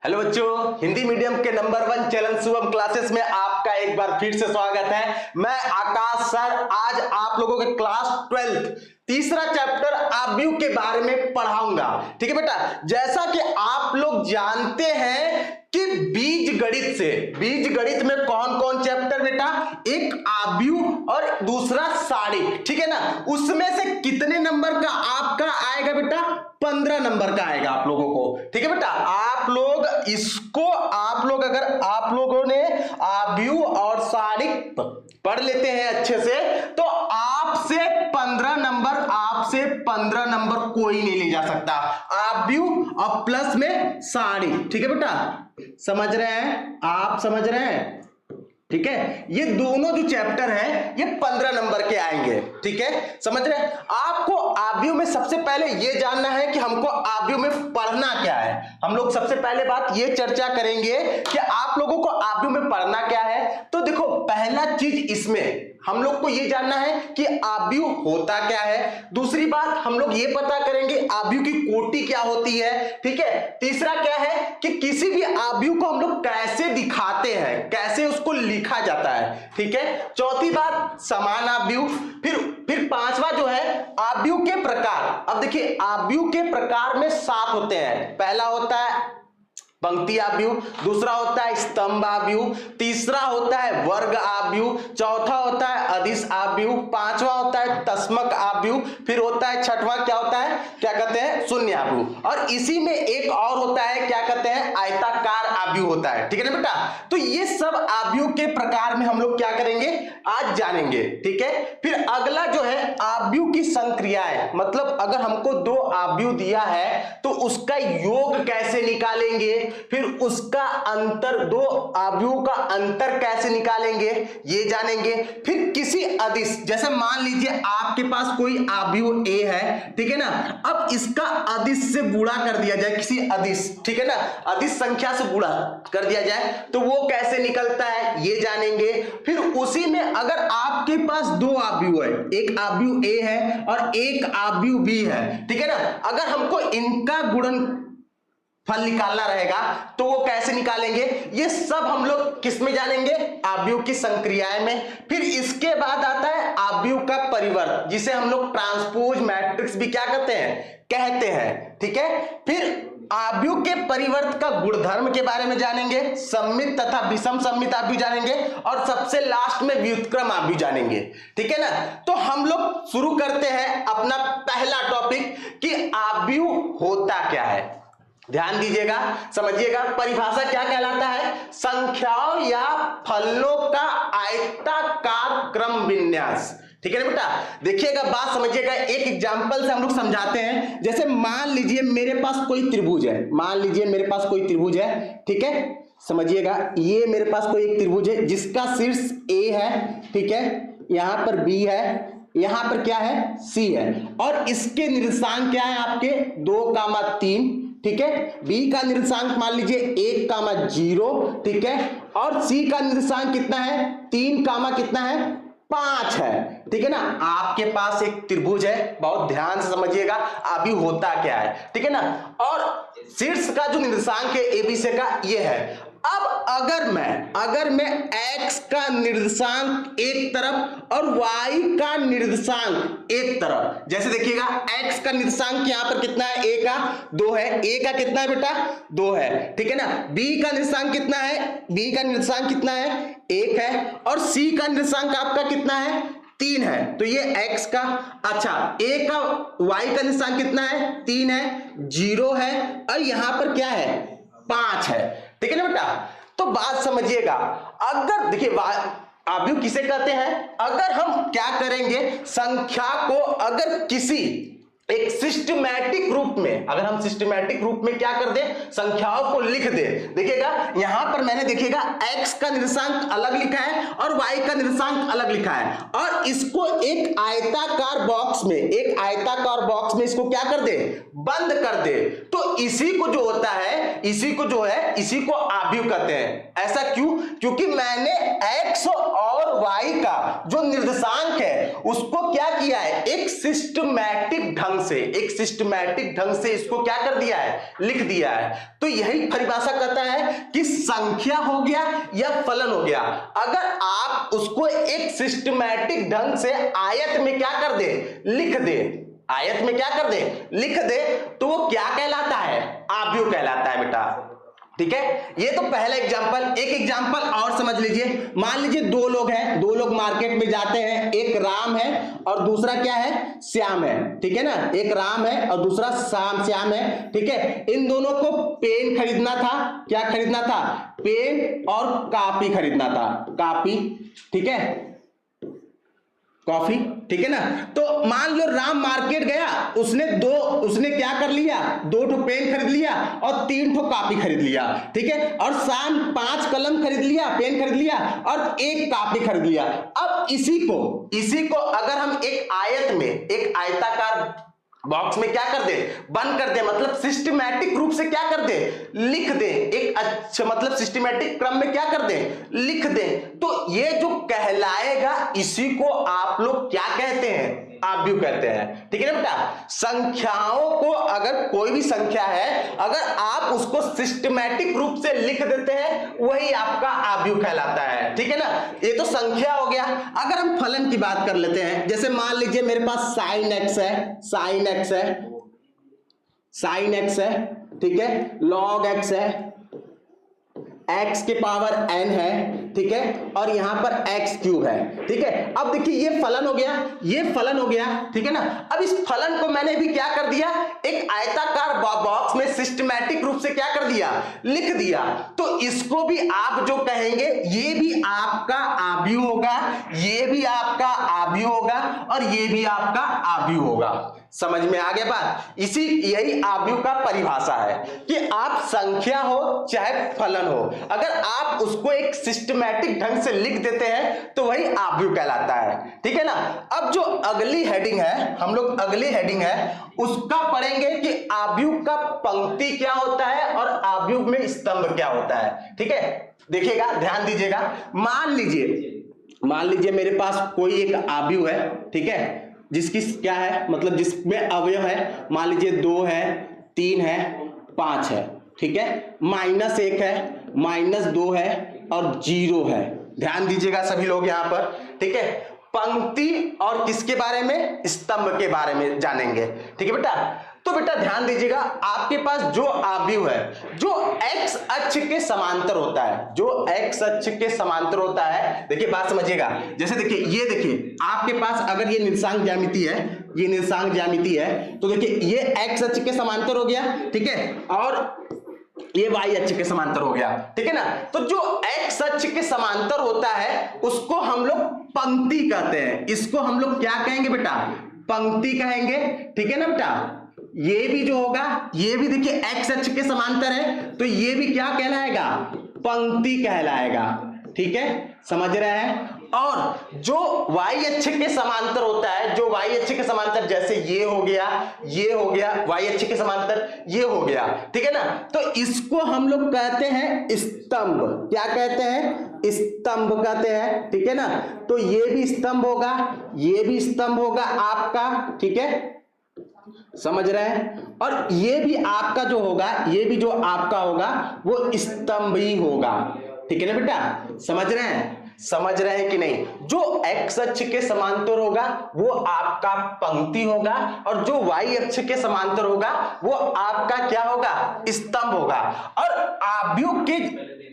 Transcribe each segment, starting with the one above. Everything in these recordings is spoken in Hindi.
हेलो बच्चों, हिंदी मीडियम के नंबर 1 चैनल शुभम क्लासेस में आपका एक बार फिर से स्वागत है। मैं आकाश सर आज आप लोगों के क्लास 12 तीसरा चैप्टर आव्यूह के बारे में पढ़ाऊंगा। ठीक है बेटा, जैसा कि आप लोग जानते हैं कि बीज गणित में कौन कौन चैप्टर बेटा, एक आव्यूह और दूसरा सारणी, ठीक है ना। उसमें से कितने नंबर का आपका आएगा बेटा? 15 नंबर का आएगा आप लोगों को। ठीक है बेटा, आप लोग अगर आप लोगों ने आव्यूह और सारणी पढ़ लेते हैं अच्छे से तो आपसे 15 नंबर कोई नहीं ले जा सकता। आव्यूह और प्लस में सारणी, ठीक है बेटा, समझ रहे हैं आप? समझ रहे हैं? ठीक है, ये दोनों जो चैप्टर हैं ये 15 नंबर के आएंगे। ठीक है, समझ रहे हैं? आपको आव्यूह में सबसे पहले ये जानना है कि हमको आव्यूह में पढ़ना क्या है। हम लोग सबसे पहले बात ये चर्चा करेंगे कि आप लोगों को आव्यूह में पढ़ना क्या है। तो देखो, पहला चीज इसमें हम लोग को ये जानना है कि आव्यूह होता क्या है। दूसरी बात हम लोग ये पता करेंगे आव्यूह की कोटि क्या होती है। ठीक है, तीसरा क्या है कि किसी भी आव्यूह को हम लोग कैसे दिखाते हैं, कैसे उसको लिखा जाता है। ठीक है, चौथी बात समान आव्यूह, फिर पांचवा जो है आव्यूह के प्रकार। अब देखिए, आव्यूह के प्रकार में 7 होते हैं। पहला होता है पंक्ति आव्यूह, दूसरा होता है स्तंभ आव्यूह, तीसरा होता है वर्ग आव्यूह, चौथा होता है अदिश आव्यूह, पांचवा होता है तस्मक आव्यूह, फिर होता है छठवां क्या होता है, क्या कहते हैं, शून्य आव्यूह। और इसी में एक और होता है, क्या कहते हैं, आयताकार आव्यूह होता है। ठीक है ना बेटा, तो ये सब आव्यूह के प्रकार में हम लोग क्या करेंगे, आज जानेंगे। ठीक है, फिर अगला जो है आव्यूह की संक्रियाएं, मतलब अगर हमको 2 आव्यूह दिया है तो उसका योग कैसे निकालेंगे, फिर उसका अंतर, 2 आव्यूह का अंतर कैसे निकालेंगे ये जानेंगे। फिर किसी अदिश, जैसे मान लीजिए आपके पास कोई आव्यूह ए है, ठीक है ना, अब इसका अदिश से गुणा कर दिया जाए, किसी अदिश, ठीक है ना, अदिश संख्या से गुणा कर दिया जाए तो वो कैसे निकलता है ये जानेंगे। फिर उसी में अगर आपके पास 2 आव्यूह है, एक आव्यूह ए है और एक आव्यूह बी है, ठीक है ना, अगर हमको इनका गुणन फल निकालना रहेगा तो वो कैसे निकालेंगे, ये सब हम लोग किस में जानेंगे, आव्यूह की संक्रियाएं में। फिर इसके बाद आता है आव्यूह का परिवर्त, जिसे हम लोग ट्रांसपोज मैट्रिक्स भी क्या कहते हैं। ठीक है, फिर आव्यूह के परिवर्त का गुणधर्म के बारे में जानेंगे, सममित तथा विषम सममित आव्यूह जानेंगे और सबसे लास्ट में व्युत्क्रम आव्यूह जानेंगे। ठीक है ना, तो हम लोग शुरू करते हैं अपना पहला टॉपिक कि आव्यूह होता क्या है। ध्यान दीजिएगा, समझिएगा, परिभाषा क्या कहलाता है, संख्याओं या फलनों का आयताकार क्रम विन्यास। ठीक है ना बेटा, देखिएगा, बात समझिएगा, एक एग्जांपल से हम लोग समझाते हैं। जैसे मान लीजिए मेरे पास कोई त्रिभुज है, ठीक है, समझिएगा, ये मेरे पास कोई एक त्रिभुज है जिसका शीर्ष A है, ठीक है, यहां पर B है, यहां पर क्या है, C है, और इसके निर्देशांक क्या है आपके 2,3, ठीक है, B का निर्देशांक मान लीजिए 1,0, ठीक है, और C का निर्देशांक कितना है, 3, कितना है, 5 है। ठीक है ना, आपके पास एक त्रिभुज है, बहुत ध्यान से समझिएगा आव्यूह होता क्या है। ठीक है ना, और शीर्ष का जो निर्देशांक है ABC का ये है। अब अगर मैं x का निर्देशांक एक तरफ और y का निर्देशांक एक तरफ, जैसे देखिएगा x का निर्देशांक यहां पर कितना है, a का 2 है, a का कितना है बेटा, 2 है, ठीक है ना, b का निर्देशांक कितना है, b का निर्देशांक कितना है, 1 है, और c का निर्देशांक आपका कितना है, 3 है, तो ये x का, अच्छा, a का y का निर्देशांक कितना है, 3 है, 0 है, और यहां पर क्या है, 5 है। ठीक है ना बेटा, तो बात समझिएगा, अगर देखिए आव्यूह किसे कहते हैं, अगर हम क्या करेंगे, संख्या को अगर किसी एक सिस्टमैटिक रूप में, अगर हम सिस्टमैटिक रूप में क्या कर दे, संख्याओं को लिख दे। देखिएगा यहां पर मैंने, देखिएगा, x का निर्देशांक अलग लिखा है और y का निर्देशांक अलग लिखा है, और इसको एक आयताकार बॉक्स में इसको क्या कर दे, बंद कर दे। तो इसी को जो होता है, इसी को आव्यूह कहते हैं। ऐसा क्यों? क्योंकि मैंने x और y का जो निर्देशांक है उसको क्या किया है, एक सिस्टमैटिक ढंग ढंग से, एक सिस्टमैटिक ढंग से इसको क्या कर दिया है, लिख दिया है। तो यही परिभाषा कहता है कि संख्या हो गया या फलन हो गया, अगर आप उसको एक सिस्टमैटिक ढंग से आयत में क्या कर दे, लिख दे, आयत में क्या कर दे, लिख दे, तो वो क्या कहलाता है, आव्यूह कहलाता है बेटा। ठीक है, ये तो पहला एग्जांपल। एक एग्जांपल और समझ लीजिए, मान लीजिए दो लोग हैं, दो लोग मार्केट में जाते हैं, एक राम है और दूसरा क्या है, श्याम है। ठीक है ना, एक राम है और दूसरा श्याम है। ठीक है, इन दोनों को पेन खरीदना था, क्या खरीदना था, पेन और कॉपी खरीदना था, कॉपी। ठीक है, कॉफी। ठीक है ना, तो मान लो राम मार्केट गया, उसने क्या कर लिया, 2 ठो पेन खरीद लिया और 3 ठो कॉपी खरीद लिया। ठीक है, और श्याम 5 कलम खरीद लिया, पेन खरीद लिया और 1 कॉपी खरीद लिया। अब इसी को अगर हम एक आयत में, एक आयताकार बॉक्स में क्या कर दे, बंद कर दे, मतलब सिस्टमैटिक रूप से क्या कर दे, लिख दे, एक अच्छा मतलब सिस्टमैटिक क्रम में क्या कर दे, लिख दे, तो ये जो कहलाएगा इसी को आप लोग क्या कहते हैं, आव्यूह कहते हैं। ठीक है ना बेटा, संख्याओं को, अगर कोई भी संख्या है, अगर आप उसको सिस्टमैटिक रूप से लिख देते हैं, वही आपका आव्यूह कहलाता है। ठीक है ना, ये तो संख्या हो गया। अगर हम फलन की बात कर लेते हैं, जैसे मान लीजिए मेरे पास sin x है, sin x है, ठीक है, log x है, x के पावर n है, ठीक है, और यहां पर x क्यूब है। ठीक है, अब देखिए ये फलन हो गया, ये फलन हो गया। ठीक है ना, अब इस फलन को मैंने भी क्या कर दिया, एक आयताकार बॉक्स में सिस्टमैटिक रूप से क्या कर दिया, लिख दिया। तो इसको भी आप जो कहेंगे, ये भी आपका आव्यूह होगा, ये भी आपका आव्यूह होगा और ये भी आपका आव्यूह होगा। समझ में आ गया बात, यही आव्यूह का परिभाषा है कि आप संख्या हो चाहे फलन हो, अगर आप उसको एक सिस्टमैटिक ढंग से लिख देते हैं तो वही आव्यूह कहलाता है। ठीक है ना, अब जो अगली हेडिंग है, हम लोग अगली हेडिंग है उसका पढ़ेंगे कि आव्यूह का पंक्ति क्या होता है और आव्यूह में स्तंभ क्या होता है। ठीक है, देखिएगा, ध्यान दीजिएगा, मान लीजिए मेरे पास कोई एक आव्यूह है, ठीक है, जिसकी क्या है, मतलब जिसमें अवयव है, मान लीजिए 2 है, 3 है, 5 है। ठीक है, -1 है, -2 है और 0 है। ध्यान दीजिएगा सभी लोग यहां पर। ठीक है, पंक्ति और किसके बारे में, स्तंभ के बारे में जानेंगे। ठीक है बेटा, तो बेटा ध्यान दीजिएगा, आपके पास जो आव्यूह है, जो x अक्ष के समांतर होता है, जो x अक्ष के समांतर होता है, देखिए बात समझिएगा, जैसे देखिए, ये देखिए आपके पास अगर ये निर्देशांक ज्यामिति है, ये निर्देशांक ज्यामिति है, तो देखिए ये x अक्ष के समांतर हो गया। ठीक है, और ये y अक्ष के समांतर हो गया। ठीक है ना, तो जो x अक्ष के समांतर होता है उसको हम लोग पंक्ति कहते हैं, इसको हम लोग क्या कहेंगे बेटा, पंक्ति कहेंगे। ठीक है ना बेटा, ये भी जो होगा, ये भी देखिए x अक्ष के समांतर है, तो ये भी क्या कहलाएगा, पंक्ति कहलाएगा। ठीक है, समझ रहे हैं। और जो y अक्ष के समांतर होता है, जो y अक्ष के समांतर, जैसे ये हो गया, ये हो गया, y अक्ष के समांतर ये हो गया। ठीक है ना, तो इसको हम लोग कहते हैं स्तंभ। क्या कहते हैं, स्तंभ कहते हैं। ठीक है ना, तो ये भी स्तंभ होगा, ये भी स्तंभ होगा आपका। ठीक है, समझ रहे हैं, और ये भी आपका जो होगा, ये भी जो आपका होगा वो स्तंभ ही होगा। ठीक है ना बेटा, समझ रहे हैं कि नहीं, जो x अक्ष के समांतर होगा वो आपका पंक्ति होगा और जो y अक्ष के समांतर होगा वो आपका क्या होगा, स्तंभ होगा। और आव्यूह के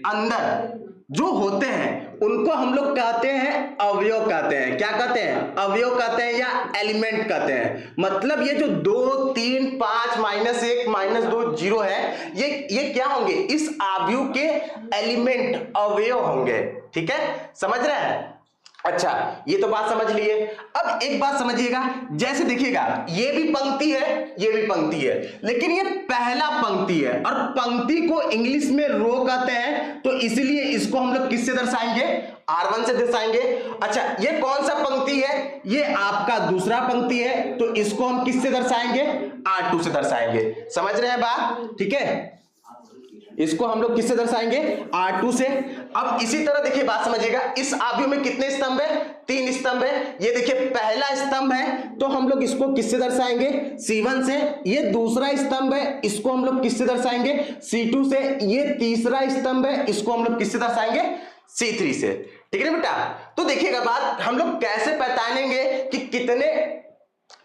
अंदर जो होते हैं उनको हम लोग कहते हैं अवयव कहते हैं। क्या कहते हैं, अवयव कहते हैं या एलिमेंट कहते हैं। मतलब ये जो 2, 3, 5, -1, -2, 0 है, ये क्या होंगे, इस आव्यूह के एलिमेंट, अवयव होंगे। ठीक है, समझ रहे हैं। अच्छा, ये तो बात समझ लिए। अब एक बात समझिएगा, जैसे देखिएगा, ये भी पंक्ति है, ये भी पंक्ति है, लेकिन ये पहला पंक्ति है और पंक्ति को इंग्लिश में रो कहते हैं, तो इसलिए इसको हम लोग किससे दर्शाएंगे, R1 से दर्शाएंगे। अच्छा, ये कौन सा पंक्ति है, ये आपका दूसरा पंक्ति है, तो इसको हम किससे दर्शाएंगे, R2 से दर्शाएंगे। समझ रहे हैं बात। ठीक है, इसको हम लोग किससे दर्शाएंगे, R2 से। अब इसी तरह देखिए बात समझिएगा, इस आव्यूह में कितने स्तंभ है, 3 स्तंभ है। ये देखिए पहला स्तंभ है तो हम लोग इसको किससे दर्शाएंगे, C1 से। ये दूसरा स्तंभ है, इसको हम लोग किससे दर्शाएंगे, C2 से। ये तीसरा स्तंभ है, इसको हम लोग किससे दर्शाएंगे, C3 से। ठीक है ना बेटा। तो देखिएगा बात हम लोग कैसे पहचानेंगे कि कितने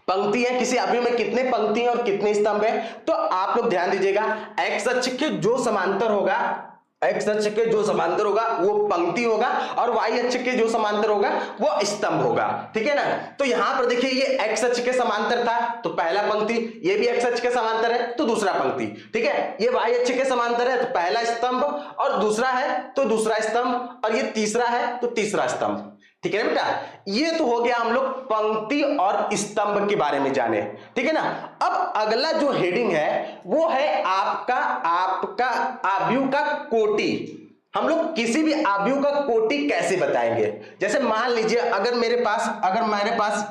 पंक्ति है, किसी आव्यूह में कितने पंक्ति हैं और कितने स्तंभ है। तो आप लोग ध्यान दीजिएगा, एक्स अक्ष के जो समांतर होगा, एक्स अक्ष के जो समांतर होगा वो पंक्ति होगा, और वाई अक्ष के जो समांतर होगा वो स्तंभ होगा। ठीक है ना। तो यहां पर देखिए ये एक्स अक्ष के समांतर था तो पहला पंक्ति, ये भी एक्स अक्ष के समांतर है तो दूसरा पंक्ति। ठीक है, ये वाई अक्ष के समांतर है तो पहला स्तंभ, और दूसरा है तो दूसरा स्तंभ, और ये तीसरा है तो तीसरा स्तंभ। ठीक है ना बेटा। ये तो हो गया हम लोग पंक्ति और स्तंभ के बारे में जाने। ठीक है ना। अब अगला जो हेडिंग है वो है आपका आव्यूह का कोटि। हम लोग किसी भी आव्यूह का कोटि कैसे बताएंगे। जैसे मान लीजिए अगर मेरे पास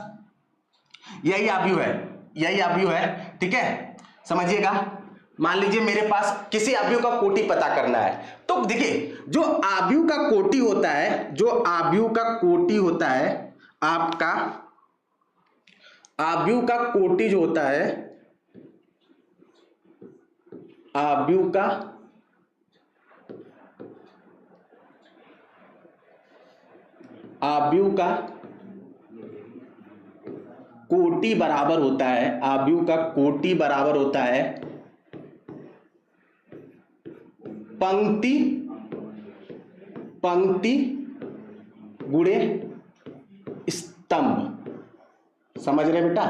यही आव्यूह है, ठीक है, समझिएगा। मान लीजिए मेरे पास किसी आव्यूह का कोटि पता करना है, तो देखिए जो आव्यूह का कोटि होता है, जो आव्यूह का कोटि होता है, आपका आव्यूह का कोटि जो होता है, आव्यूह का कोटि बराबर होता है, आव्यूह का कोटि बराबर होता है पंक्ति गुणे स्तंभ। समझ रहे बेटा।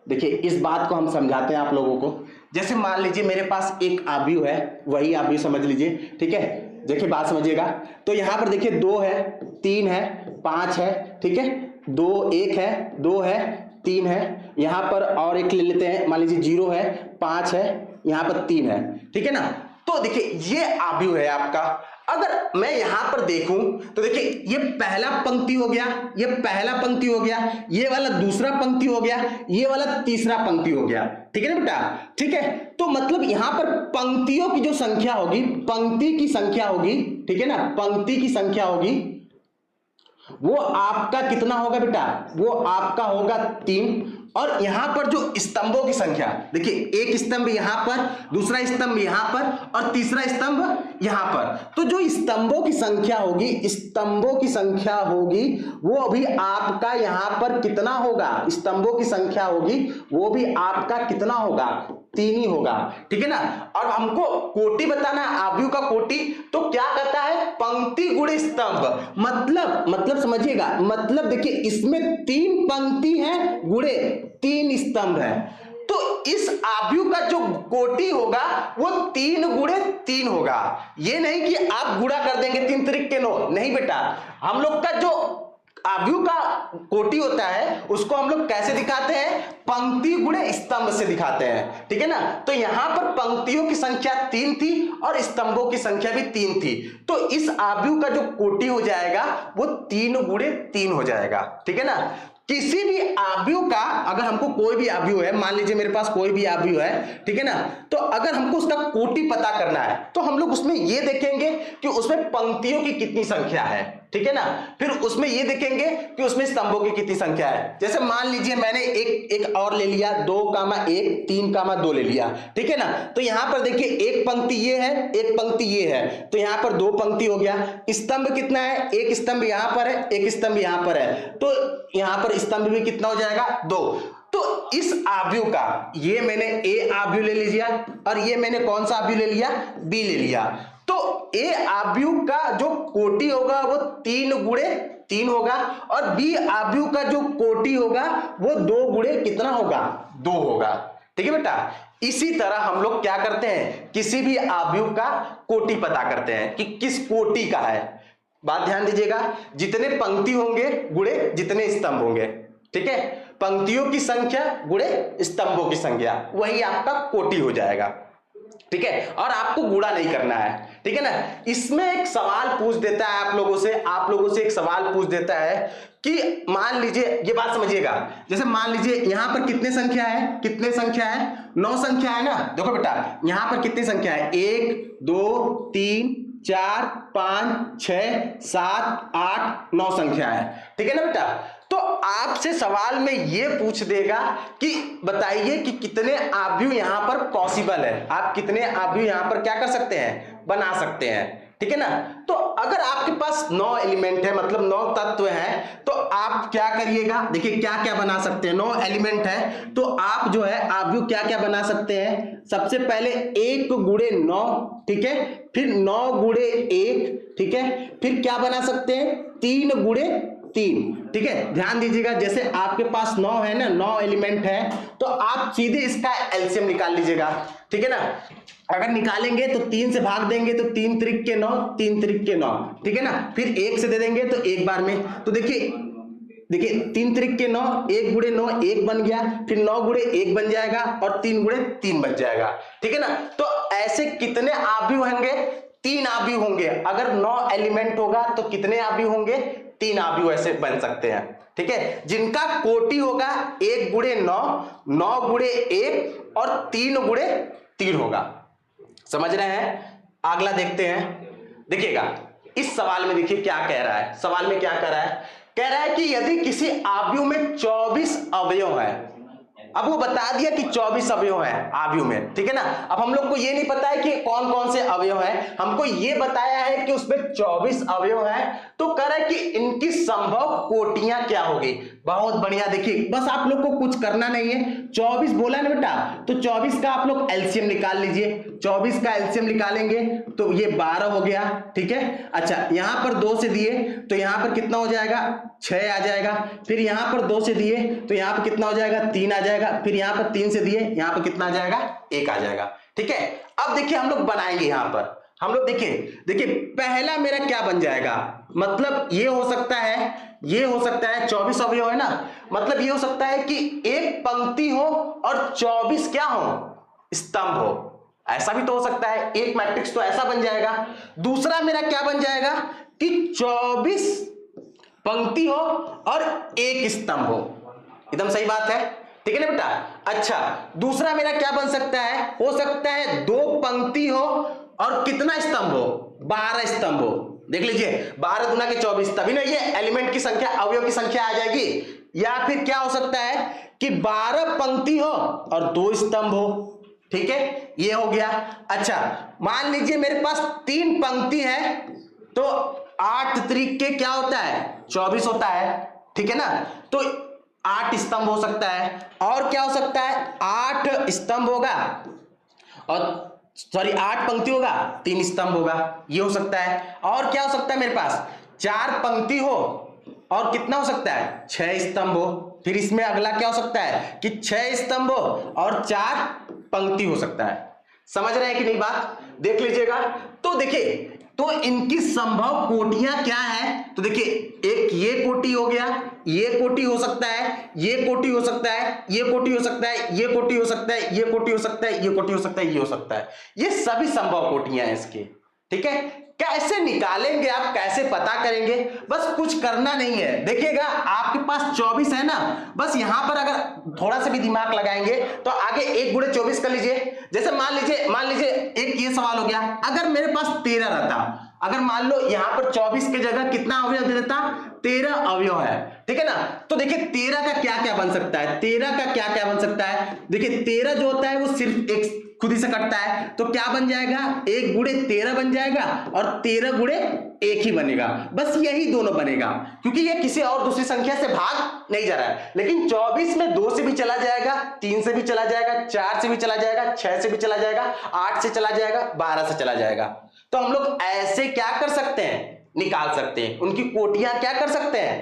देखिए इस बात को हम समझाते हैं आप लोगों को। जैसे मान लीजिए मेरे पास एक आव्यूह है, वही आव्यूह समझ लीजिए। ठीक है, देखिए बात समझिएगा। तो यहां पर देखिए 2 है, 3 है, 5 है। ठीक है, 2 1 है, 2 है, 3 है। यहां पर और एक ले लेते हैं, मान लीजिए 0 है, 5 है, यहां पर 3 है। ठीक है ना। तो देखिए ये आव्यूह है आपका। अगर मैं यहां पर देखूं तो देखिए ये पहला पंक्ति हो गया, ये पहला पंक्ति हो गया, ये वाला दूसरा पंक्ति हो गया, ये वाला तीसरा पंक्ति हो गया। ठीक है ना बेटा। ठीक है, तो मतलब यहां पर पंक्तियों की जो संख्या होगी, पंक्ति की संख्या होगी, ठीक है ना, पंक्ति की संख्या होगी, वो आपका कितना होगा बेटा, वो आपका होगा 3। और यहां पर जो स्तंभों की संख्या, देखिए एक स्तंभ यहां पर, दूसरा स्तंभ यहां पर, और तीसरा स्तंभ यहां पर। तो जो स्तंभों की संख्या होगी वो भी आपका यहां पर कितना होगा, स्तंभों की संख्या होगी वो भी आपका कितना होगा, 3 ही होगा। ठीक है ना। और हमको कोटि बताना है, आव्यूह का कोटि, तो क्या करता है, पंक्ति गुणे स्तंभ। मतलब समझिएगा, मतलब देखिए इसमें 3 पंक्ति है गुणे 3 स्तंभ है। तो इस आव्यूह का जो कोटि होगा वो 3 गुणे 3 होगा। ये नहीं कि आप गुणा कर देंगे 3 त्रिक के 9, नहीं बेटा। हम लोग का जो आव्यूह का कोटि होता है उसको हम लोग कैसे दिखाते हैं, पंक्ति गुणे स्तंभ से दिखाते हैं। ठीक है ना। तो यहां पर पंक्तियों की संख्या 3 थी और स्तंभों की संख्या भी 3 थी। तो इस आव्यूह का जो कोटि हो जाएगा वो 3 गुणे 3 हो जाएगा। ठीक है ना। किसी भी आव्यूह का, अगर हमको कोई भी आव्यूह है, मान लीजिए मेरे पास कोई भी आव्यूह है, ठीक है ना, तो अगर हमको उसका कोटि पता करना है तो हम लोग उसमें ये देखेंगे कि उसमें पंक्तियों की कितनी संख्या है। ठीक है ना। फिर उसमें ये देखेंगे कि उसमें स्तंभों की कितनी संख्या है। जैसे मान लीजिए मैंने एक और ले लिया, 2,1 3,2 ले लिया। ठीक है ना। तो यहां पर देखिए एक पंक्ति ये है, एक पंक्ति ये है, तो यहां पर 2 पंक्ति हो गया। स्तंभ कितना है, एक स्तंभ यहां पर है, एक स्तंभ यहां पर है, तो यहां पर स्तंभ भी कितना हो जाएगा, 2। तो इस आव्यूह का, ये मैंने ए आव्यूह ले लिया और ये मैंने कौन सा आव्यूह ले लिया, बी ले लिया। तो ए आव्यूह का जो कोटि होगा वो 3 गुणे 3 होगा, और बी आव्यूह का जो कोटि होगा वो 2 गुणे कितना होगा, 2 होगा। ठीक है बेटा। इसी तरह हम लोग क्या करते हैं, किसी भी आव्यूह का कोटि पता करते हैं कि किस कोटि का है। बात ध्यान दीजिएगा, जितने पंक्ति होंगे गुणे जितने स्तंभ होंगे। ठीक है, पंक्तियों की संख्या गुणे स्तंभों की संख्या, वही आपका कोटि हो जाएगा। ठीक है, और आपको गुणा नहीं करना है। ठीक है ना। इसमें एक सवाल पूछ देता है आप लोगों से एक सवाल पूछ देता है कि मान लीजिए, ये बात समझिएगा, जैसे मान लीजिए यहां पर कितने संख्या है, 9 संख्या है ना। देखो बेटा यहां पर कितनी संख्या है, 1 2 3 4 5 6 7 8 9 संख्या है, ठीक है ना बेटा। तो आपसे सवाल में ये पूछ देगा कि बताइए कि कितने आव्यूह यहां पर पॉसिबल है, आप कितने आव्यूह यहां पर क्या कर सकते हैं, बना सकते हैं, ठीक है ना। तो अगर आपके पास 9 एलिमेंट है, मतलब 9 तत्व हैं, तो आप क्या करिएगा, देखिए क्या क्या बना सकते हैं। 9 एलिमेंट है तो आप जो है आव्यूह क्या क्या बना सकते हैं। सबसे पहले 1 गुणे 9, ठीक है, फिर 9 गुणे 1, ठीक है, फिर क्या बना सकते हैं, 3 गुणे 3, ठीक है। ध्यान दीजिएगा, जैसे आपके पास 9 है ना, 9 एलिमेंट है, तो आप सीधे इसका एलसीएम निकाल लीजिएगा, ठीक है ना। अगर निकालेंगे तो 3 से भाग देंगे तो 3 त्रिक के 9, 3 त्रिक के 9, ठीक है ना। फिर 1 से दे देंगे तो एक बार में, तो देखिए 3 त्रिक के 9, 1 गुणे 9 1 बन गया, फिर 9 गुणे 1 बन जाएगा और 3 गुणे 3 बन जाएगा, ठीक है ना। तो ऐसे कितने आव्यूह होंगे, 3 आव्यूह होंगे। अगर 9 एलिमेंट होगा तो कितने आव्यूह होंगे, 3 आव्यूह ऐसे बन सकते हैं, ठीक है, जिनका कोटि होगा 1 गुणे 9, 9 गुणे 1 और 3 गुणे 3 होगा। समझ रहे हैं। अगला देखते हैं, देखिएगा इस सवाल में, देखिए क्या कह रहा है, सवाल में क्या कह रहा है कि यदि किसी आव्यूह में 24 अवयव है। अब वो बता दिया कि 24 अवयव है आव्यूह में, ठीक है ना। अब हम लोग को ये नहीं पता है कि कौन कौन से अवयव है, हमको ये बताया है कि उसमें 24 अवयव है, तो कह रहा है कि इनकी संभव कोटियां क्या होगी। बहुत बढ़िया, देखिए बस आप लोग को कुछ करना नहीं है, 24 बोला ना बेटा, तो 24 का आप लोग एलसीएम निकाल लीजिए। 24 का एलसीएम निकालेंगे तो ये 12 हो गया, ठीक है। अच्छा यहां पर 2 से दिए तो यहां पर कितना हो जाएगा, 6 आ जाएगा। फिर यहां पर 2 से दिए तो यहां पर कितना हो जाएगा, 3 आ जाएगा। फिर यहां पर 3 से दिए, यहां पर कितना आ जाएगा, 1 आ जाएगा, ठीक है। अब देखिए हम लोग बनाएंगे, यहां पर हम लोग देखिए पहला मेरा क्या बन जाएगा, मतलब ये हो सकता है 24 अवयव है ना, मतलब ये हो सकता है कि एक पंक्ति हो और 24 क्या हो, स्तंभ हो। ऐसा भी तो हो सकता है, एक मैट्रिक्स तो ऐसा बन जाएगा। दूसरा मेरा क्या बन जाएगा कि 24 पंक्ति हो और एक स्तंभ हो। एकदम सही बात है, ठीक है ना बेटा। अच्छा दूसरा मेरा क्या बन सकता है, हो सकता है 2 पंक्ति हो और कितना स्तंभ हो, 12 स्तंभ हो। देख लीजिए 12 गुना के 24, तभी ना ये एलिमेंट की संख्या, अवयव की संख्या आ जाएगी। या फिर क्या हो सकता है कि 12 पंक्ति हो और 2 स्तंभ हो, ठीक है, ये हो गया। अच्छा मान लीजिए मेरे पास 3 पंक्ति है तो 8 त्रिक के क्या होता है, 24 होता है, ठीक है ना। तो 8 स्तंभ हो सकता है। और क्या हो सकता है, 8 स्तंभ होगा और 8 पंक्ति होगा, 3 स्तंभ होगा, ये हो सकता है। और क्या हो सकता है मेरे पास, 4 पंक्ति हो और कितना हो सकता है, 6 स्तंभ हो। फिर इसमें अगला क्या हो सकता है कि 6 स्तंभ हो और 4 पंक्ति हो सकता है। समझ रहे हैं कि नहीं बात, देख लीजिएगा। तो देखिए तो इनकी संभव कोटियां क्या है, तो देखिए एक ये कोटि हो गया, ये कोटि हो सकता है, ये कोटि हो सकता है, ये कोटि हो सकता है, ये कोटि हो सकता है, ये कोटि हो सकता है, ये कोटि हो सकता है, ये हो सकता है। ये सभी संभव कोटियां हैं इसके, ठीक है। कैसे निकालेंगे आप, कैसे पता करेंगे, बस कुछ करना नहीं है। देखिएगा आपके पास 24 है ना, बस यहां पर अगर थोड़ा सा भी दिमाग लगाएंगे तो आगे 1 गुणे 24 कर लीजिए। जैसे मान लीजिए एक ये सवाल हो गया, अगर मेरे पास 13 रहता, अगर मान लो यहां पर 24 की जगह कितना अवयव दे देता, 13 अवयव है, ठीक है ना। तो देखिए 13 का क्या क्या बन सकता है, 13 का क्या क्या बन सकता है। देखिए 13 जो होता है वो सिर्फ एक खुद ही से कटता है, तो क्या बन जाएगा, 1 गुणे 13 बन जाएगा और 13 गुणे 1 ही बनेगा। बस यही दोनों बनेगा, क्योंकि ये किसी और दूसरी संख्या से भाग नहीं जा रहा है। लेकिन 24 में 2 से भी चला जाएगा, 3 से भी चला जाएगा, 4 से भी चला जाएगा, 6 से भी चला जाएगा, 8 से चला जाएगा, 12 से चला जाएगा। तो हम लोग ऐसे क्या कर सकते हैं, निकाल सकते हैं, उनकी कोटियां क्या कर सकते हैं,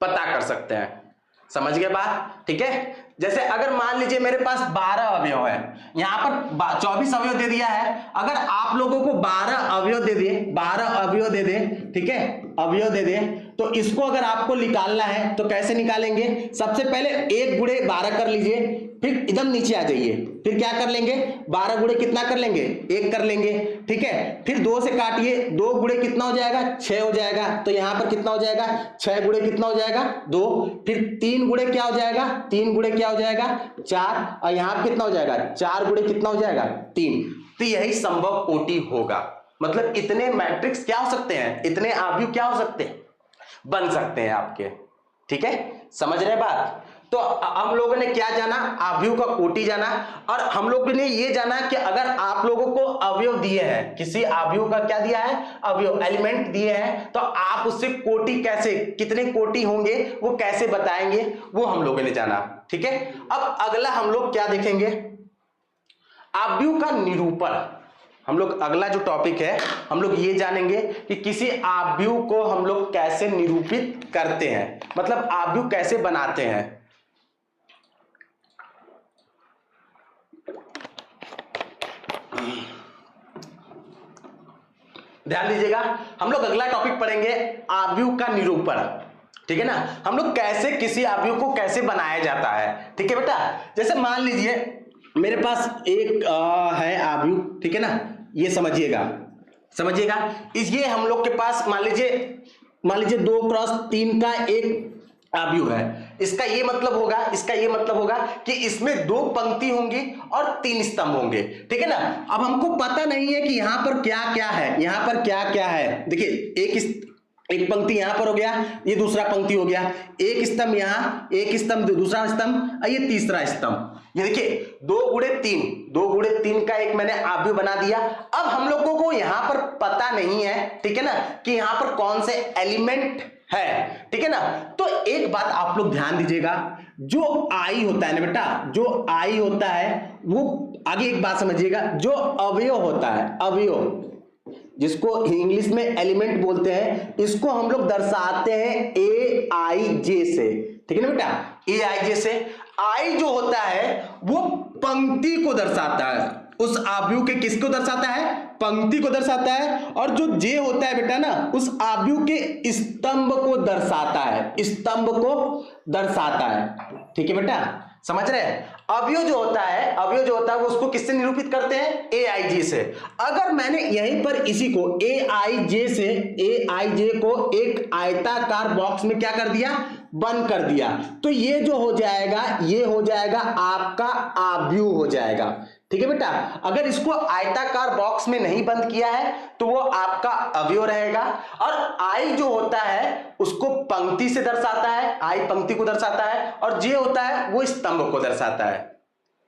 पता कर सकते हैं। समझ गए बात, ठीक है। जैसे अगर मान लीजिए मेरे पास 12 अवयव है, यहां पर 24 अवयव दे दिया है, अगर आप लोगों को 12 अवयव दे दे, 12 अवयव दे दे, ठीक है, अवयव दे दे, तो इसको अगर आपको निकालना है तो कैसे निकालेंगे। सबसे पहले 1 गुणे 12 कर लीजिए, फिर एकदम नीचे आ जाइए, फिर क्या कर लेंगे 12 गुणे कितना कर लेंगे 1 कर लेंगे, ठीक है। फिर 2 से काटिए, 2 गुणे कितना हो जाएगा 6 हो जाएगा, तो यहां पर कितना हो जाएगा 6 गुणे कितना हो जाएगा 2, फिर 3 गुणे क्या हो जाएगा 3 गुणे क्या हो जाएगा 4, और यहां पर कितना हो जाएगा 4 गुणे कितना हो जाएगा 3। तो यही संभव कोटि होगा, मतलब इतने मैट्रिक्स क्या हो सकते हैं, इतने आव्यूह क्या हो सकते हैं बन सकते हैं आपके, ठीक है, समझ रहे बात। तो हम लोगों ने क्या जाना, आव्यूह का कोटि जाना, और हम लोगों ने ये जाना कि अगर आप लोगों को अवयव दिए हैं, किसी आव्यूह का क्या दिया है अवयव एलिमेंट दिए हैं, तो आप उससे कोटि कैसे, कितने कोटि होंगे वो कैसे बताएंगे, वो हम लोगों ने जाना, ठीक है। अब अगला हम लोग क्या देखेंगे, आव्यूह का निरूपण। हम लोग अगला जो टॉपिक है हम लोग ये जानेंगे कि किसी आव्यूह को हम लोग कैसे निरूपित करते हैं, मतलब आव्यूह कैसे बनाते हैं। ध्यान दीजिएगा, हम लोग अगला टॉपिक पढ़ेंगे आव्यूह का निरूपण, ठीक है ना। हम लोग कैसे किसी आव्यूह को कैसे बनाया जाता है, ठीक है बेटा। जैसे मान लीजिए मेरे पास एक है आव्यूह, ठीक है ना, ये समझिएगा समझिएगा, ये हम लोग के पास मान लीजिए 2x3 का एक आव्यूह है। इसका ये मतलब होगा कि इसमें 2 पंक्ति होंगी और 3 स्तंभ होंगे, ठीक है ना। अब हमको पता नहीं है कि यहां पर क्या क्या है, यहां पर क्या क्या है। देखिए एक पंक्ति यहां पर हो गया, ये दूसरा पंक्ति हो गया, एक स्तंभ यहां, एक स्तंभ दूसरा स्तंभ, ये तीसरा स्तंभ। ये देखिए 2 गुणे 3 का एक मैंने आव्यूह बना दिया। अब हम लोगों को यहां पर पता नहीं है, ठीक है ना, कि यहां पर कौन से एलिमेंट है, ठीक है ना। तो एक बात आप लोग ध्यान दीजिएगा, जो आई होता है ना बेटा, जो आई होता है वो, आगे एक बात समझिएगा, जो अवयव होता है, अवयव जिसको इंग्लिश में एलिमेंट बोलते हैं, इसको हम लोग दर्शाते हैं AIJ से, ठीक है ना बेटा, AIJ से। आई जो होता है वो पंक्ति को दर्शाता है, उस आव्यूह के किसको दर्शाता है, पंक्ति को दर्शाता है, और जो जे होता है बेटा ना, उस आव्यूह के स्तंभ को दर्शाता है, स्तंभ को दर्शाता है, ठीक है बेटा, समझ रहे हैं। अवयव जो होता है वो उसको किससे निरूपित करते हैं, AIJ से। अगर मैंने यहीं पर इसी को AIJ को एक आयताकार बॉक्स में क्या कर दिया, बंद कर दिया, तो ये जो हो जाएगा, ये हो जाएगा आपका आव्यूह हो जाएगा, ठीक है बेटा। अगर इसको आयताकार बॉक्स में नहीं बंद किया है तो वो आपका अवयव रहेगा। और आई जो होता है उसको पंक्ति से दर्शाता है, आई पंक्ति को दर्शाता है, और जे होता है वो स्तंभ को दर्शाता है,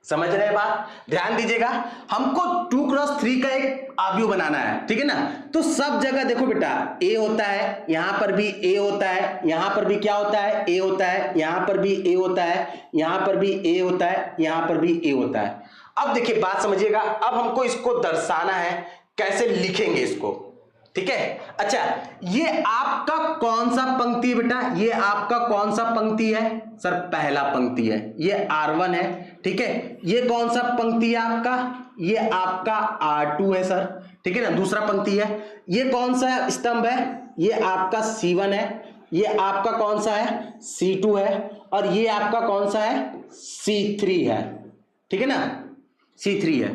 समझ रहे बात। ध्यान दीजिएगा, हमको 2x3 का एक आव्यूह बनाना है, ठीक है ना। तो सब जगह देखो बेटा ए होता है, यहां पर भी ए होता है, यहां पर भी क्या होता है ए होता है, यहां पर भी ए होता है, यहां पर भी ए होता है, यहां पर भी ए होता है। अब देखिए बात समझिएगा, अब हमको इसको दर्शाना है, कैसे लिखेंगे इसको, ठीक है। अच्छा, ये आपका कौन सा पंक्ति है बेटा, ये आपका कौन सा पंक्ति है सर, पहला पंक्ति है, ये R1 है, ठीक है। ये कौन सा पंक्ति है आपका, ये आपका R2 है सर, ठीक है ना, दूसरा पंक्ति है। ये कौन सा स्तंभ है, ये आपका C1 है, ये आपका कौन सा है C2 है, और ये आपका कौन सा है C3 है, ठीक है ना, C3 है।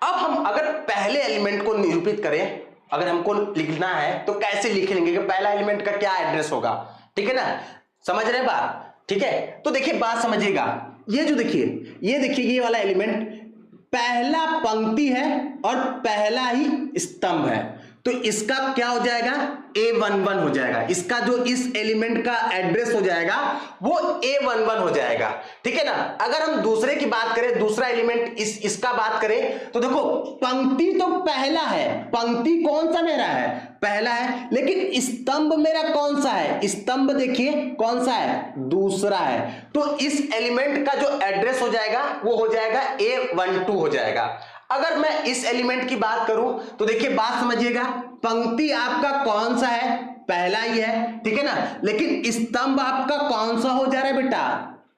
अब हम अगर पहले एलिमेंट को निरूपित करें, अगर हमको लिखना है तो कैसे लिख लेंगे कि पहला एलिमेंट का क्या एड्रेस होगा, ठीक है ना, समझ रहे बात, ठीक है। तो देखिए बात समझिएगा, ये जो देखिए ये वाला एलिमेंट पहला पंक्ति है और पहला ही स्तंभ है, तो इसका क्या हो जाएगा A11 हो जाएगा, इसका जो इस एलिमेंट का एड्रेस हो जाएगा वो A11 हो जाएगा, ठीक है ना। अगर हम दूसरे की बात करें, दूसरा एलिमेंट इसका बात करें, तो देखो पंक्ति तो पहला है, पंक्ति कौन सा मेरा है पहला है, लेकिन स्तंभ मेरा कौन सा है, स्तंभ देखिए कौन सा है दूसरा है, तो इस एलिमेंट का जो एड्रेस हो जाएगा वो हो जाएगा A12 हो जाएगा। अगर मैं इस एलिमेंट की बात करूं तो देखिए बात समझिएगा, पंक्ति आपका कौन सा है पहला ही है, ठीक है ना, लेकिन स्तंभ आपका कौन सा हो जा रहा है बेटा,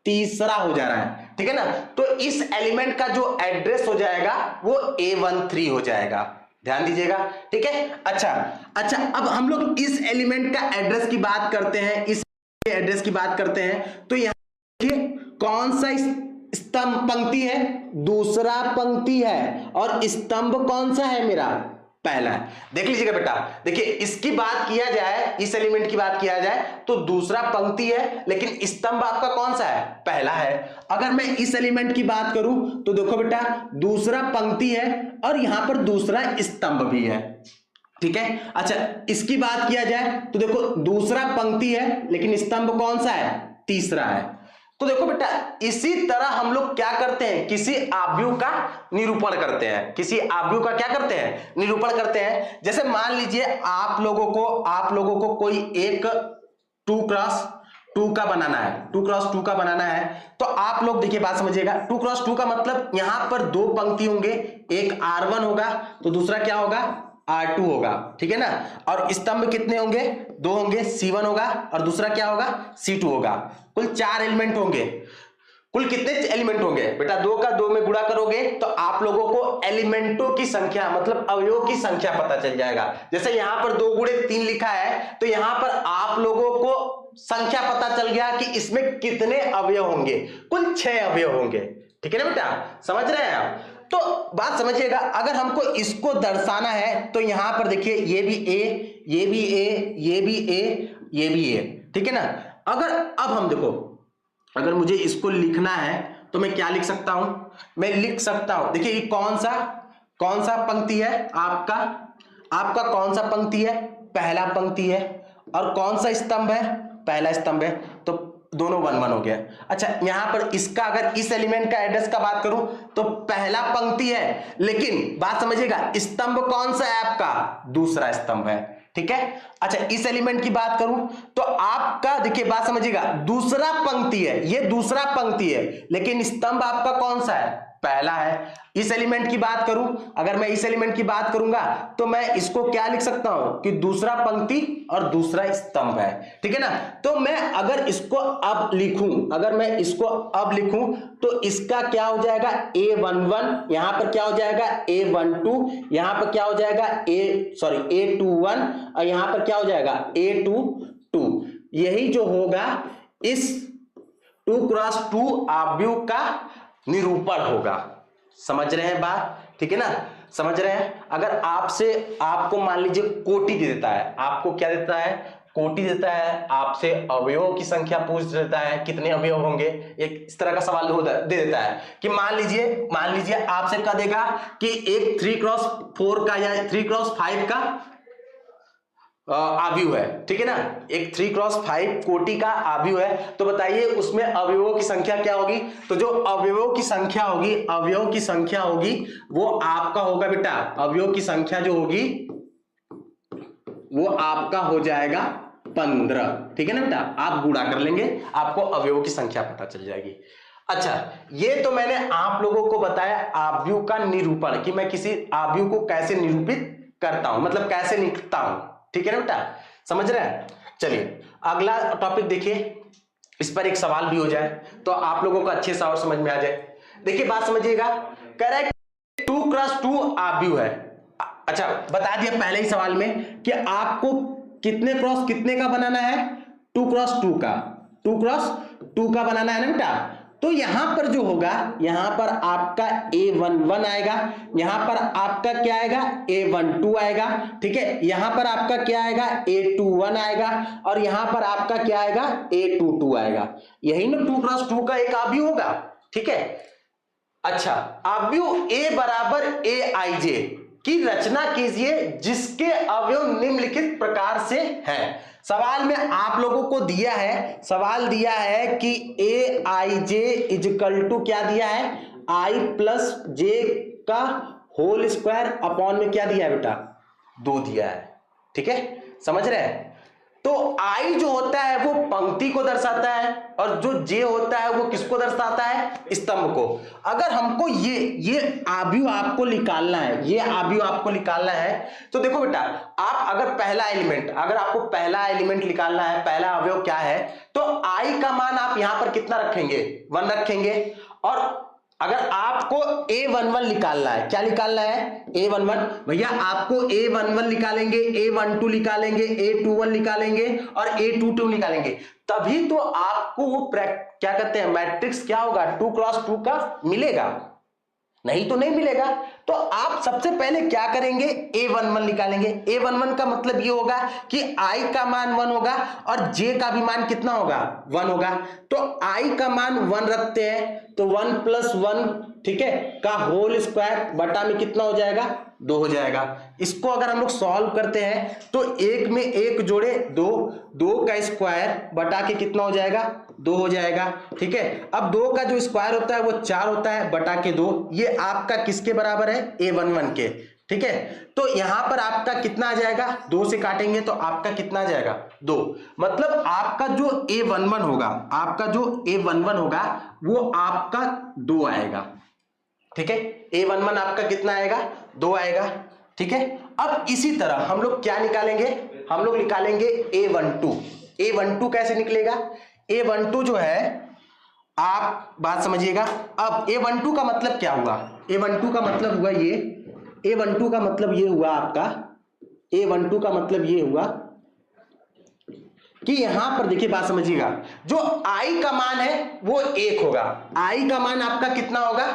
तीसरा हो जा रहा है, ठीक है ना। तो इस एलिमेंट का जो एड्रेस हो जाएगा वो A13 हो जाएगा, ध्यान दीजिएगा, ठीक है। अच्छा, अब हम लोग इस एलिमेंट का एड्रेस की बात करते हैं, इस एड्रेस की बात करते हैं, तो यहां देखिए कौन सा स्तंभ पंक्ति है, दूसरा पंक्ति है, और स्तंभ कौन सा है मेरा, पहला है। देख लीजिएगा बेटा, देखिए इसकी बात किया जाए, इस एलिमेंट की बात किया जाए तो दूसरा पंक्ति है, लेकिन स्तंभ आपका कौन सा है, पहला है। अगर मैं इस एलिमेंट की बात करूं तो देखो बेटा, दूसरा पंक्ति है और यहां पर दूसरा स्तंभ भी है, ठीक है। अच्छा, इसकी बात किया जाए तो देखो दूसरा पंक्ति है लेकिन स्तंभ कौन सा है, तीसरा है। तो देखो बेटा, इसी तरह हम लोग क्या करते हैं, किसी आव्यूह का निरूपण करते हैं, किसी आव्यूह का क्या करते हैं, निरूपण करते हैं। जैसे मान लीजिए आप लोगों को कोई एक 2x2 का बनाना है, 2x2 का बनाना है, तो आप लोग देखिए बात समझिएगा, 2x2 का मतलब यहां पर दो पंक्ति होंगे, एक R1 होगा तो दूसरा क्या होगा, R2 होगा, ठीक है ना। और स्तंभ कितने होंगे, दो होंगे, C1 होगा और दूसरा क्या होगा, C2 होगा। कुल 4 एलिमेंट होंगे। कुल कितने एलिमेंट होंगे बेटा, 2 का 2 में गुणा करोगे तो आप लोगों को एलिमेंटों की संख्या मतलब अवयवों की संख्या पता चल जाएगा। जैसे यहां पर 2 गुणे 3 लिखा है तो यहां पर आप लोगों को संख्या पता चल गया कि इसमें कितने अवयव होंगे, कुल 6 अवयव होंगे, ठीक है ना बेटा, समझ रहे हैं आप। तो बात समझिएगा, अगर हमको इसको दर्शाना है तो यहां पर देखिए ये भी A, ये भी A, ये भी A, ये भी A, ठीक है ना। अगर अब हम देखो, अगर मुझे इसको लिखना है तो मैं क्या लिख सकता हूं, मैं लिख सकता हूं, देखिए ये कौन सा पंक्ति है आपका कौन सा पंक्ति है, पहला पंक्ति है, और कौन सा स्तंभ है, पहला स्तंभ है, तो दोनों 1 1 हो गया। अच्छा, यहां पर इसका अगर इस एलिमेंट का एड्रेस का बात करूं तो पहला पंक्ति है, लेकिन बात समझिएगा स्तंभ कौन सा है आपका, दूसरा स्तंभ है, ठीक है। अच्छा, इस एलिमेंट की बात करूं तो आपका देखिए बात समझिएगा, दूसरा पंक्ति है, ये दूसरा पंक्ति है, लेकिन स्तंभ आपका कौन सा है, पहला है। इस एलिमेंट की बात करूं, अगर मैं इस एलिमेंट की बात करूंगा तो मैं इसको क्या लिख सकता हूं कि दूसरा पंक्ति और दूसरा स्तंभ है, ठीक है ना। तो मैं अगर इसको अब लिखूं तो इसका क्या हो जाएगा, A11, यहां पर क्या हो जाएगा, A12, यहां पर क्या हो जाएगा, A21, और यहां पर क्या हो जाएगा, A22। यही जो होगा इस 2x2 आव्यूह का निरूपण होगा। समझ रहे हैं बात, ठीक है ना, समझ रहे हैं। अगर आपको मान लीजिए कोटि दे देता है, आपको क्या देता है, कोटि देता है, आपसे अवयवों की संख्या पूछ देता है, कितने अवयव होंगे, एक इस तरह का सवाल दे देता है कि मान लीजिए आपसे कह देगा कि एक 3x4 का या 3x5 का आव्यूह है, ठीक है ना, एक 3x5 कोटि का आव्यूह है, तो बताइए उसमें अवयवों की संख्या क्या होगी। तो जो अवयवों की संख्या होगी वो आपका होगा बेटा, अवयवों की संख्या जो होगी वो आपका हो जाएगा 15, ठीक है ना बेटा। आप गुणा कर लेंगे, आपको अवयवों की संख्या पता चल जाएगी। अच्छा, ये तो मैंने आप लोगों को बताया आव्यूह का निरूपण, कि मैं किसी आव्यूह को कैसे निरूपित करता हूं, मतलब कैसे लिखता हूं, ठीक है ना बेटा, समझ रहे हैं। चलिए अगला टॉपिक देखिए, इस पर एक सवाल भी हो जाए तो आप लोगों को अच्छे से और समझ में आ जाए। देखिए बात समझिएगा, कह रहा है 2x2 आव्यूह है। अच्छा, बता दिया पहले ही सवाल में कि आपको कितने क्रॉस कितने का बनाना है, 2x2 का बनाना है ना बेटा। तो यहां पर जो होगा, यहां पर आपका A11 आएगा, यहां पर आपका क्या आएगा, A12 आएगा, ठीक है। यहां पर आपका क्या आएगा, A21 आएगा, और यहां पर आपका क्या आएगा, A22 आएगा। यही ना 2x2 का एक आव्यूह होगा, ठीक है। अच्छा, आव्यूह A बराबर AIJ की रचना कीजिए जिसके अवयव निम्नलिखित प्रकार से हैं। सवाल में आप लोगों को सवाल दिया है कि AIJ इजकल टू क्या दिया है, I प्लस J का होल स्क्वायर अपॉन में क्या दिया है बेटा, 2 दिया है, ठीक है, समझ रहे हैं। तो I जो होता है वो पंक्ति को दर्शाता है और जो J होता है वो किसको दर्शाता है, स्तंभ को। अगर हमको ये आव्यूह आपको निकालना है, तो देखो बेटा, आप अगर आपको पहला एलिमेंट निकालना है, पहला अवयव क्या है, तो I का मान आप यहां पर कितना रखेंगे, 1 रखेंगे। और अगर आपको A11 निकालना है, क्या निकालना है, A11, भैया आपको A11 निकालेंगे, A12 निकालेंगे, A21 निकालेंगे और A22 निकालेंगे, तभी तो आपको वो क्या कहते हैं, मैट्रिक्स क्या होगा, 2 क्रॉस 2 का मिलेगा, नहीं तो नहीं मिलेगा। तो आप सबसे पहले क्या करेंगे, A11 निकालेंगे। A11 का मतलब ये होगा कि I का मान 1 होगा और J का भी मान कितना होगा, 1 होगा। तो I का मान 1 रखते हैं तो 1 + 1, ठीक है, का होल स्क्वायर बटा में कितना हो जाएगा, 2 हो जाएगा। इसको अगर हम लोग सॉल्व करते हैं तो 1 में 1 जोड़े 2, 2 का स्क्वायर बटा के कितना हो जाएगा, 2 हो जाएगा, ठीक है। अब 2 का जो स्क्वायर होता है वो 4 होता है बटा के 2, ये आपका किसके बराबर है, A11 के, ठीक है। तो यहां पर आपका कितना आ जाएगा, 2 से काटेंगे तो आपका कितना आ जाएगा, 2। मतलब आपका जो A11 होगा, आपका जो A11 होगा वो आपका 2 आएगा, ठीक है। A11 आपका कितना आएगा, 2 आएगा, ठीक है। अब इसी तरह हम लोग क्या निकालेंगे, हम लोग निकालेंगे A12। A12 कैसे निकलेगा, A12 जो है, आप बात समझिएगा। अब A12 का मतलब क्या हुआ, A12 का मतलब हुआ ये, A12 का मतलब ये हुआ आपका, A12 का मतलब ये हुआ कि यहां पर देखिए, बात समझिएगा, जो I का मान है वो 1 होगा, I का मान आपका कितना होगा,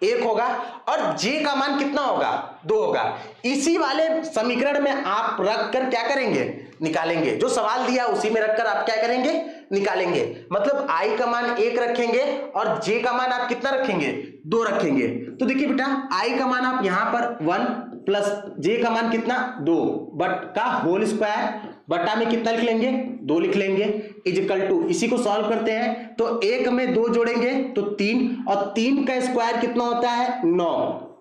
1 होगा, और J का मान कितना होगा, 2 होगा। इसी वाले समीकरण में आप रखकर क्या करेंगे, निकालेंगे। जो सवाल दिया उसी में रखकर आप क्या करेंगे, निकालेंगे। मतलब I का मान 1 रखेंगे और J का मान आप कितना रखेंगे, 2 रखेंगे। तो देखिए बेटा, I का मान आप यहां पर 1 प्लस J का मान कितना, 2 बट का होल स्क्वायर बटा में कितना लिख लेंगे, 2 लिख लेंगे, इजिकल टू, इसी को सॉल्व करते हैं तो 1 में 2 जोड़ेंगे तो 3, और 3 का स्क्वायर कितना होता है, 9,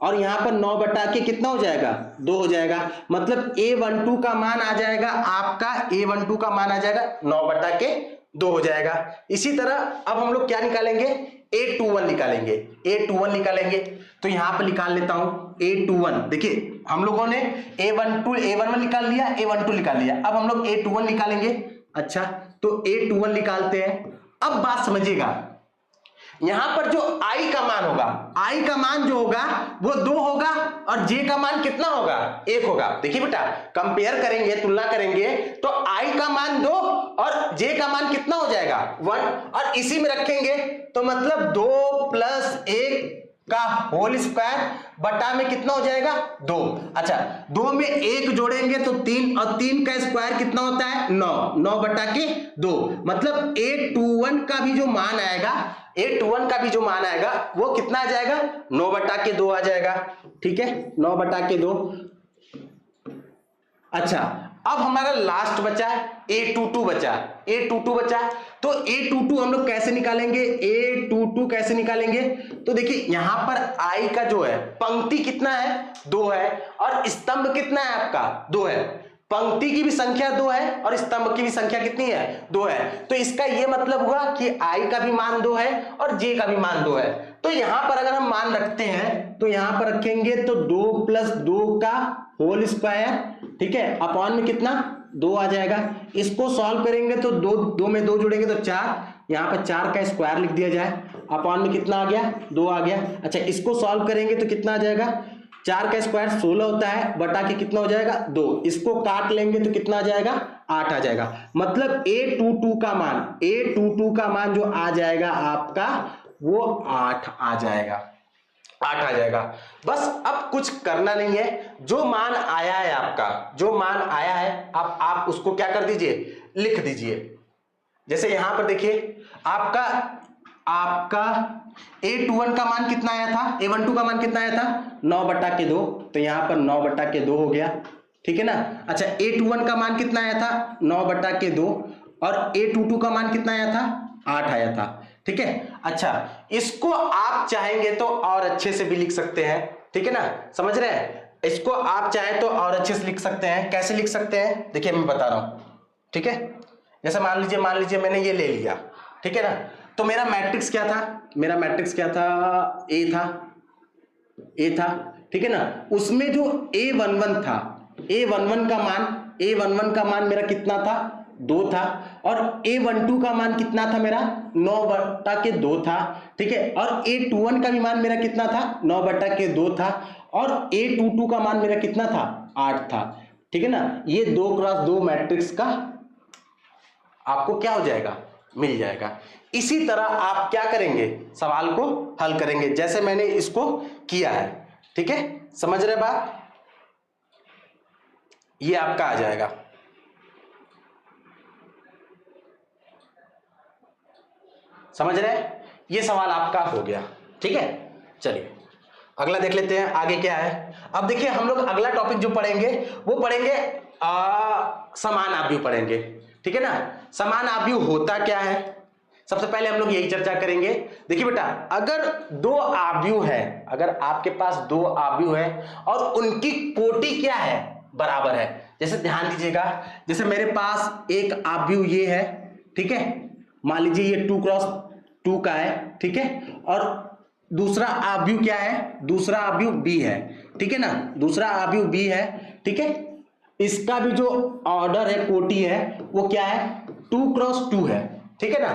और यहां पर 9 बटा के कितना हो जाएगा, 2 हो जाएगा। मतलब A12 का मान आ जाएगा आपका, A12 का मान आ जाएगा 9 बटा के 2 हो जाएगा। इसी तरह अब हम लोग क्या निकालेंगे, A21 निकालेंगे। A21 निकालेंगे तो यहां पर निकाल लेता हूं A21। देखिए हम लोगों ने A11 निकाल लिया, A12 निकाल लिया, अब हम लोग A21 निकालेंगे। अच्छा, तो A21 निकालते हैं। अब बात समझिएगा, यहां पर जो I का मान होगा, I का मान जो होगा वो 2 होगा और J का मान कितना होगा, 1 होगा। देखिए बेटा, कंपेयर करेंगे, तुलना करेंगे तो I का मान 2 और J का मान कितना हो जाएगा, 1, और इसी में रखेंगे तो मतलब 2 + 1 का होल स्क्वायर बटा में कितना हो जाएगा, 2। अच्छा, 2 में 1 जोड़ेंगे तो 3, और 3 का स्क्वायर कितना होता है, 9, 9 बटा के 2। मतलब A21 का भी जो मान आएगा, A21 का भी जो मान आएगा वो कितना आ जाएगा, 9 बटा के 2 आ जाएगा, ठीक है, 9 बटा के 2। अच्छा, अब हमारा लास्ट बचा A22 बचा, A22 बचा, तो A22 हम लोग कैसे निकालेंगे, A22 कैसे निकालेंगे, तो देखिए यहां पर I का जो है, पंक्ति कितना है, 2 है, और स्तंभ कितना है आपका, 2 है। पंक्ति की भी संख्या 2 है और स्तंभ की भी संख्या कितनी है, 2 है। तो इसका यह मतलब हुआ कि I का भी मान 2 है और J का भी मान 2 है। तो यहां पर अगर हम मान रखते हैं तो यहां पर रखेंगे तो 2 + 2 का होल स्क्वायर, ठीक है, अपॉन में कितना, 2 आ जाएगा। इसको सॉल्व करेंगे तो 2 में 2 जोड़ेंगे तो 4, यहां पर 4 का स्क्वायर लिख दिया जाए, अपॉन में कितना आ गया, 2 आ गया। अच्छा, इसको सॉल्व करेंगे तो कितना आ जाएगा, 4 का स्क्वायर 16 होता है बटा के कितना हो जाएगा, 2, इसको काट लेंगे तो कितना आ जाएगा, 8 आ जाएगा। मतलब A22 का मान जो आ जाएगा आपका वो 8 आ जाएगा, 8 आ जाएगा। बस अब कुछ करना नहीं है, जो मान आया है आपका, जो मान आया है आप उसको क्या कर दीजिए, लिख दीजिए। जैसे यहां पर देखिए आपका A21 का मान कितना आया था, A12 का मान कितना आया था, 9 बटा के 2, तो यहां पर 9 बटा के 2 हो गया, ठीक है ना। अच्छा, A21 का मान कितना आया था, 9 बटा के 2, और A22 का मान कितना आया था, 8 आया था, ठीक है। अच्छा, इसको आप चाहेंगे तो और अच्छे से भी लिख सकते हैं, ठीक है ना, समझ रहे हैं। इसको आप चाहे तो और अच्छे से लिख सकते हैं। कैसे लिख सकते हैं, देखिए मैं बता रहा हूं, ठीक है। जैसे मान लीजिए मैंने ये ले लिया, ठीक है ना, तो मेरा मैट्रिक्स क्या था, मेरा मैट्रिक्स क्या था, ए था, ठीक है ना। उसमें जो A11 था, A11 का मान मेरा कितना था, 2 था, और A12 का मान कितना था मेरा, 9 बटा के 2 था, ठीक है। और A21 का भी मान मेरा कितना था, 9 बटा के 2 था, और A22 का मान मेरा कितना था, 8 था, ठीक है ना। ये 2 × 2 मैट्रिक्स का आपको क्या हो जाएगा, मिल जाएगा। इसी तरह आप क्या करेंगे, सवाल को हल करेंगे जैसे मैंने इसको किया है। ठीक है, समझ रहे बात? ये आपका आ जाएगा। समझ रहे हैं? ये सवाल आपका हो गया। ठीक है, चलिए अगला देख लेते हैं आगे क्या है। अब देखिए हम लोग अगला टॉपिक जो पढ़ेंगे वो पढ़ेंगे समान आव्यूह पढ़ेंगे। ठीक है ना, समान आव्यूह होता क्या है, सबसे पहले हम लोग यही चर्चा करेंगे। देखिए बेटा, अगर दो आव्यूह है, अगर आपके पास दो आव्यूह है और उनकी कोटि क्या है, बराबर है। जैसे ध्यान दीजिएगा, जैसे मेरे पास एक आव्यूह ये है, ठीक है, मान लीजिए ये 2x2 का है, ठीक है, और दूसरा आव्यूह क्या है, दूसरा आव्यूह b है। ठीक है ना, दूसरा आव्यूह b है। ठीक है, इसका भी जो ऑर्डर है, कोटि है, वो क्या है, 2x2 है। ठीक है ना,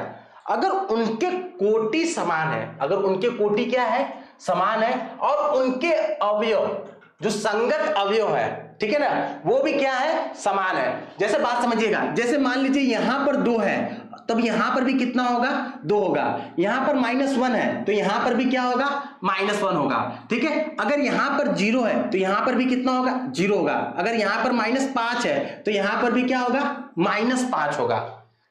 अगर उनके कोटि समान है, अगर उनके कोटि क्या है, समान है, और उनके अवयव जो संगत अवयव है, ठीक है ना, वो भी क्या है, समान है। जैसे बात समझिएगा, जैसे मान लीजिए यहां पर 2 है, तब यहां पर भी कितना होगा, 2 होगा। यहां पर -1 है तो यहां पर भी क्या होगा, -1 होगा। ठीक है, अगर यहां पर 0 है तो यहां पर भी कितना होगा, 0 होगा। अगर यहां पर -5 है तो यहां पर भी क्या होगा, -5 होगा।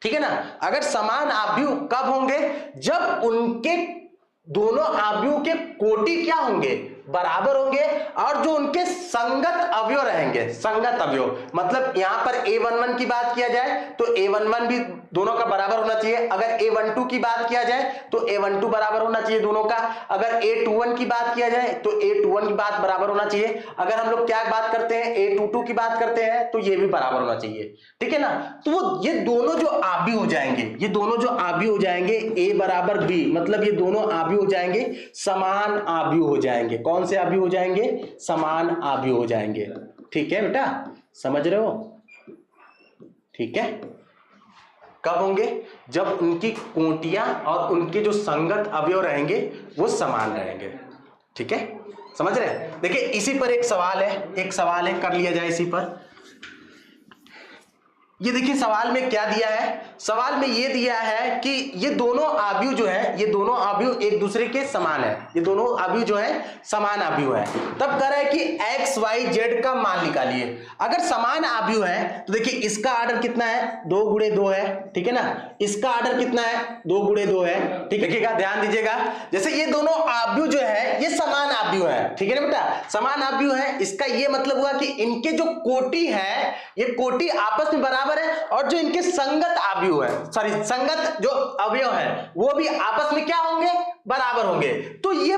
ठीक है ना, अगर समान आव्यूह कब होंगे, जब उनके दोनों आव्यूह के कोटि क्या होंगे, बराबर होंगे, और जो उनके संगत अवयव रहेंगे, संगत अवयव मतलब यहां पर a11 की बात किया जाए तो a11 भी दोनों का बराबर होना चाहिए। अगर a12 की बात किया जाए तो a12 बराबर होना चाहिए दोनों का। अगर a21 की बात किया जाए तो a21 की बात बराबर होना चाहिए। अगर हम लोग क्या बात करते हैं, a22 की बात करते हैं तो ये भी बराबर होना चाहिए। ठीक है ना, तो वो ये दोनों जो आव्यूह हो जाएंगे, ये दोनों जो आव्यूह हो जाएंगे a बराबर b, मतलब ये दोनों आव्यूह हो जाएंगे समान आव्यूह हो जाएंगे। कौन से आव्यूह हो जाएंगे, समान आव्यूह हो जाएंगे। ठीक है बेटा, समझ रहे हो? ठीक है, कब होंगे, जब उनकी कोटियां और उनके जो संगत अवयव रहेंगे वो समान रहेंगे। ठीक है, समझ रहे हैं? देखिए इसी पर एक सवाल है, कर लिया जाए इसी पर। ये देखिए सवाल में क्या दिया है, सवाल में ये दिया है कि ये दोनों आव्यूह जो है, ये दोनों आव्यूह एक दूसरे के समान है, ये दोनों आव्यूह जो है समान आव्यूह है। तब कह रहा है कि x y z का मान निकालिए। अगर समान आव्यूह है तो देखिए इसका ऑर्डर कितना है, 2 × 2 है। ठीक है ना, इसका ऑर्डर कितना है, 2 × 2 है। ठीक है, ध्यान दीजिएगा, जैसे ये दोनों आव्यूह जो है ये समान आव्यूह है। ठीक है ना बेटा, समान आव्यूह है, इसका ये मतलब हुआ कि इनके जो कोटि है, ये कोटि आपस में बराबर है, और जो इनके संगत आव्यूह है, सॉरी संगत जो अवयव है वो भी आपस में क्या होंगे, बराबर होंगे। तो ये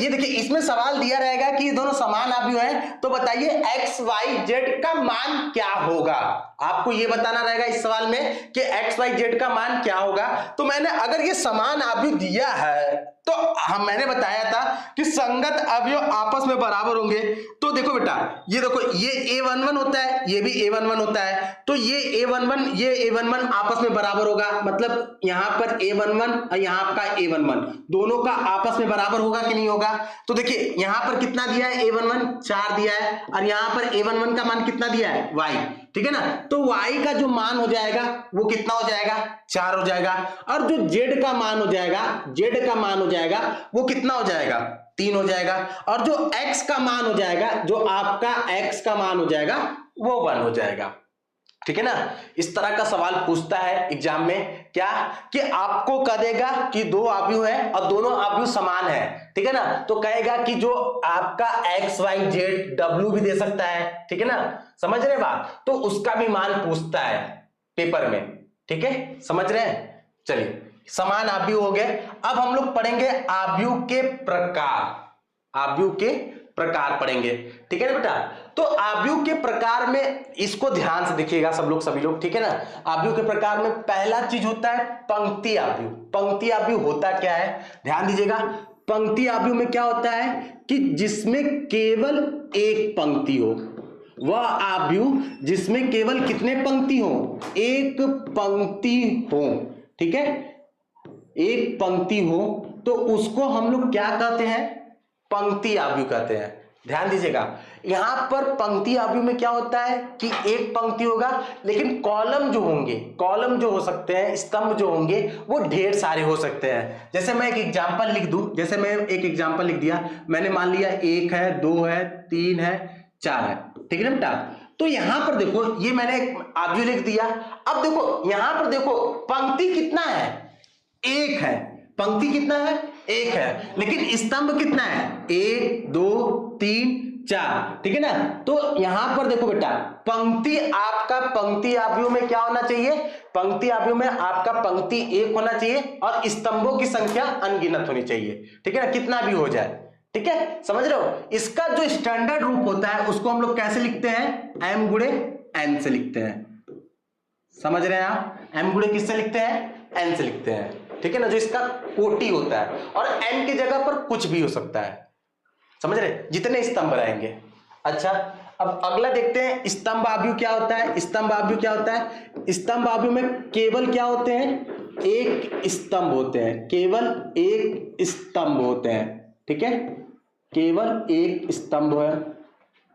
देखिए इसमें सवाल दिया रहेगा कि ये दोनों समान आव्यूह हैं, तो बताइए x y z का मान क्या होगा। आपको ये बताना रहेगा इस सवाल में कि x y z का मान क्या होगा। तो मैंने अगर ये समान आव्यूह दिया है तो मैंने बताया था कि संगत अवयव आपस में बराबर होंगे। तो देखो बेटा, ये देखो ये a11 होता है, ये भी a11 होता है, तो ये a11 आपस में बराबर होगा, मतलब यहां पर a11 और यहां का a11 दोनों का आपस में बराबर होगा कि नहीं होगा। तो देखिए यहां पर कितना दिया है, a11 4 दिया है, और यहां पर a11 का मान कितना दिया है, y। ठीक है ना, तो y का जो मान हो जाएगा वो कितना हो जाएगा, 4 हो जाएगा, और जो z का मान हो जाएगा, z का मान हो जाएगा वो कितना हो जाएगा, 3 हो जाएगा, और जो x का मान हो जाएगा, जो आपका x का मान हो जाएगा वो 1 हो जाएगा। ठीक है ना, इस तरह का सवाल पूछता है एग्जाम में, क्या कि आपको कह देगा कि दो आव्यूह है और दोनों आव्यूह समान है। ठीक है ना, तो कहेगा कि जो आपका x y z w भी दे सकता है। ठीक है ना, समझ रहे बात, तो उसका भी मान पूछता है पेपर में। ठीक है, समझ रहे हैं? चलिए समान आव्यूह हो गए। अब हम लोग पढ़ेंगे आव्यूह के प्रकार, आव्यूह के प्रकार पढ़ेंगे। ठीक है ना बेटा, तो आव्यूह के प्रकार में इसको ध्यान से देखिएगा सब लोग, सभी लोग। ठीक है ना, आव्यूह के प्रकार में पहला चीज होता है पंक्ति आव्यूह। पंक्ति आव्यूह होता क्या है, ध्यान दीजिएगा। पंक्ति आव्यूह में क्या होता है कि जिसमें केवल एक पंक्ति हो, वह आव्यूह जिसमें केवल कितने पंक्ति हो, एक पंक्ति हो। ठीक है, एक पंक्ति हो तो उसको हम लोग क्या कहते हैं, पंक्ति आव्यूह कहते हैं। ध्यान दीजिएगा, यहां पर पंक्ति आव्यूह में क्या होता है कि एक पंक्ति होगा, लेकिन कॉलम जो होंगे, कॉलम जो हो सकते हैं, स्तंभ जो होंगे वो ढेर सारे हो सकते हैं। जैसे मैं एक एग्जांपल लिख दूं, जैसे मैं एक एग्जांपल लिख दिया, मैंने मान लिया 1 है, 2 है, 3 है, 4 है, ठीक है ना बेटा। तो यहां पर देखो, ये मैंने एक आव्यूह लिख दिया। अब देखो यहां पर देखो पंक्ति कितना है, 1 है, पंक्ति कितना है, 1 है, लेकिन स्तंभ कितना है, 1 2 3 4, ठीक है ना। तो यहां पर देखो बेटा, पंक्ति आपका पंक्ति आव्यूह में क्या होना चाहिए, पंक्ति आव्यूह में आपका पंक्ति 1 होना चाहिए और स्तंभों की संख्या अनगिनत होनी चाहिए, ठीक है ना, कितना भी हो जाए, ठीक है, समझ रहे हो। इसका जो स्टैंडर्ड रूप होता है उसको हम लोग कैसे लिखते हैं, m गुणे n से लिखते हैं, समझ रहे हैं आप, m गुणे किससे लिखते हैं, n से लिखते हैं, ठीक है ना, जो इसका कोटि होता है, और n की जगह पर कुछ भी हो सकता है, समझ रहे, जितने स्तंभ रहेंगे। अच्छा, अब अगला देखते हैं, स्तंभ आव्यूह क्या होता है। स्तंभ आव्यूह क्या होता है, स्तंभ आव्यूह में केवल क्या होते हैं, एक स्तंभ होते हैं, केवल एक स्तंभ होते हैं, ठीक है, केवल एक स्तंभ है,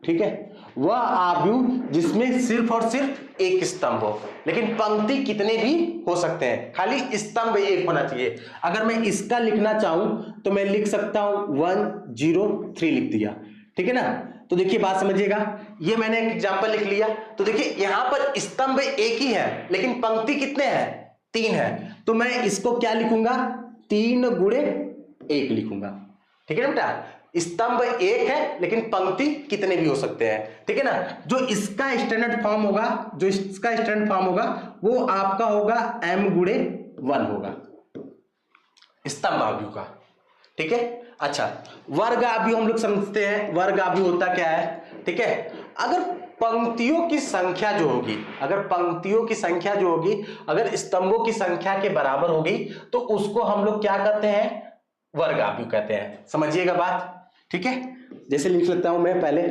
ठीक है। वह आव्यूह जिसमें सिर्फ और सिर्फ एक स्तंभ हो, लेकिन पंक्ति कितने भी हो सकते हैं, खाली स्तंभ एक होना चाहिए। अगर मैं इसका लिखना चाहूं तो मैं लिख सकता हूं 1 0 3 लिख दिया, ठीक है ना। तो देखिए बात समझिएगा, ये मैंने एक एग्जांपल लिख लिया, तो देखिए यहां पर स्तंभ एक ही है, लेकिन पंक्ति कितने हैं, 3 है, तो मैं इसको क्या लिखूंगा, 3 गुणे 1 लिखूंगा, ठीक है ना बेटा। स्तंभ एक है लेकिन पंक्ति कितने भी हो सकते हैं, ठीक है ना। जो इसका स्टैंडर्ड फॉर्म होगा, जो इसका स्टैंडर्ड फॉर्म होगा वो आपका होगा m गुणे 1 होगा स्तंभ आव्यूह का, ठीक है। अच्छा, वर्ग आव्यूह हम लोग समझते हैं, वर्ग आव्यूह होता क्या है, ठीक है। अगर पंक्तियों की संख्या जो होगी, अगर पंक्तियों की संख्या जो होगी अगर स्तंभों की संख्या के बराबर होगी तो उसको हम लोग क्या कहते हैं, वर्ग आव्यूह कहते हैं, समझिएगा बात, ठीक है। जैसे लिख लेता हूं मैं पहले,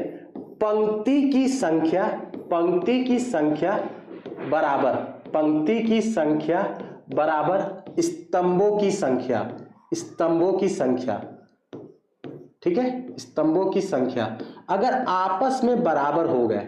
पंक्ति की संख्या, पंक्ति की संख्या बराबर, पंक्ति की संख्या बराबर स्तंभों की संख्या, स्तंभों की संख्या, ठीक है, स्तंभों की संख्या अगर आपस में बराबर हो गए,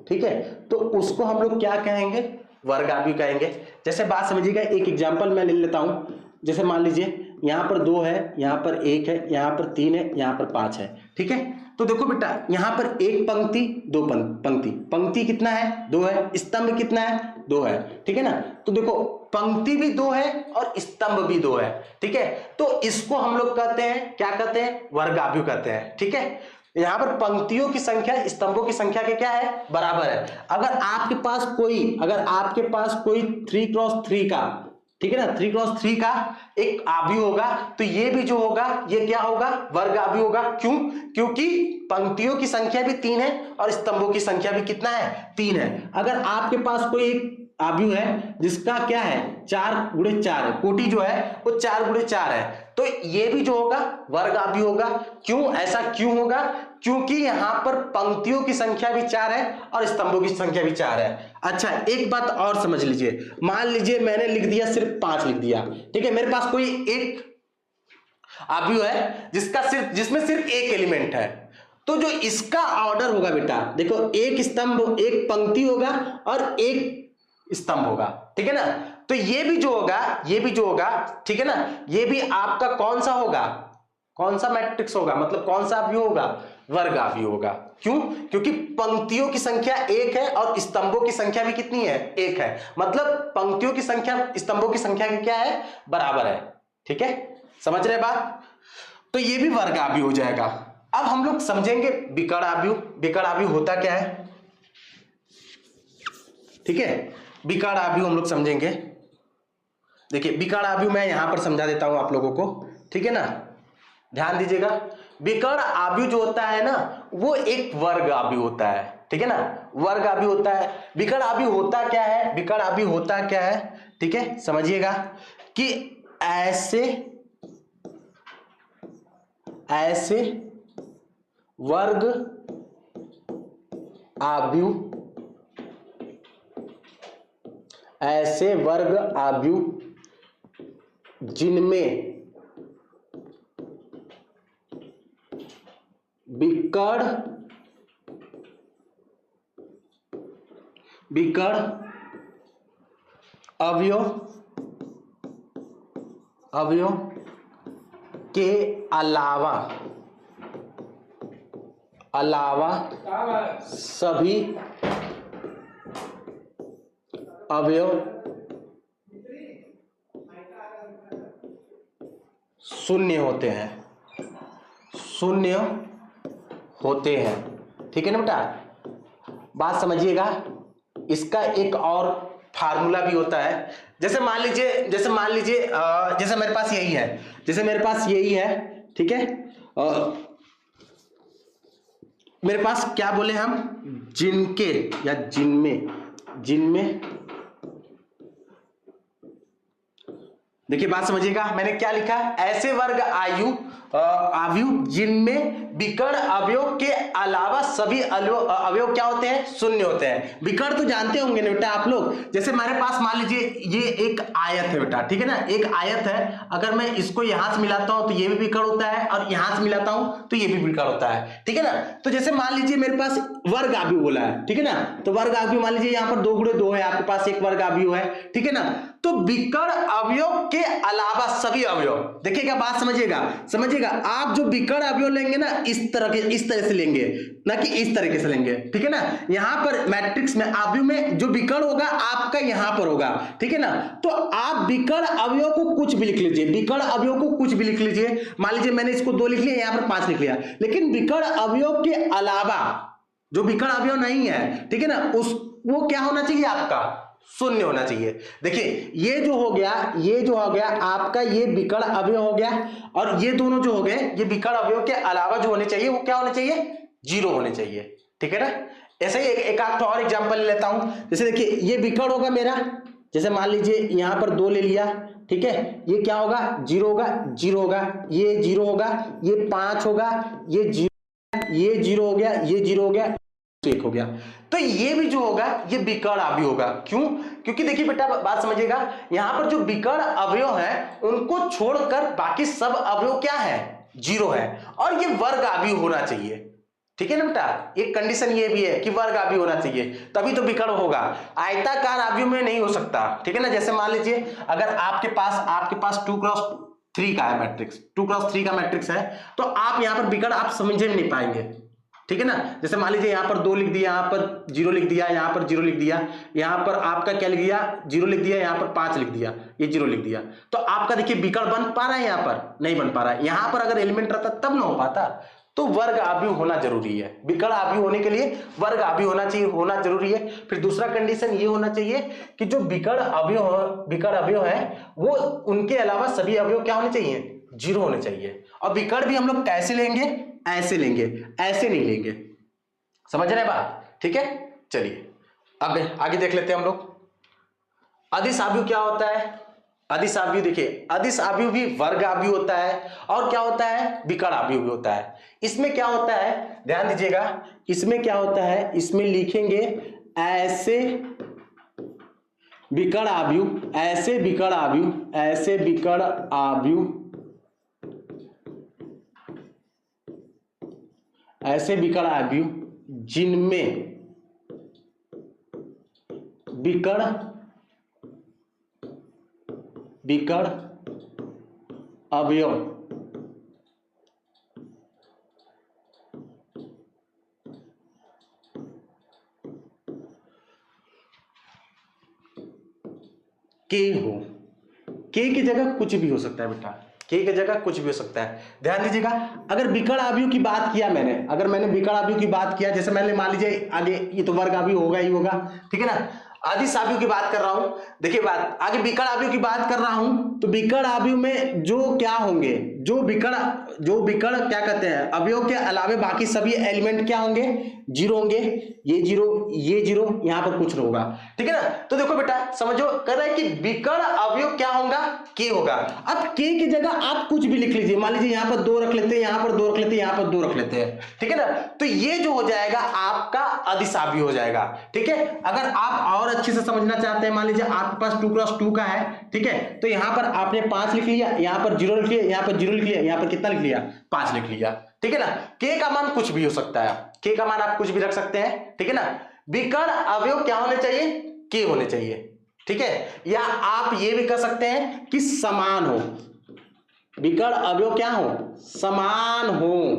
ठीक है, तो उसको हम लोग क्या कहेंगे, वर्ग आव्यूह कहेंगे। जैसे बात समझिएगा, एक एग्जांपल मैं ले लेता हूं, जैसे मान लीजिए यहां पर 2 है, यहां पर 1 है, यहां पर 3 है, यहां पर 5 है, ठीक है। तो देखो बेटा, यहां पर एक पंक्ति, दो पंक्ति, पंक्ति कितना है, 2 है, स्तंभ कितना है, 2 है, ठीक है ना। तो देखो पंक्ति भी 2 है और स्तंभ भी 2 है, ठीक है। तो इसको हम लोग कहते हैं, क्या कहते हैं, वर्ग आव्यूह कहते हैं, ठीक है। यहां पर पंक्तियों की संख्या स्तंभों की संख्या के क्या है, बराबर है। अगर आपके पास कोई, अगर आपके पास कोई 3x3 का, ठीक है ना, 3x3 का एक आव्यूह होगा तो ये भी जो होगा ये क्या होगा, वर्ग आव्यूह होगा। क्यों, क्योंकि पंक्तियों की संख्या भी 3 है और स्तंभों की संख्या भी कितना है, 3 है। अगर आपके पास कोई एक आव्यूह है जिसका क्या है, 4 गुणे 4 है, कोटि जो है वो 4 गुणे 4 है, तो ये भी जो होगा वर्ग आव्यूह होगा। क्यों, ऐसा क्यों होगा, क्योंकि यहां पर पंक्तियों की संख्या भी 4 है और स्तंभों की संख्या भी 4 है। अच्छा, एक बात और समझ लीजिए, मान लीजिए मैंने लिख दिया सिर्फ 5 लिख दिया, ठीक है, मेरे पास कोई एक आव्यूह है जिसमें सिर्फ एक एलिमेंट है, तो जो इसका ऑर्डर होगा बेटा, देखो एक स्तंभ, एक पंक्ति होगा और एक स्तंभ होगा, ठीक है ना। तो ये भी जो होगा, ये भी जो होगा, ठीक है ना, ये भी आपका कौन सा होगा, कौन सा मैट्रिक्स होगा, मतलब कौन सा आव्यूह होगा, वर्ग आव्यूह होगा। क्यों, क्योंकि पंक्तियों की संख्या 1 है और स्तंभों की संख्या भी कितनी है, 1 है, मतलब पंक्तियों की संख्या स्तंभों की संख्या की क्या है, बराबर है, ठीक है, समझ रहे बात। तो ये भी वर्ग आव्यूह हो जाएगा। अब हम लोग समझेंगे विकर्ण आव्यूह। विकर्ण आव्यूह होता क्या है, ठीक है, विकर्ण आव्यूह हम लोग समझेंगे। देखिए विकर्ण आव्यूह मैं यहां पर समझा देता हूं आप लोगों को, ठीक है ना, ध्यान दीजिएगा। विकर्ण आव्यूह जो होता है ना वो एक वर्ग आव्यूह होता है, ठीक है ना, वर्ग आव्यूह होता है। विकर्ण आव्यूह होता क्या है, विकर्ण आव्यूह होता क्या है, ठीक है, समझिएगा कि ऐसे वर्ग आव्यूह, ऐसे वर्ग आव्यूह जिनमें विकर्ण विकर्ण अवयव के अलावा सभी अवयव शून्य होते हैं। ठीक है ना बेटा, बात समझिएगा। इसका एक और फार्मूला भी होता है। जैसे मान लीजिए जैसे मेरे पास यही है, ठीक है। मेरे पास क्या बोले हम, जिनके या जिनमें देखिए बात समझिएगा, मैंने क्या लिखा, ऐसे वर्ग आयु जिनमें विकर्ण अवयव के अलावा सभी अवयव क्या होते हैं, शून्य होते हैं। विकर्ण तो जानते होंगे ना बेटा आप लोग। जैसे हमारे पास मान लीजिए ये एक आयत है बेटा, ठीक है ना, एक आयत है। अगर मैं इसको यहां से मिलाता हूं तो ये भी विकर्ण होता है, और यहां से मिलाता हूं तो ये भी विकर्ण होता है। ठीक है ना। तो जैसे मान लीजिए मेरे पास वर्ग आव्यूह बोला है, ठीक है ना, तो वर्ग आव्यूह मान लीजिए यहाँ पर 2 गुणे 2 है, आपके पास एक वर्ग आव्यूह है, ठीक है ना। तो विकर्ण अवयव के अलावा सभी अवयव, देखिएगा बात समझिएगा, आप जो विकर्ण अवयव लेंगे ना, इस तरह से लेंगे, ना कि इस तरीके से लेंगे। ठीक है ना। यहां पर मैट्रिक्स में आव्यूह में जो विकर्ण होगा आपका यहां पर होगा, ठीक है ना। तो आप विकर्ण अवयव को कुछ भी लिख लीजिए, मान लीजिए मैंने इसको 2 लिख लिया, यहां पर 5 लिख लिया, लेकिन विकर्ण अवयव के अलावा जो विकर्ण अवयव नहीं है, ठीक है ना, वो क्या होना चाहिए, आपका शून्य होना चाहिए। देखिए ये जो हो गया आपका, ये विकर्ण अवयव हो गया, और ये दोनों जो हो गए, ये विकर्ण अवयव के अलावा जो होने चाहिए वो क्या होने चाहिए, 0 होने चाहिए। ठीक है ना। ऐसे ही एक और एग्जांपल ले लेता हूं। जैसे देखिए ये विकर्ण होगा मेरा, जैसे मान लीजिए यहां पर 2 ले लिया, ठीक है, ये क्या होगा, 0 होगा, ये 0 होगा, ये 5 होगा, ये 0 हो गया, ये 0 हो गया, 1 हो गया। तो ये भी जो होगा ये विकर्ण अवयव होगा। क्यों? क्योंकि देखिए बेटा बात समझिएगा, यहां पर जो विकर्ण अवयव है उनको छोड़कर बाकी सब अवयव क्या है, 0 है, और ये वर्ग अवयव होना चाहिए। ठीक है ना बेटा, एक कंडीशन ये भी है कि वर्ग अवयव होना चाहिए, तभी तो विकर्ण होगा। आयताकार अवयव में नहीं हो सकता। ठीक है ना। जैसे मान लीजिए अगर आपके पास 2x3 का है मैट्रिक्स, 2x3 का मैट्रिक्स है, तो आप यहां पर विकर्ण आप समझे नहीं पाएंगे। ठीक है ना। जैसे मान लीजिए यहां पर 2 लिख दिया, यहां पर 0 लिख दिया, यहां पर 0 लिख दिया, यहां पर आपका क्या लिख दिया, 0 लिख दिया, यहां पर 5 लिख दिया, ये 0 लिख दिया, तो आपका देखिए विकर्ण बन पा रहा है, यहां पर नहीं बन पा रहा है। यहां पर अगर एलिमेंट रहता तब ना हो पाता। तो वर्ग अवयव होना जरूरी है। विकर्ण अवयव होने के लिए वर्ग अवयव होना जरूरी है। फिर दूसरा कंडीशन ये होना चाहिए कि जो विकर्ण अवयव है वो उनके अलावा सभी अवयव क्या होने चाहिए, 0 होने चाहिए। और विकर्ण भी हम लोग कैसे लेंगे, ऐसे लेंगे, ऐसे नहीं लेंगे। समझ रहे हैं बात? ठीक है। चलिए अब आगे देख लेते हैं हम लोग। अदिश अवयव क्या होता है? अदिश अवयव देखिए, अदिश अवयव भी वर्ग अवयव होता है, और क्या होता है, विकर्ण अवयव भी होता है। इसमें क्या होता है, ध्यान दीजिएगा, इसमें क्या होता है, इसमें लिखेंगे ऐसे विकर्ण अवयव, ऐसे विकर्ण अवयव जिनमें विकर्ण अवयव के हो। के की जगह कुछ भी हो सकता है बेटा, के की जगह कुछ भी हो सकता है। ध्यान दीजिएगा, अगर विकर्ण अवयव की बात किया मैंने विकर्ण अवयव की बात किया, जैसे मैंने मान लीजिए आगे ये तो वर्ग अवयव होगा ही होगा, ठीक है ना। अदिश अवयव की बात कर रहा हूं, देखिए बात आगे विकर्ण अवयव की बात कर रहा हूं, तो विकर्ण अवयव में जो क्या होंगे, जो विकर्ण क्या कहते हैं, अवयव के अलावे बाकी सभी एलिमेंट क्या होंगे, 0 होंगे। ये 0 यहां पर कुछ नहीं होगा। ठीक है ना। तो देखो बेटा समझो, कर रहा है कि विकर्ण अवयव क्या होगा, के होगा। अब के की जगह आप कुछ भी लिख लीजिए, मान लीजिए यहां पर 2 रख लेते हैं, यहां पर 2 रख लेते हैं, यहां पर 2 रख लेते हैं, ठीक है ना। तो ये जो हो जाएगा आपका अदिश अवयव हो जाएगा। ठीक है। अगर आप और अच्छे से समझना चाहते हैं, मान लीजिए आपके पास 2x2 का है, ठीक है, तो यहां पर आपने 5 लिख लिया, यहां पर 0 लिख लिया, यहां पर 0 लिख लिया, यहां पर कितना लिख लिया, 5 लिख लिया। ठीक है ना। के का मान कुछ भी हो सकता है, के का मान आप कुछ भी रख सकते हैं, ठीक है ना। विकर्ण अवयव क्या होने चाहिए, के होने चाहिए, ठीक है। या आप ये भी कह सकते हैं कि समान हो, विकर्ण अवयव क्या हो, समान हो,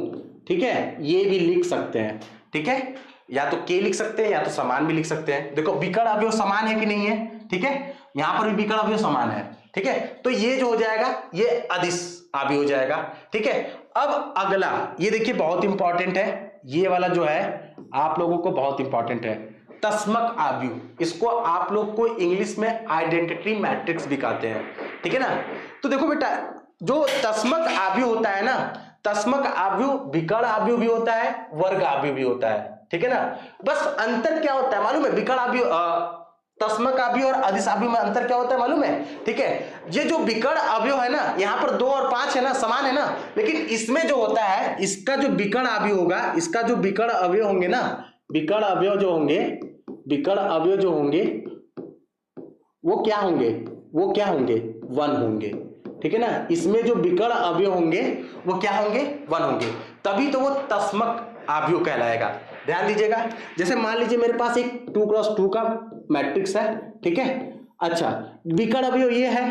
ठीक है, ये भी लिख सकते हैं, ठीक है। या तो के लिख सकते हैं या तो समान भी लिख सकते हैं। देखो विकर्ण अवयव समान है कि नहीं है, ठीक है, यहां पर भी विकर्ण अवयव समान है, ठीक है। तो ये जो हो जाएगा ये अदिश अवयव हो जाएगा, ठीक है। अब अगला ये देखिए बहुत इंपॉर्टेंट है, ये वाला जो है आप लोगों को बहुत इंपॉर्टेंट है, तस्मक अवयव। इसको आप लोग को इंग्लिश में आइडेंटिटी मैट्रिक्स भी कहते हैं, ठीक है ना। तो देखो बेटा जो तस्मक अवयव होता है ना, तस्मक अवयव विकर्ण अवयव भी होता है, वर्ग अवयव भी होता है, ठीक है ना। बस अंतर क्या होता है मालूम है, विकर्ण अवयव तस्मक अवयव और अदिश अवयव में अंतर क्या होता है मालूम है, ठीक है। ये जो विकर्ण अवयव है ना, यहाँ पर 2 और 5 है ना, समान है ना, लेकिन इसमें जो होता है इसका जो विकर्ण अवयव होगा, इसका जो विकर्ण अवयव होंगे ना, विकर्ण अवयव जो होंगे, विकर्ण अवयव जो होंगे वो क्या होंगे, वो क्या होंगे, 1 होंगे, ठीक है ना। इसमें जो विकर्ण अवयव होंगे वो क्या होंगे, 1 होंगे, तभी तो वो तस्मक अवयव कहलाएगा। ध्यान दीजिएगा, जैसे मान लीजिए मेरे पास एक 2x2 का मैट्रिक्स है, ठीक है। अच्छा विकर्ण अवयव ये है,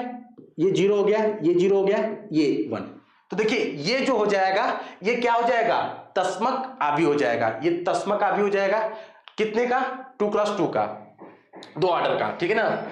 ये 0 हो गया, ये 0 हो गया, ये 1, तो देखिए ये जो हो जाएगा ये क्या हो जाएगा, तस्मक अवयव हो जाएगा। ये तस्मक अवयव हो जाएगा कितने का, 2x2 का, 2 ऑर्डर का, ठीक है ना,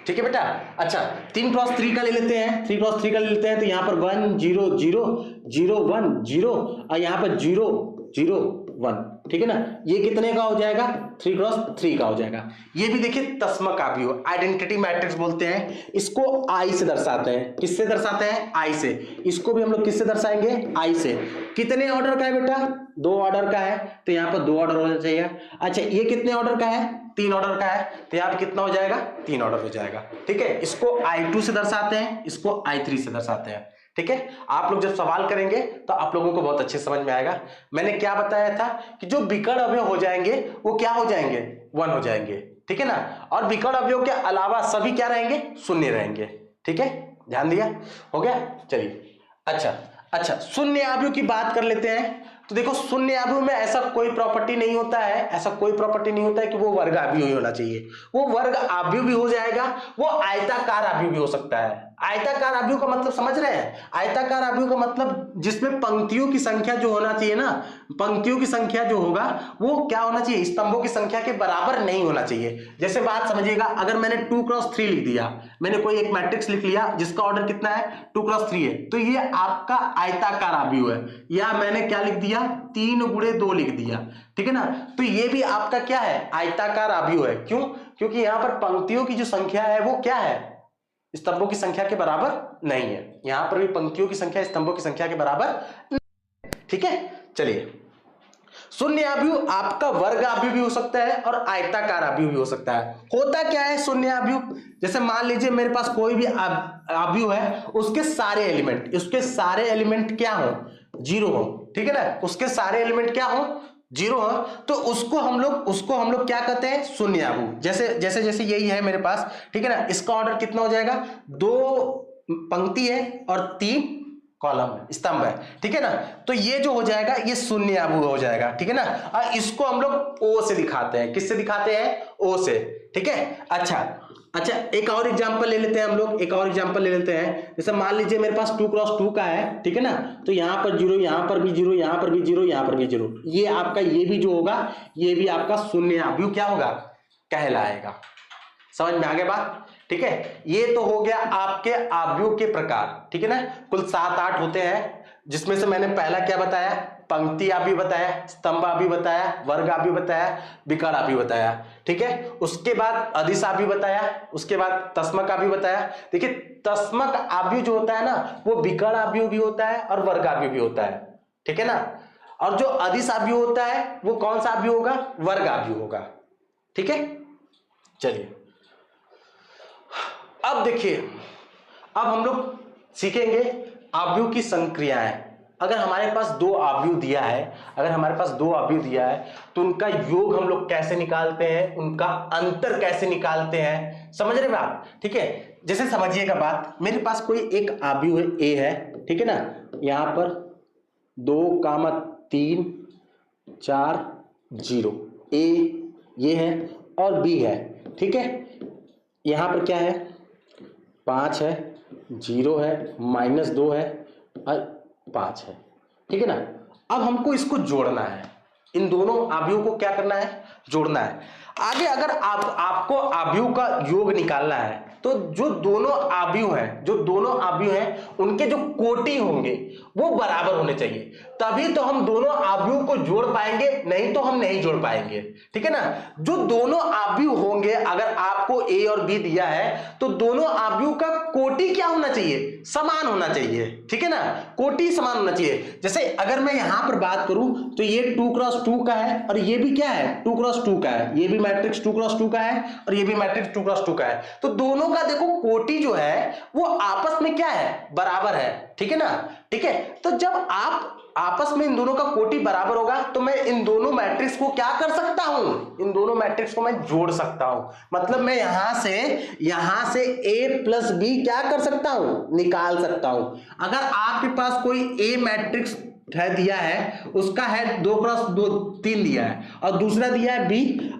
ठीक है बेटा। अच्छा 3x3 का ले लेते हैं, 3x3 का ले लेते हैं, तो यहाँ पर 1 0 0 0 1 0 और यहाँ पर 0 0 1, ठीक है ना। ये कितने का हो जाएगा, 3x3 का हो जाएगा। ये भी देखिए तस्मक अवयव, आइडेंटिटी मैट्रिक्स बोलते हैं इसको, आई से दर्शाते हैं। किससे दर्शाते हैं, आई से। इसको भी हम लोग किससे दर्शाएंगे, आई से। कितने ऑर्डर का है बेटा, 2 ऑर्डर का है, तो यहाँ पर 2 ऑर्डर होना चाहिए। अच्छा ये कितने ऑर्डर का है, 3 ऑर्डर का है, तो यहाँ पे कितना हो जाएगा, 3 ऑर्डर हो जाएगा, ठीक है। इसको I2 से दर्शाते हैं, इसको I3 से दर्शाते हैं, ठीक है। आप लोग जब सवाल करेंगे तो आप लोगों को बहुत अच्छे समझ में आएगा। मैंने क्या बताया था कि जो विकर्ण अवयव हो जाएंगे वो क्या हो जाएंगे, 1 हो जाएंगे, ठीक है ना। और विकर्ण अवयव के अलावा सभी क्या रहेंगे, शून्य रहेंगे, ठीक है। ध्यान दिया, हो गया, चलिए। अच्छा शून्य अवयव की बात कर लेते हैं। तो देखो शून्य अवयव में ऐसा कोई प्रॉपर्टी नहीं होता है, ऐसा कोई प्रॉपर्टी नहीं होता है कि वो वर्ग अवयव ही होना चाहिए। वो वर्ग अवयव भी हो जाएगा, वो आयताकार अवयव भी हो सकता है। आयताकार अवयव का मतलब समझ रहे हैं, आयताकार अवयव का मतलब जिसमें पंक्तियों की संख्या जो होना चाहिए ना, पंक्तियों की संख्या जो होगा वो क्या होना चाहिए, स्तंभों की संख्या के बराबर नहीं होना चाहिए। जैसे बात समझिएगा, अगर मैंने 2x3 लिख दिया, मैंने कोई एक मैट्रिक्स लिख लिया जिसका ऑर्डर कितना है, 2x3 है, तो ये आपका आयताकार अवयव है। या मैंने क्या लिख दिया, 3 × 2 लिख दिया, ठीक है ना, तो ये भी आपका क्या है, आयताकार अवयव है। क्यों, क्योंकि यहां पर पंक्तियों की जो संख्या है वो क्या है, स्तंभों की संख्या के बराबर नहीं है। यहां पर भी पंक्तियों की संख्या स्तंभों की संख्या के बराबर नहीं है, ठीक है। चलिए शून्य अवयव आपका वर्ग अवयव भी हो सकता है और आयताकार अवयव भी हो सकता है। होता क्या है शून्य अवयव, जैसे मान लीजिए मेरे पास कोई भी अवयव है, उसके सारे एलिमेंट क्या हो, 0 हो, ठीक है ना, उसके सारे एलिमेंट क्या हो, 0 हो, तो उसको हम लोग क्या कहते हैं, शून्य अवयव। जैसे यही है मेरे पास, ठीक है ना, इसका ऑर्डर कितना हो जाएगा, 2 पंक्ति है और 3 कॉलम है, स्तंभ है, ठीक है ना, तो ये जो हो जाएगा ये शून्य अवयव हो जाएगा, ठीक है ना। और इसको हम लोग ओ से दिखाते हैं, किससे दिखाते हैं, ओ से, ठीक है। अच्छा एक और एग्जांपल ले लेते हैं हम लोग, एक और एग्जांपल ले लेते हैं। जैसे मान लीजिए मेरे पास 2x2 का है, ठीक है ना, तो यहाँ पर 0, यहाँ पर भी 0, यहाँ पर भी 0, यहाँ पर भी 0, ये आपका ये भी जो होगा ये भी आपका शून्य अवयव क्या होगा, कहलाएगा। समझ में आ गया बात, ठीक है। ये तो हो गया आपके अवयव के प्रकार, ठीक है ना। कुल 7-8 होते हैं, जिसमें से मैंने पहला क्या बताया, पंक्ति अवयव बताया, स्तंभ अवयव बताया, वर्ग अवयव बताया, विकर्ण अवयव बताया, ठीक है। उसके बाद अदिश अवयव बताया, उसके बाद तस्मक अवयव बताया। देखिए तस्मक अवयव जो होता है ना वो विकर्ण अवयव भी होता है और वर्ग अवयव भी होता है, ठीक है ना। और जो अदिश अवयव होता है वो कौन सा अवयव होगा, वर्ग अवयव होगा, ठीक है। चलिए अब देखिए, अब हम लोग सीखेंगे अवयव की संक्रियाएं। अगर हमारे पास 2 अवयव दिया है, तो उनका योग हम लोग कैसे निकालते हैं, उनका अंतर कैसे निकालते हैं, समझ रहे बात, ठीक है। जैसे समझिएगा बात, मेरे पास कोई एक अवयव है ए है, ठीक है ना, यहां पर 2,3 4 0 ए ये है और बी है, ठीक है। यहां पर क्या है 5 है, 0 है, -2 है और 5 है, ठीक है ना। अब हमको इसको जोड़ना है, इन दोनों अवयवों को क्या करना है, जोड़ना है। आगे अगर आपको अवयव का योग निकालना है तो जो दोनों अवयव हैं उनके जो कोटि होंगे वो बराबर होने चाहिए, तभी तो हम दोनों अवयव को जोड़ पाएंगे, नहीं तो हम नहीं जोड़ पाएंगे, ठीक है ना। जो दोनों अवयव होंगे, अगर आपको ए और बी दिया है तो दोनों अवयव का कोटि क्या होना चाहिए, समान होना चाहिए, ठीक है ना, कोटि समान होना चाहिए। जैसे अगर मैं यहां पर बात करूं तो ये 2x2 का है और ये भी क्या है 2x2 का है, ये भी मैट्रिक्स 2x2 का है और ये भी मैट्रिक्स 2x2 का है, तो दोनों का देखो कोटि जो है वो आपस में क्या है, बराबर है, ठीक है ना। ठीक है, तो जब आप आपस में इन दोनों का कोटि बराबर होगा तो मैं इन दोनों मैट्रिक्स को क्या कर सकता हूं, इन दोनों मैट्रिक्स को मैं जोड़ सकता हूं। मतलब मैं यहां से a प्लस बी क्या कर सकता हूं, निकाल सकता हूं। अगर आपके पास कोई a मैट्रिक्स है दिया है, उसका है 2x2 3 दिया है और दूसरा दिया है b,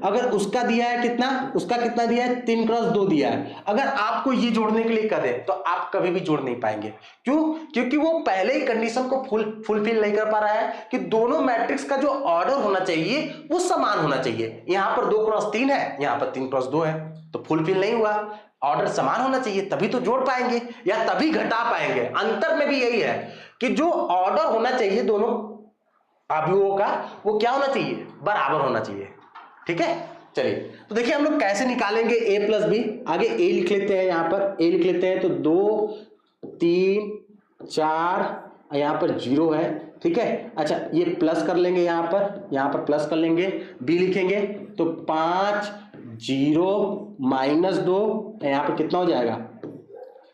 अगर उसका दिया है कितना, उसका कितना दिया है 3x2 दिया है, अगर आपको ये जोड़ने के लिए करें तो आप कभी भी जोड़ नहीं पाएंगे। क्यों, क्योंकि वो पहले ही कंडीशन को फुलफिल नहीं कर पा रहा है कि दोनों मैट्रिक्स का जो ऑर्डर होना चाहिए वो समान होना चाहिए। यहां पर 2x3 है, यहां पर 3x2 है, तो फुलफिल नहीं हुआ। ऑर्डर समान होना चाहिए तभी तो जोड़ पाएंगे या तभी घटा पाएंगे। अंतर में भी यही है कि जो ऑर्डर होना चाहिए दोनों अवयवों का वो क्या होना चाहिए, बराबर होना चाहिए, ठीक है। चलिए तो देखिए हम लोग कैसे निकालेंगे a प्लस बी। आगे a लिख लेते हैं, यहां पर a लिख लेते हैं, तो 2 3 4 यहां पर 0 है, ठीक है। अच्छा ये प्लस कर लेंगे, यहां पर प्लस कर लेंगे, b लिखेंगे तो 5 0 -2 यहां पर कितना हो जाएगा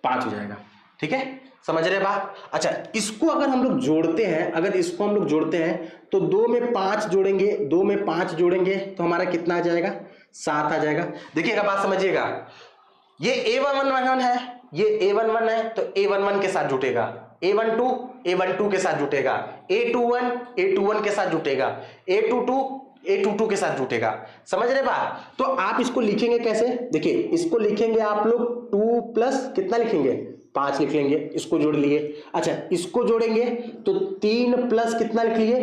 5 हो जाएगा, ठीक है। समझ रहे बात। अच्छा इसको अगर हम लोग जोड़ते हैं, तो 2 में 5 जोड़ेंगे, 2 में 5 जोड़ेंगे तो हमारा कितना आ जाएगा 7 आ जाएगा। देखिएगा बात समझिएगा, ये a11 है, ये a11 है तो a11 के साथ जुटेगा, a12 के साथ जुटेगा, a21 के साथ जुटेगा, a22 के साथ जुटेगा। समझ रहे बात। तो आप इसको लिखेंगे कैसे, देखिए इसको लिखेंगे आप लोग 2 प्लस कितना लिखेंगे 5 लिख लेंगे, इसको जोड़ लिए। अच्छा इसको जोड़ेंगे तो 3 प्लस कितना लिख लिए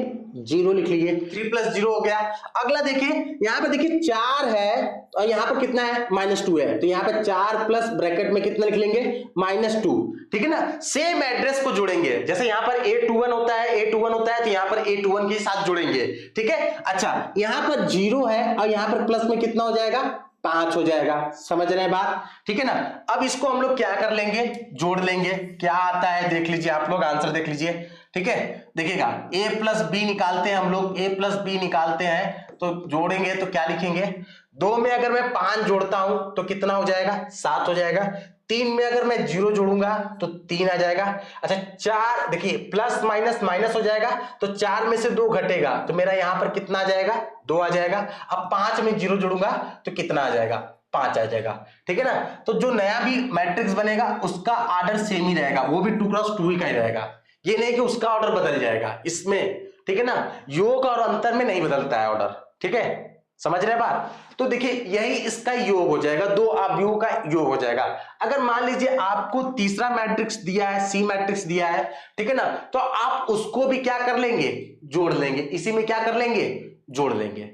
0 लिख लिए, 3 प्लस 0 हो गया। अगला देखिए यहां पे देखिए 4 है और यहां पर कितना है -2 है, तो यहां पे 4 प्लस ब्रैकेट में कितना लिख लेंगे -2, ठीक है ना। सेम एड्रेस को जोड़ेंगे, जैसे यहां पर a21 होता है तो यहां पर a21 के साथ जोड़ेंगे, ठीक है। अच्छा यहां पर 0 है और यहां पर प्लस में कितना हो जाएगा 5 हो जाएगा। समझ रहे हैं बात, ठीक है ना। अब इसको हम लोग क्या कर लेंगे, जोड़ लेंगे। क्या आता है देख लीजिए, आप लोग आंसर देख लीजिए, ठीक है। देखिएगा a प्लस बी निकालते हैं हम लोग, a प्लस बी निकालते हैं तो जोड़ेंगे तो क्या लिखेंगे, 2 में अगर मैं 5 जोड़ता हूं तो कितना हो जाएगा 7 हो जाएगा, 3 में अगर मैं 0 जोड़ूंगा तो 3 आ जाएगा। अच्छा 4 देखिए प्लस माइनस माइनस हो जाएगा तो 4 में से 2 घटेगा तो मेरा यहां पर कितना आ जाएगा 2 आ जाएगा। अब 5 में 0 जोड़ूंगा तो कितना आ जाएगा 5 आ जाएगा, ठीक है ना। तो जो नया भी मैट्रिक्स बनेगा उसका ऑर्डर सेम ही रहेगा, वो भी 2x2 ही का ही रहेगा, ये नहीं कि उसका ऑर्डर बदल जाएगा इसमें, ठीक है ना। योग और अंतर में नहीं बदलता है ऑर्डर, ठीक है। समझ रहे बात। तो देखिए यही इसका योग हो जाएगा, दो अवयवों का योग हो जाएगा। अगर मान लीजिए आपको तीसरा मैट्रिक्स दिया है, सी मैट्रिक्स दिया है, ठीक है ना, तो आप उसको भी क्या कर लेंगे जोड़ लेंगे, इसी में क्या कर लेंगे जोड़ लेंगे।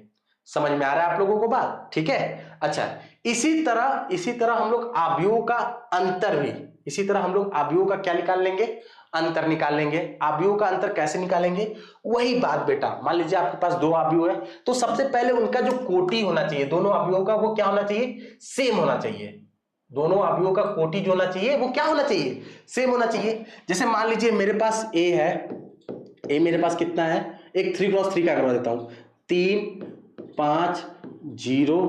समझ में आ रहा है आप लोगों को बात, ठीक है। अच्छा इसी तरह हम लोग अवयवों का अंतर भी, इसी तरह हम लोग अवयवों का क्या निकाल लेंगे, अंतर निकाल लेंगे। अवयवों का अंतर कैसे निकालेंगे, वही बात बेटा। मान लीजिए आपके पास दो अवयव है तो सबसे पहले उनका जो कोटि होना चाहिए दोनों अवयवों का वो क्या होना चाहिए, सेम होना चाहिए। दोनों अवयवों का कोटि जो होना चाहिए वो क्या होना चाहिए, सेम होना चाहिए। जैसे मान लीजिए मेरे पास a है, a मेरे पास कितना है, एक 3x3 का करवा देता हूं, 3 5 0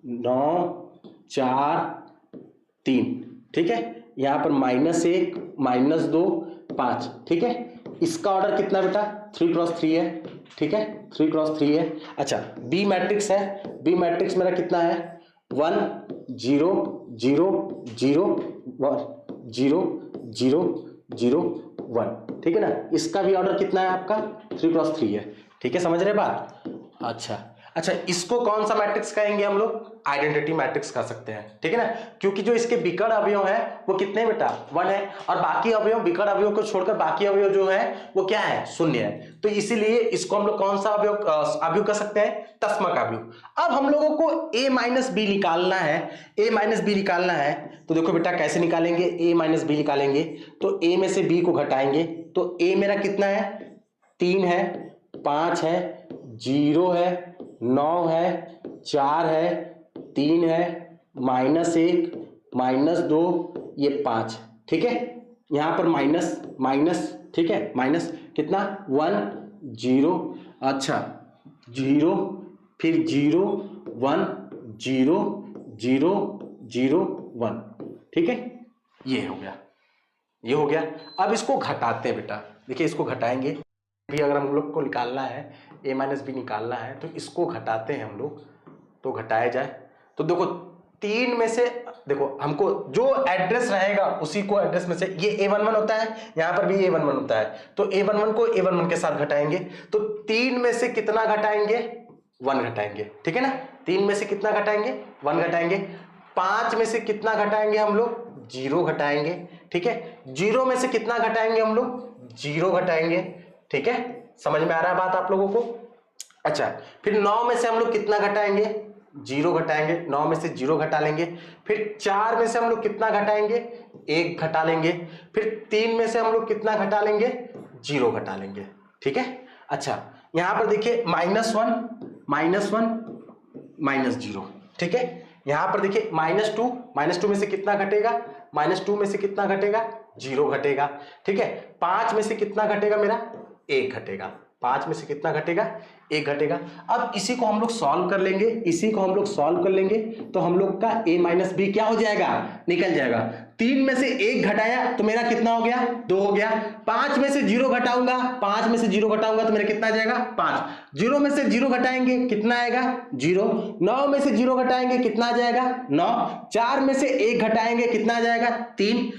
9 4 3, ठीक है। यहां पर -1 -2 5, ठीक है। इसका ऑर्डर कितना बेटा 3x3 है, ठीक है, 3x3 है। अच्छा बी मैट्रिक्स है, बी मैट्रिक्स मेरा कितना है 1 0 0 0 1 0 0 0 1, ठीक है ना। इसका भी ऑर्डर कितना है आपका 3 क्रॉस 3 है, ठीक है, समझ रहे बात। अच्छा, इसको कौन सा मैट्रिक्स कहेंगे हम लोग, आइडेंटिटी मैट्रिक्स कह सकते हैं, ठीक है ना, क्योंकि जो इसके विकर्ण अवयव है वो कितने बेटा 1 है, और बाकी अवयव विकर्ण अवयव को छोड़कर बाकी अवयव जो है वो क्या है 0 है, तो इसीलिए इसको हम लोग कौन सा अवयव कह सकते हैं, तस्मक अवयव। अब हम लोगों को a माइनस बी निकालना है, तो देखो बेटा कैसे निकालेंगे, a माइनस बी निकालेंगे तो a में से b को घटाएंगे, तो a मेरा कितना है 3 है, 5 है, 0 है, 9 है, 4 है, 3 है, -1, -2, ये 5, ठीक है, यहां पर माइनस, ठीक है, माइनस कितना 1 0, अच्छा 0, फिर 0 1 0 0 0 1, ठीक है, ये हो गया। अब इसको घटाते हैं बेटा, देखिए इसको घटाएंगे भी, अगर हम लोग को निकालना है a माइनस बी निकालना है तो इसको घटाते हैं हम लोग, तो घटाया जाए तो देखो 3 में से, देखो हमको जो एड्रेस रहेगा उसी को एड्रेस में से, ये a11 होता है, यहां पर भी a11 होता है, तो a11 को a11 के साथ घटाएंगे, तो 3 में से कितना घटाएंगे 1 घटाएंगे, ठीक है ना, 3 में से कितना घटाएंगे 1 घटाएंगे, 5 में से कितना घटाएंगे हम लोग 0 घटाएंगे, ठीक है, 0 में से कितना घटाएंगे हम लोग 0 घटाएंगे, ठीक है, समझ में आ रहा है बात आप लोगों को। अच्छा, फिर 9 में से हम लोग कितना घटाएंगे 0 घटाएंगे, 9 में से 0 घटा लेंगे, फिर 4 में से हम लोग कितना घटाएंगे 1 घटा लेंगे, फिर 3 में से हम लोग कितना घटा लेंगे 0 घटा लेंगे, ठीक है। अच्छा, यहां पर देखिए -1 -0, ठीक है, यहां पर देखिए -2 में से कितना घटेगा, -2 में से कितना घटेगा 0 घटेगा, ठीक है, 5 में से कितना घटेगा मेरा 1 घटेगा, 5 में से कितना घटेगा 1 घटेगा। अब इसी को हम लोग सॉल्व कर लेंगे, तो हम लोग का a माइनस बी क्या हो जाएगा, निकल जाएगा। 3 में से 1 घटाया तो मेरा कितना हो गया 2 हो गया, 5 में से 0 घटाऊंगा तो मेरा कितना आ जाएगा 5, 0 में से 0 घटाएंगे कितना आएगा 0, 9 में से 0 घटाएंगे कितना आ जाएगा 9, 4 में से 1 घटाएंगे कितना आ जाएगा 3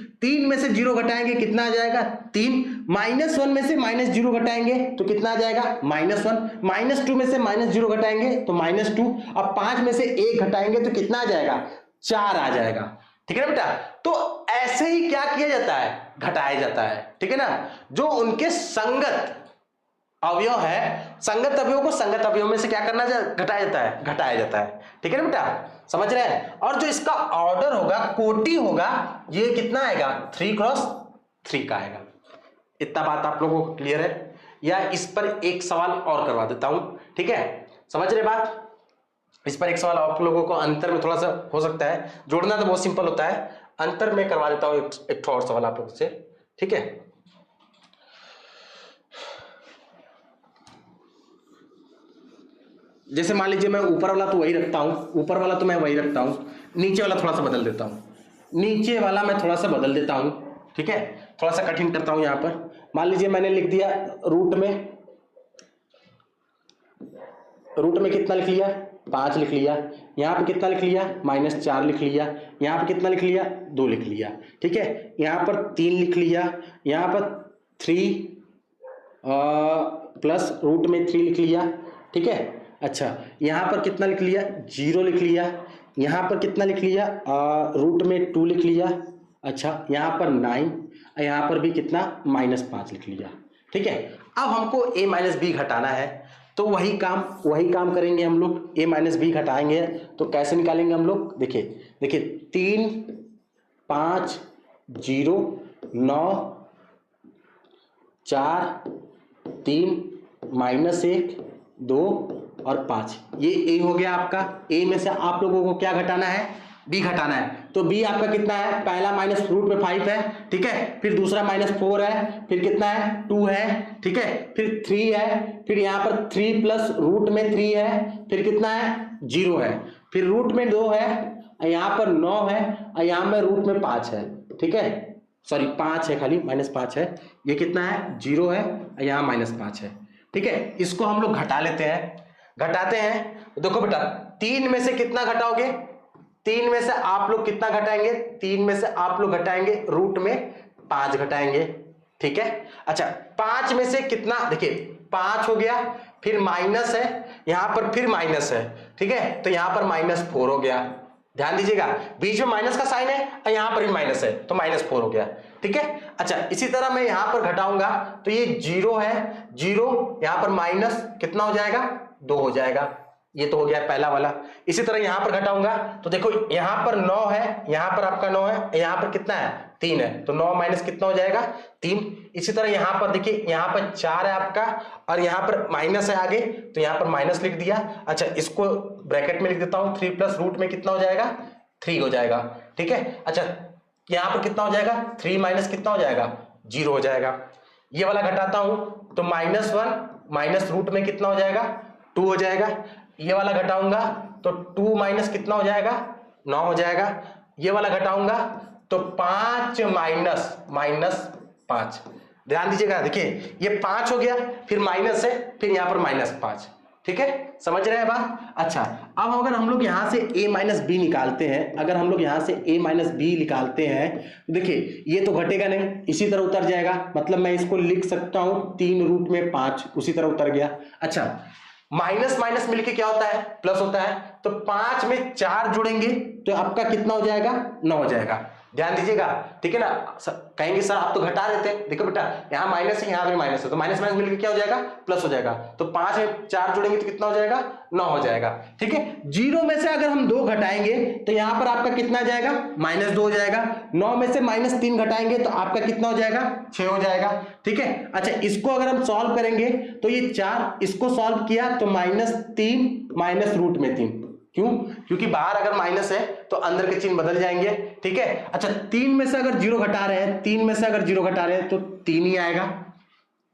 में से 0 घटाएंगे कितना आ जाएगा 3, -1 में से -0 घटाएंगे तो कितना आ जाएगा -1, -2 में से -0 घटाएंगे तो -2, अब 5 में से 1 घटाएंगे तो कितना आ जाएगा 4 आ जाएगा, ठीक है ना बेटा। तो ऐसे ही क्या किया जाता है, घटाया जाता है, ठीक है ना, जो उनके संगत अवयव है, संगत अवयव को संगत अवयव में से क्या करना घटाया जाता है, ठीक है ना बेटा, समझ रहे हैं। और जो इसका ऑर्डर होगा, कोटि होगा, ये कितना आएगा 3 क्रॉस 3 का आएगा। इतना बात आप लोगों को क्लियर है, या इस पर एक सवाल और करवा देता हूं, ठीक है, समझ रहे बात। इस पर एक सवाल आप लोगों को अंतर में थोड़ा सा हो सकता है, जोड़ना तो बहुत सिंपल होता है, अंतर में करवा देता हूं एक और सवाल आप लोगों से, ठीक है। जैसे मान लीजिए मैं ऊपर वाला तो वही रखता हूं, नीचे वाला थोड़ा सा बदल देता हूं, ठीक है, थोड़ा सा कठिन करता हूं। यहां पर मान लीजिए मैंने लिख दिया रूट में कितना लिख लिया 5 लिख लिया, यहां पे कितना लिख लिया -4 लिख लिया, यहां पे कितना लिख लिया 2 लिख लिया, ठीक है, यहां पर 3 लिख लिया, यहां पर 3 प्लस रूट में 3 लिख लिया, ठीक है। अच्छा, यहां पर कितना लिख लिया 0 लिख लिया, यहां पर कितना लिख लिया रूट में 2 लिख लिया, अच्छा यहां पर 9, यहां पर भी कितना -5 लिख लिया, ठीक है। अब हमको a माइनस बी घटाना है, तो वही काम करेंगे हम लोग, a माइनस बी घटाएंगे तो कैसे निकालेंगे हम लोग, देखिए 3 5 0 9 4 3 -1 2 और 5, ये a हो गया आपका। a में से आप लोगों को क्या घटाना है b घटाना है, तो b आपका कितना है, पहला माइनस रूट में 5 है, ठीक है, फिर दूसरा -4 है, फिर कितना है 2 है, ठीक है, फिर 3 है, फिर यहाँ पर 3 प्लस रूट में 3 है, फिर कितना है 0 है, फिर रूट में 2 है, यहाँ पर 9 है, और यहाँ में रूट में 5 है, ठीक है, सॉरी 5 है, खाली -5 है, ये कितना है 0 है, यहाँ -5 है, ठीक है। इसको हम लोग घटाते हैं, देखो बेटा 3 में से कितना घटाओगे, 3 में से आप लोग कितना घटाएंगे, 3 में से आप लोग घटाएंगे रूट में 5 घटाएंगे, ठीक है। अच्छा 5 में से कितना, देखिए 5 हो गया, फिर माइनस है, यहां पर फिर माइनस है, ठीक है, तो यहां पर -4 हो गया। ध्यान दीजिएगा बीच में माइनस का साइन है और यहां पर भी माइनस है तो -4 हो गया, ठीक है। अच्छा इसी तरह मैं यहां पर घटाऊंगा तो ये 0 है, 0 यहां पर माइनस कितना हो जाएगा, 2 हो जाएगा, ये तो हो गया पहला वाला। इसी तरह यहां पर घटाऊंगा तो देखो यहां पर 9 है, यहां पर आपका 9 है, यहां पर कितना है 3 है, तो 9 माइनस कितना हो जाएगा 3। इसी तरह यहां पर देखिए यहां पर 4 है आपका और यहां पर माइनस है आगे, तो यहां पर माइनस लिख दिया। अच्छा इसको ब्रैकेट में लिख देता हूं, 3 प्लस रूट में कितना हो जाएगा 3 हो जाएगा, ठीक है। अच्छा यहां पर कितना हो जाएगा 3 माइनस कितना हो जाएगा 0 हो जाएगा। ये वाला घटाता हूं तो -1 माइनस रूट में कितना हो जाएगा 2 हो जाएगा। ये वाला घटाऊंगा तो 2 माइनस कितना हो जाएगा 9 हो जाएगा। ये वाला घटाऊंगा तो 5 माइनस 5। ध्यान दीजिएगा देखिए ये 5 हो गया, फिर माइनस है, फिर यहां पर -5, ठीक है, समझ रहे हैं बात। अच्छा अब अगर हम लोग यहां से a माइनस बी निकालते हैं, अगर हम लोग यहां से a माइनस बी निकालते हैं तो देखिए ये तो घटेगा नहीं, इसी तरह उतर जाएगा, मतलब मैं इसको लिख सकता हूं 3 रूट में 5, उसी तरह उतर गया। अच्छा माइनस माइनस मिलके क्या होता है प्लस होता है, तो 5 में 4 जुड़ेंगे तो आपका कितना हो जाएगा 9 हो जाएगा। ध्यान दीजिएगा, ठीक है ना। कहेंगे सर आप तो घटा देते, देखो बेटा यहाँ माइनस है यहाँ भी माइनस है, तो माइनस माइनस मिलकर क्या हो जाएगा प्लस हो जाएगा, तो 5 में 4 जुड़ेंगे तो कितना हो जाएगा 9 हो जाएगा, ठीक है। 0 में से अगर हम 2 घटाएंगे तो यहाँ पर आपका कितना जाएगा -2 हो जाएगा। 9 में से -3 घटाएंगे तो आपका कितना हो जाएगा 6 हो जाएगा, ठीक है। अच्छा इसको अगर हम सॉल्व करेंगे तो ये 4, इसको सॉल्व किया तो -3 माइनस रूट में 3, क्यों, क्योंकि बाहर अगर माइनस है तो अंदर के चिन्ह बदल जाएंगे, ठीक है। अच्छा 3 में से अगर 0 घटा रहे हैं, 3 में से अगर 0 घटा रहे हैं तो 3 ही आएगा।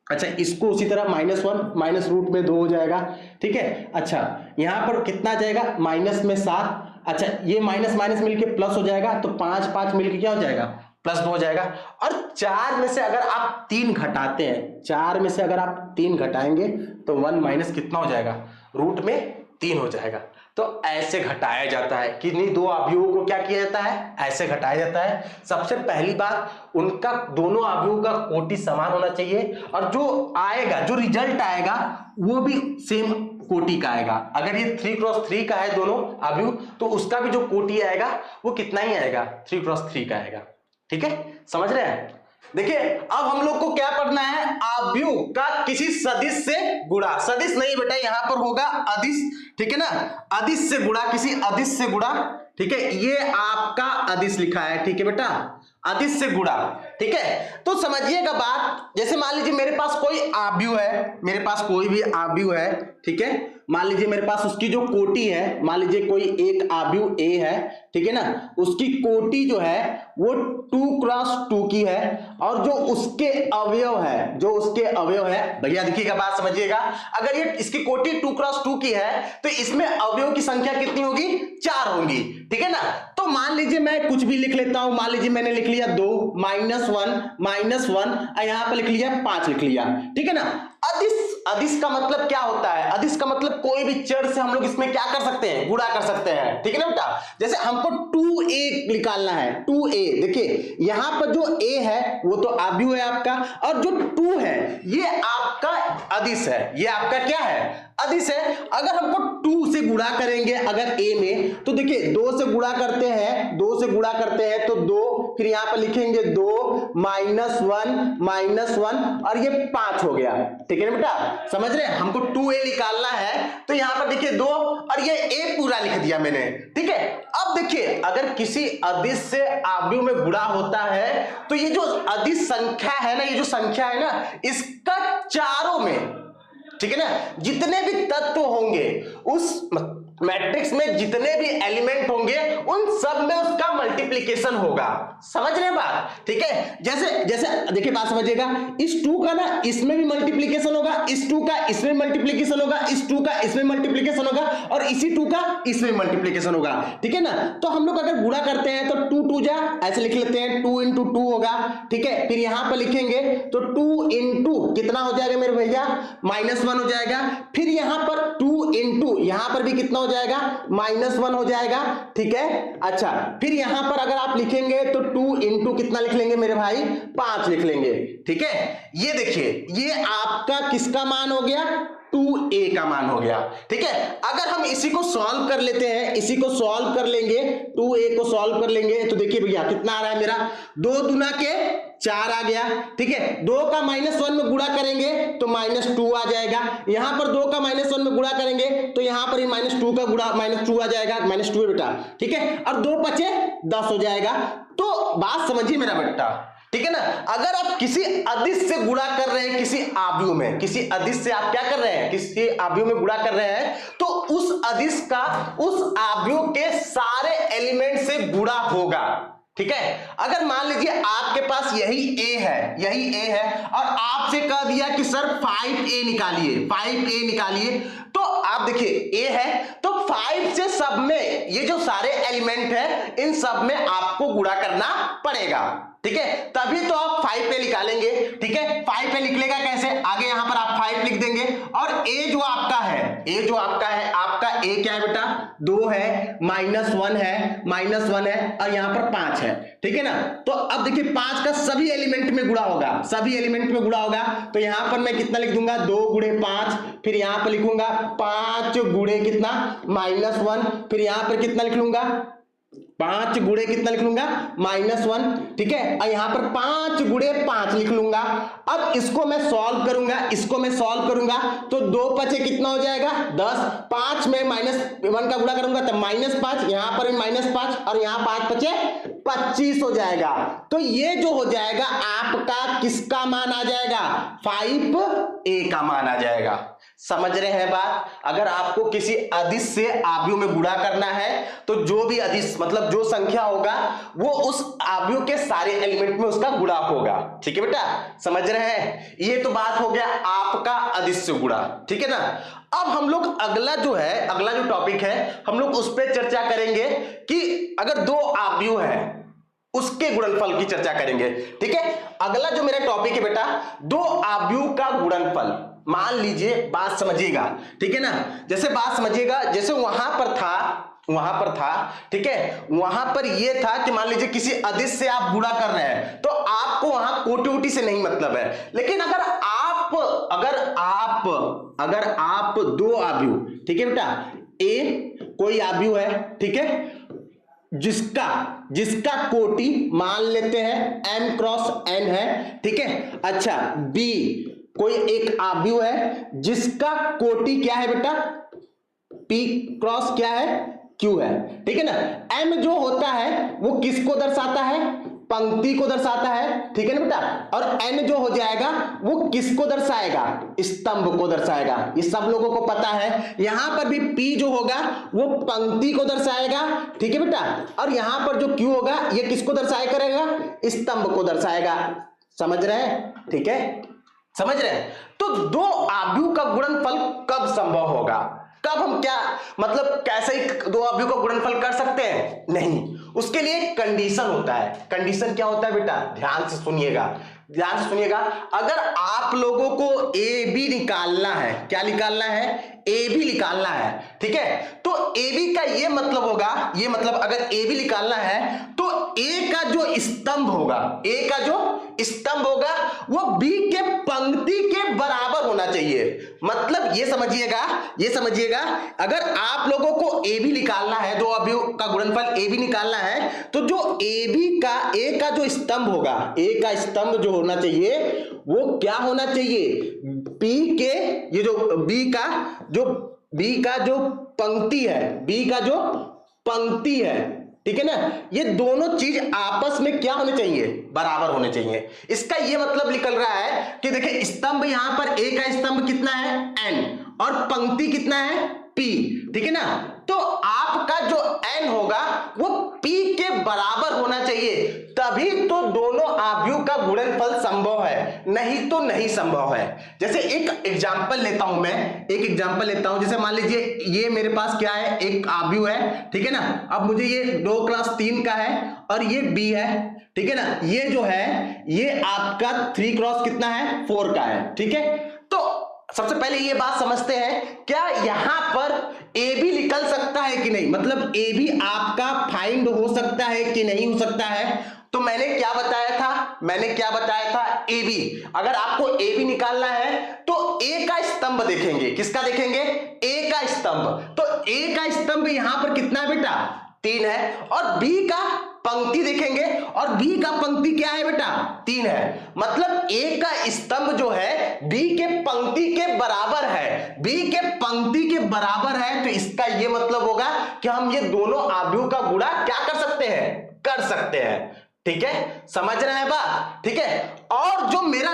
अच्छा इसको उसी तरह -1 माइनस रूट में 2 हो जाएगा, ठीक है। अच्छा यहां पर कितना जाएगा माइनस में 7। अच्छा ये माइनस माइनस मिलके प्लस हो जाएगा तो 5 5 मिलके क्या हो जाएगा +2 हो जाएगा। और 4 में से अगर आप 3 घटाते हैं, 4 में से अगर आप 3 घटाएंगे तो 1 माइनस कितना हो जाएगा रूट में 3 हो जाएगा। तो ऐसे घटाया जाता है, किन्हीं दो अवयवों को क्या किया जाता है ऐसे घटाया जाता है। सबसे पहली बात उनका दोनों अवयवों का कोटि समान होना चाहिए और जो आएगा जो रिजल्ट आएगा वो भी सेम कोटि का आएगा। अगर ये 3x3 का है दोनों अवयव तो उसका भी जो कोटि आएगा वो कितना ही आएगा 3x3 का आएगा, ठीक है, समझ रहे हैं। देखिए अब हम लोग को क्या पढ़ना है अवयव का किसी सदिश से गुणा। सदिश नहीं बेटा यहाँ पर होगा अदिश, ठीक है ना, अदिश से गुणा, किसी अदिश से गुणा, ठीक है, ये आपका अदिश लिखा है, ठीक है बेटा, अदिश से गुणा, ठीक है। तो समझिएगा बात, जैसे मान लीजिए मेरे पास कोई अवयव है, मेरे पास कोई भी अवयव है, ठीक है, मान लीजिए मेरे पास उसकी जो कोटि है, मान लीजिए कोई एक अवयव a है, ठीक है ना, उसकी कोटि जो है वो 2x2 की है और जो उसके अवयव है, जो उसके अवयव है, भैया देखिएगा बात समझिएगा, अगर ये इसकी कोटि 2x2 की है तो इसमें अवयव की संख्या कितनी होगी 4 होंगी, ठीक है ना। तो मान लीजिए मैं कुछ भी लिख लेता हूं, मान लीजिए मैंने लिख लिया 2 -1 और यहां पर लिख लिया 5 लिख लिया, ठीक है ना। अदिश, अदिश का मतलब क्या होता है, अदिश का मतलब कोई भी चर से हम लोग इसमें क्या कर सकते हैं गुणा कर सकते हैं, ठीक है ना बेटा। जैसे हमको 2a निकालना है, 2a, देखिए यहां पर जो a है वो तो अवयव है आपका और जो 2 है ये आपका अदिश है, ये आपका क्या है अदिश है। अगर हमको 2 से गुणा करेंगे अगर a में तो देखिए 2 से गुणा करते हैं, 2 से गुणा करते हैं तो 2, फिर यहां पर लिखेंगे 2 -1 और ये 5 हो गया, ठीक है ना बेटा, समझ रहे हैं। हमको 2a निकालना है तो यहां पर देखिए 2 और ये a पूरा लिख दिया मैंने, ठीक है। अब देखिए अगर किसी अदिश से अवयव में गुणा होता है तो ये जो अदिश संख्या है ना, ये जो संख्या है ना, इसका चारों में, ठीक है ना, जितने भी तत्व होंगे उस मैट्रिक्स में, जितने भी एलिमेंट होंगे उन सब में उसका मल्टीप्लिकेशन होगा, समझ रहे हैं बात, ठीक है। जैसे जैसे देखिए बात समझिएगा, इस 2 का ना इसमें भी मल्टीप्लिकेशन होगा, इस 2 का इसमें मल्टीप्लिकेशन होगा, इस 2 का इसमें मल्टीप्लिकेशन होगा और इसी 2 का इसमें मल्टीप्लिकेशन होगा, ठीक है ना। तो हम लोग अगर गुणा करते हैं तो 2 2 जा ऐसे लिख लेते हैं, 2 × 2 होगा, ठीक है। फिर यहां पर लिखेंगे तो 2 × कितना हो जाएगा मेरे भैया -1 हो जाएगा। फिर यहां पर 2 × यहां पर भी कितना हो जाएगा -1 हो जाएगा, ठीक है। अच्छा फिर यहां यहां पर अगर आप लिखेंगे तो 2 इंटू कितना लिख लेंगे मेरे भाई, 5 लिख लेंगे। ठीक है, ये देखिए ये आपका किसका मान हो गया, 2a का मान हो गया। ठीक है, अगर हम इसी को सॉल्व कर लेते हैं, इसी को सॉल्व कर लेंगे, 2a को सॉल्व कर लेंगे तो देखिए भैया कितना आ रहा है मेरा, 2 दूना के 4 आ गया। ठीक है, 2 का -1 में गुणा करेंगे तो -2 आ जाएगा। यहां पर 2 का -1 में गुणा करेंगे तो यहां पर -2 का गुणा -2 आ जाएगा, -2 है बेटा। ठीक है, और 2 बचे 10 हो जाएगा। तो बात समझिए मेरा बेटा, ठीक है ना, अगर आप किसी अदिश से गुणा कर रहे हैं, किसी आव्यूह में, किसी अदिश से आप क्या कर रहे हैं, किसी आव्यूह में गुणा कर रहे हैं, तो उस अदिश का उस आव्यूह के सारे एलिमेंट से गुणा होगा। ठीक है, अगर मान लीजिए आपके पास यही a है, यही a है, और आपसे कह दिया कि सर 5a निकालिए, 5a निकालिए, तो आप देखिए a है तो 5 से सब में ये जो सारे एलिमेंट है इन सब में आपको गुणा करना पड़ेगा। ठीक है, तभी तो आप 5 पे निकालेंगे। ठीक है, 5 पे निकलेगा कैसे, आगे यहां पर आप 5 लिख देंगे, और a जो आपका है, a जो आपका है, आपका a क्या है बेटा, 2 है, -1 है, -1 है, और यहां पर 5 है। ठीक है ना, तो अब देखिए 5 का सभी एलिमेंट में गुणा होगा, सभी एलिमेंट में गुणा होगा, तो यहां पर मैं कितना लिख दूंगा, 2 गुणे 5, फिर यहां पर लिखूंगा 5 गुणे कितना, -1, फिर यहां पर कितना लिख लूंगा, 5 गुणे कितना लिख लूंगा, -1। ठीक है, और यहां पर 5 गुणे 5 लिख लूंगा। अब इसको मैं सॉल्व करूंगा, इसको मैं सॉल्व करूंगा तो 2 पचे कितना हो जाएगा, 10, 5 में -1 का गुणा करूंगा तो -5, यहां पर -5, और यहां 5 पचे 25 हो जाएगा। तो ये जो हो जाएगा आपका किसका मान आ जाएगा, 5a का मान आ जाएगा। समझ रहे हैं बात, अगर आपको किसी अदिश से आव्यूह में गुणा करना है तो जो भी अदिश मतलब जो संख्या होगा वो उस आव्यूह के सारे एलिमेंट में उसका गुणा होगा। ठीक है बेटा, समझ रहे हैं, ये तो बात हो गया आपका अदिश से गुणा। ठीक है ना, अब हम लोग अगला जो है, अगला जो टॉपिक है हम लोग उस पर चर्चा करेंगे कि अगर 2 आव्यूह है उसके गुणनफल की चर्चा करेंगे। ठीक है, अगला जो मेरा टॉपिक है बेटा, 2 आव्यूह का गुणनफल। मान लीजिए, बात समझिएगा, ठीक है ना, जैसे बात समझिएगा, जैसे वहां पर था, ठीक है, वहां पर ये था कि मान लीजिए किसी अदिश से आप गुणा कर रहे हैं तो आपको वहां कोटि से नहीं मतलब है। लेकिन अगर आप 2 आव्यूह, ठीक है बेटा, a कोई आव्यूह है, ठीक है, जिसका कोटि मान लेते हैं m क्रॉस n है। ठीक है, अच्छा b कोई एक आव्यूह है जिसका कोटि क्या है बेटा, p क्रॉस क्या है, q है। ठीक है ना, m जो होता है वो किसको दर्शाता है, पंक्ति को दर्शाता है। ठीक है ना बेटा, और n जो हो जाएगा वो किसको दर्शाएगा, स्तंभ को दर्शाएगा। ये सब लोगों को पता है। यहां पर भी p जो होगा वो पंक्ति को दर्शाएगा। ठीक है बेटा, और यहां पर जो q होगा ये किसको दर्शाया करेगा, स्तंभ को दर्शाएगा। समझ रहे हैं, ठीक है, समझ रहे हैं। तो 2 आव्यूह का गुणनफल कब संभव होगा, कब हम क्या मतलब कैसे ही 2 आव्यूह का गुणनफल कर सकते हैं, नहीं, उसके लिए एक कंडीशन होता है। कंडीशन क्या होता है बेटा, ध्यान से सुनिएगा, ध्यान से सुनिएगा। अगर आप लोगों को ए बी निकालना है, क्या निकालना है, ए बी निकालना है, ठीक है, तो ए बी का ये मतलब होगा, ये मतलब अगर ए बी निकालना है तो ए का जो स्तंभ होगा, ए का जो स्तंभ होगा वो बी के पंक्ति के बराबर होना चाहिए। मतलब ये समझिएगा, अगर आप लोगों को ए बी निकालना है, 2 आव्यूह का गुणनफल ए बी निकालना है, तो जो ए बी का ए का जो स्तंभ होगा, ए का स्तंभ जो होना चाहिए वो क्या होना चाहिए, पी के ये जो बी का जो पंक्ति है, ठीक है ना, ये दोनों चीज आपस में क्या होने चाहिए, बराबर होने चाहिए। इसका ये मतलब निकल रहा है कि देखिए स्तंभ यहां पर ए का स्तंभ कितना है n और पंक्ति कितना है p, ठीक है ना, तो आपका जो n होगा वो p के बराबर होना चाहिए, तभी तो दोनों आव्यूह का गुणनफल संभव है, नहीं तो नहीं संभव है। जैसे एक एग्जांपल लेता हूं, जैसे मान लीजिए ये मेरे पास क्या है, एक आव्यूह है, ठीक है ना, अब मुझे ये 2 क्रॉस 3 का है और ये b है, ठीक है ना, ये जो है ये आपका 3 क्रॉस कितना है, 4 का है। ठीक है, तो सबसे पहले ये बात समझते हैं, क्या यहां पर ए भी निकल सकता है कि नहीं, मतलब ए भी आपका फाइंड हो सकता है कि नहीं हो सकता है। तो मैंने क्या बताया था, ए बी। अगर आपको ए बी निकालना है तो ए का स्तंभ देखेंगे, किसका देखेंगे, ए का स्तंभ। तो ए का स्तंभ यहां पर कितना है बेटा, 3 है, और बी का पंक्ति देखेंगे, और बी का पंक्ति क्या है बेटा, 3 है। मतलब ए का स्तंभ जो है बी के पंक्ति के बराबर है, बी के पंक्ति के बराबर है। तो इसका ये मतलब होगा कि हम ये दोनों आव्यूह का गुणा क्या कर सकते हैं, कर सकते हैं। ठीक है, समझ रहे हैं बात, ठीक है। और जो मेरा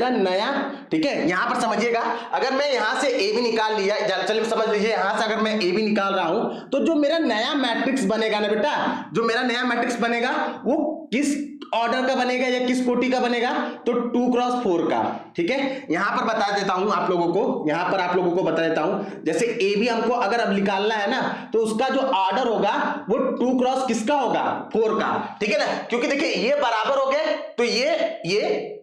नया, ठीक है, यहां पर समझिएगा, अगर मैं यहां से ए भी निकाल लिया, चलिए समझ लीजिए, यहां से अगर मैं ए भी निकाल रहा हूं तो जो मेरा नया मैट्रिक्स बनेगा ना बेटा, जो मेरा नया मैट्रिक्स बनेगा वो किस ऑर्डर का बनेगा या किस कोटि का बनेगा, तो 2x4 का। ठीक है, यहां पर बता देता हूं आप लोगों को, बता देता हूं। जैसे ए भी हमको अगर अब निकालना है ना, तो उसका जो ऑर्डर होगा वो 2x किसका होगा, 4 का। ठीक है ना, क्योंकि देखिए ये बराबर हो गए तो ये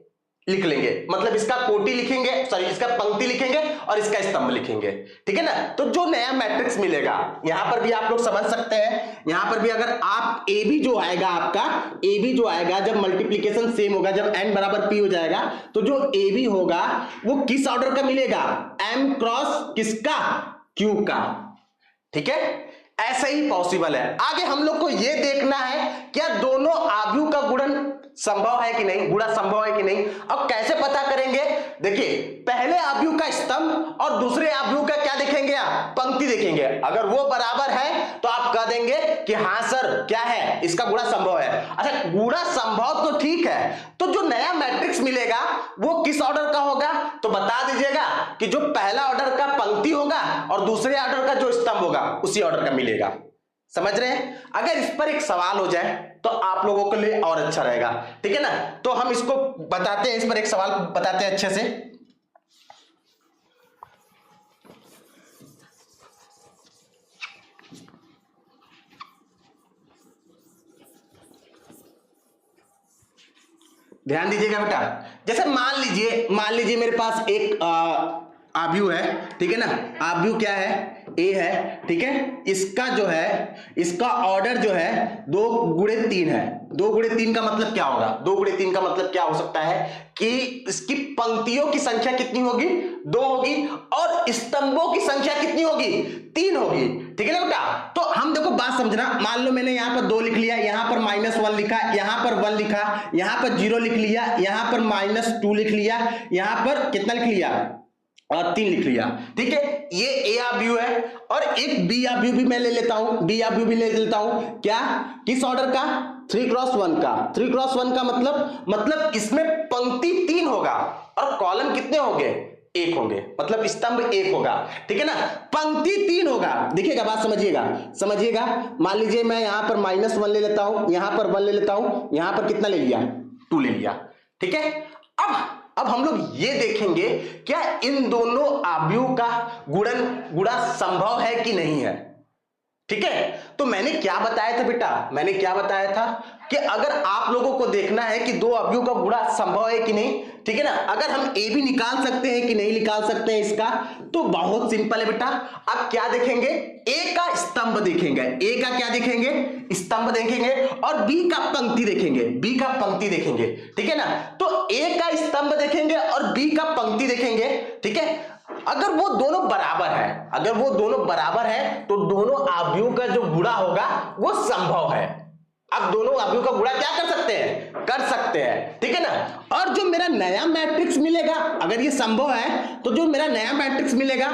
लिख लेंगे, मतलब इसका कोटि लिखेंगे, सॉरी इसका पंक्ति लिखेंगे और इसका स्तंभ लिखेंगे। ठीक है ना, तो जो नया मैट्रिक्स मिलेगा, यहां पर भी आप लोग समझ सकते हैं, यहां पर भी अगर आप ए बी जो आएगा आपका, ए बी जो आएगा जब मल्टीप्लीकेशन सेम होगा, जब n बराबर p हो जाएगा, तो जो ए बी होगा वो किस ऑर्डर का मिलेगा, m क्रॉस किसका, q का। ठीक है, ऐसे ही पॉसिबल है। आगे हम लोग को यह देखना है क्या दोनों आव्यूह का गुणन संभव है कि नहीं, गुणा संभव है कि नहीं। अब कैसे पता करेंगे, देखिए पहले आव्यूह का स्तंभ और दूसरे आव्यूह का क्या देखेंगे आप, पंक्ति देखेंगे। अगर वो बराबर है तो आप कह देंगे कि हाँ सर क्या है, इसका गुणा संभव है। अच्छा, गुणा संभव तो ठीक है, तो जो नया मैट्रिक्स मिलेगा वो किस ऑर्डर का होगा, तो बता दीजिएगा कि जो पहला ऑर्डर का पंक्ति होगा और दूसरे ऑर्डर का जो स्तंभ होगा उसी ऑर्डर का मिलेगा। समझ रहे हैं। अगर इस पर एक सवाल हो जाए तो आप लोगों के लिए और अच्छा रहेगा। ठीक है ना, तो हम इसको बताते हैं, इस पर एक सवाल बताते हैं अच्छे से। ध्यान दीजिएगा बेटा, जैसे मान लीजिए मेरे पास एक आव्यूह है, ठीक है ना, आव्यूह क्या है, ए है। ठीक है, इसका जो है, इसका ऑर्डर जो है 2 × 3 है। 2 × 3 का मतलब क्या होगा, 2 × 3 का मतलब क्या हो सकता है कि इसकी पंक्तियों की संख्या कितनी होगी, 2 होगी, और स्तंभों की संख्या कितनी होगी, 3 होगी। ठीक है ना बेटा, तो हम देखो बात समझना, मान लो मैंने यहां पर 2 लिख लिया, यहां पर -1 लिखा, यहां पर 1 लिखा, यहां पर 0 लिख लिया, यहां पर -2 लिख लिया, यहां पर कितना लिख लिया, और 3 लिख लिया। ठीक है, ये ए आव्यूह है, और एक बी आव्यूह भी मैं ले लेता हूं, बी आव्यूह भी ले लेता हूं, क्या, किस ऑर्डर का, 3x1 का। 3x1 का मतलब इसमें पंक्ति 3 होगा और कॉलम कितने होंगे, 1 होंगे, मतलब स्तंभ 1 होगा। ठीक है ना, पंक्ति 3 होगा। देखिएगा बात समझिएगा, मान लीजिए मैं यहां पर -1 ले लेता हूं, यहां पर 1 ले लेता हूं, यहां पर कितना ले लिया, 2 ले लिया। ठीक है, अब हम लोग ये देखेंगे क्या इन दोनों आव्यूह का गुणा संभव है कि नहीं है। ठीक है, तो मैंने क्या बताया था बेटा, मैंने क्या बताया था कि अगर आप लोगों को देखना है कि दो आव्यूह का गुणा संभव है कि नहीं, ठीक है ना, अगर हम ए भी निकाल सकते हैं कि नहीं निकाल सकते हैं इसका, तो बहुत सिंपल है बेटा। आप क्या देखेंगे, ए का स्तंभ देखेंगे, ए का क्या देखेंगे, स्तंभ देखेंगे, और बी का पंक्ति देखेंगे, बी का पंक्ति देखेंगे। ठीक है ना, तो ए का स्तंभ देखेंगे और बी का पंक्ति देखेंगे। ठीक है, अगर वो दोनों बराबर है, तो दोनों आव्यूह का जो गुणा होगा वो संभव है। अब दोनों आव्यूह का गुणा क्या कर सकते हैं, ठीक है ना। और जो मेरा नया मैट्रिक्स मिलेगा, अगर ये संभव है, तो जो मेरा नया मैट्रिक्स मिलेगा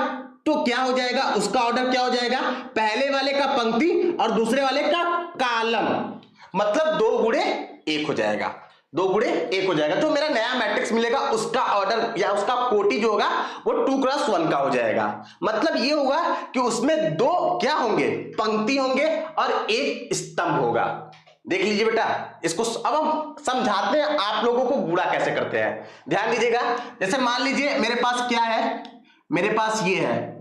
तो क्या हो जाएगा, उसका ऑर्डर क्या हो जाएगा, पहले वाले का पंक्ति और दूसरे वाले का कॉलम, मतलब 2 × 1 हो जाएगा, 2 × 1 हो जाएगा। तो मेरा नया मैट्रिक्स मिलेगा, उसका ऑर्डर या उसका कोटि जो होगा वो 2x1 का हो जाएगा। मतलब ये होगा कि उसमें 2 क्या होंगे, पंक्ति होंगे और 1 स्तंभ होगा। देख लीजिए बेटा, इसको अब हम समझाते हैं आप लोगों को गुणा कैसे करते हैं। ध्यान दीजिएगा, जैसे मान लीजिए मेरे पास क्या है, मेरे पास ये है,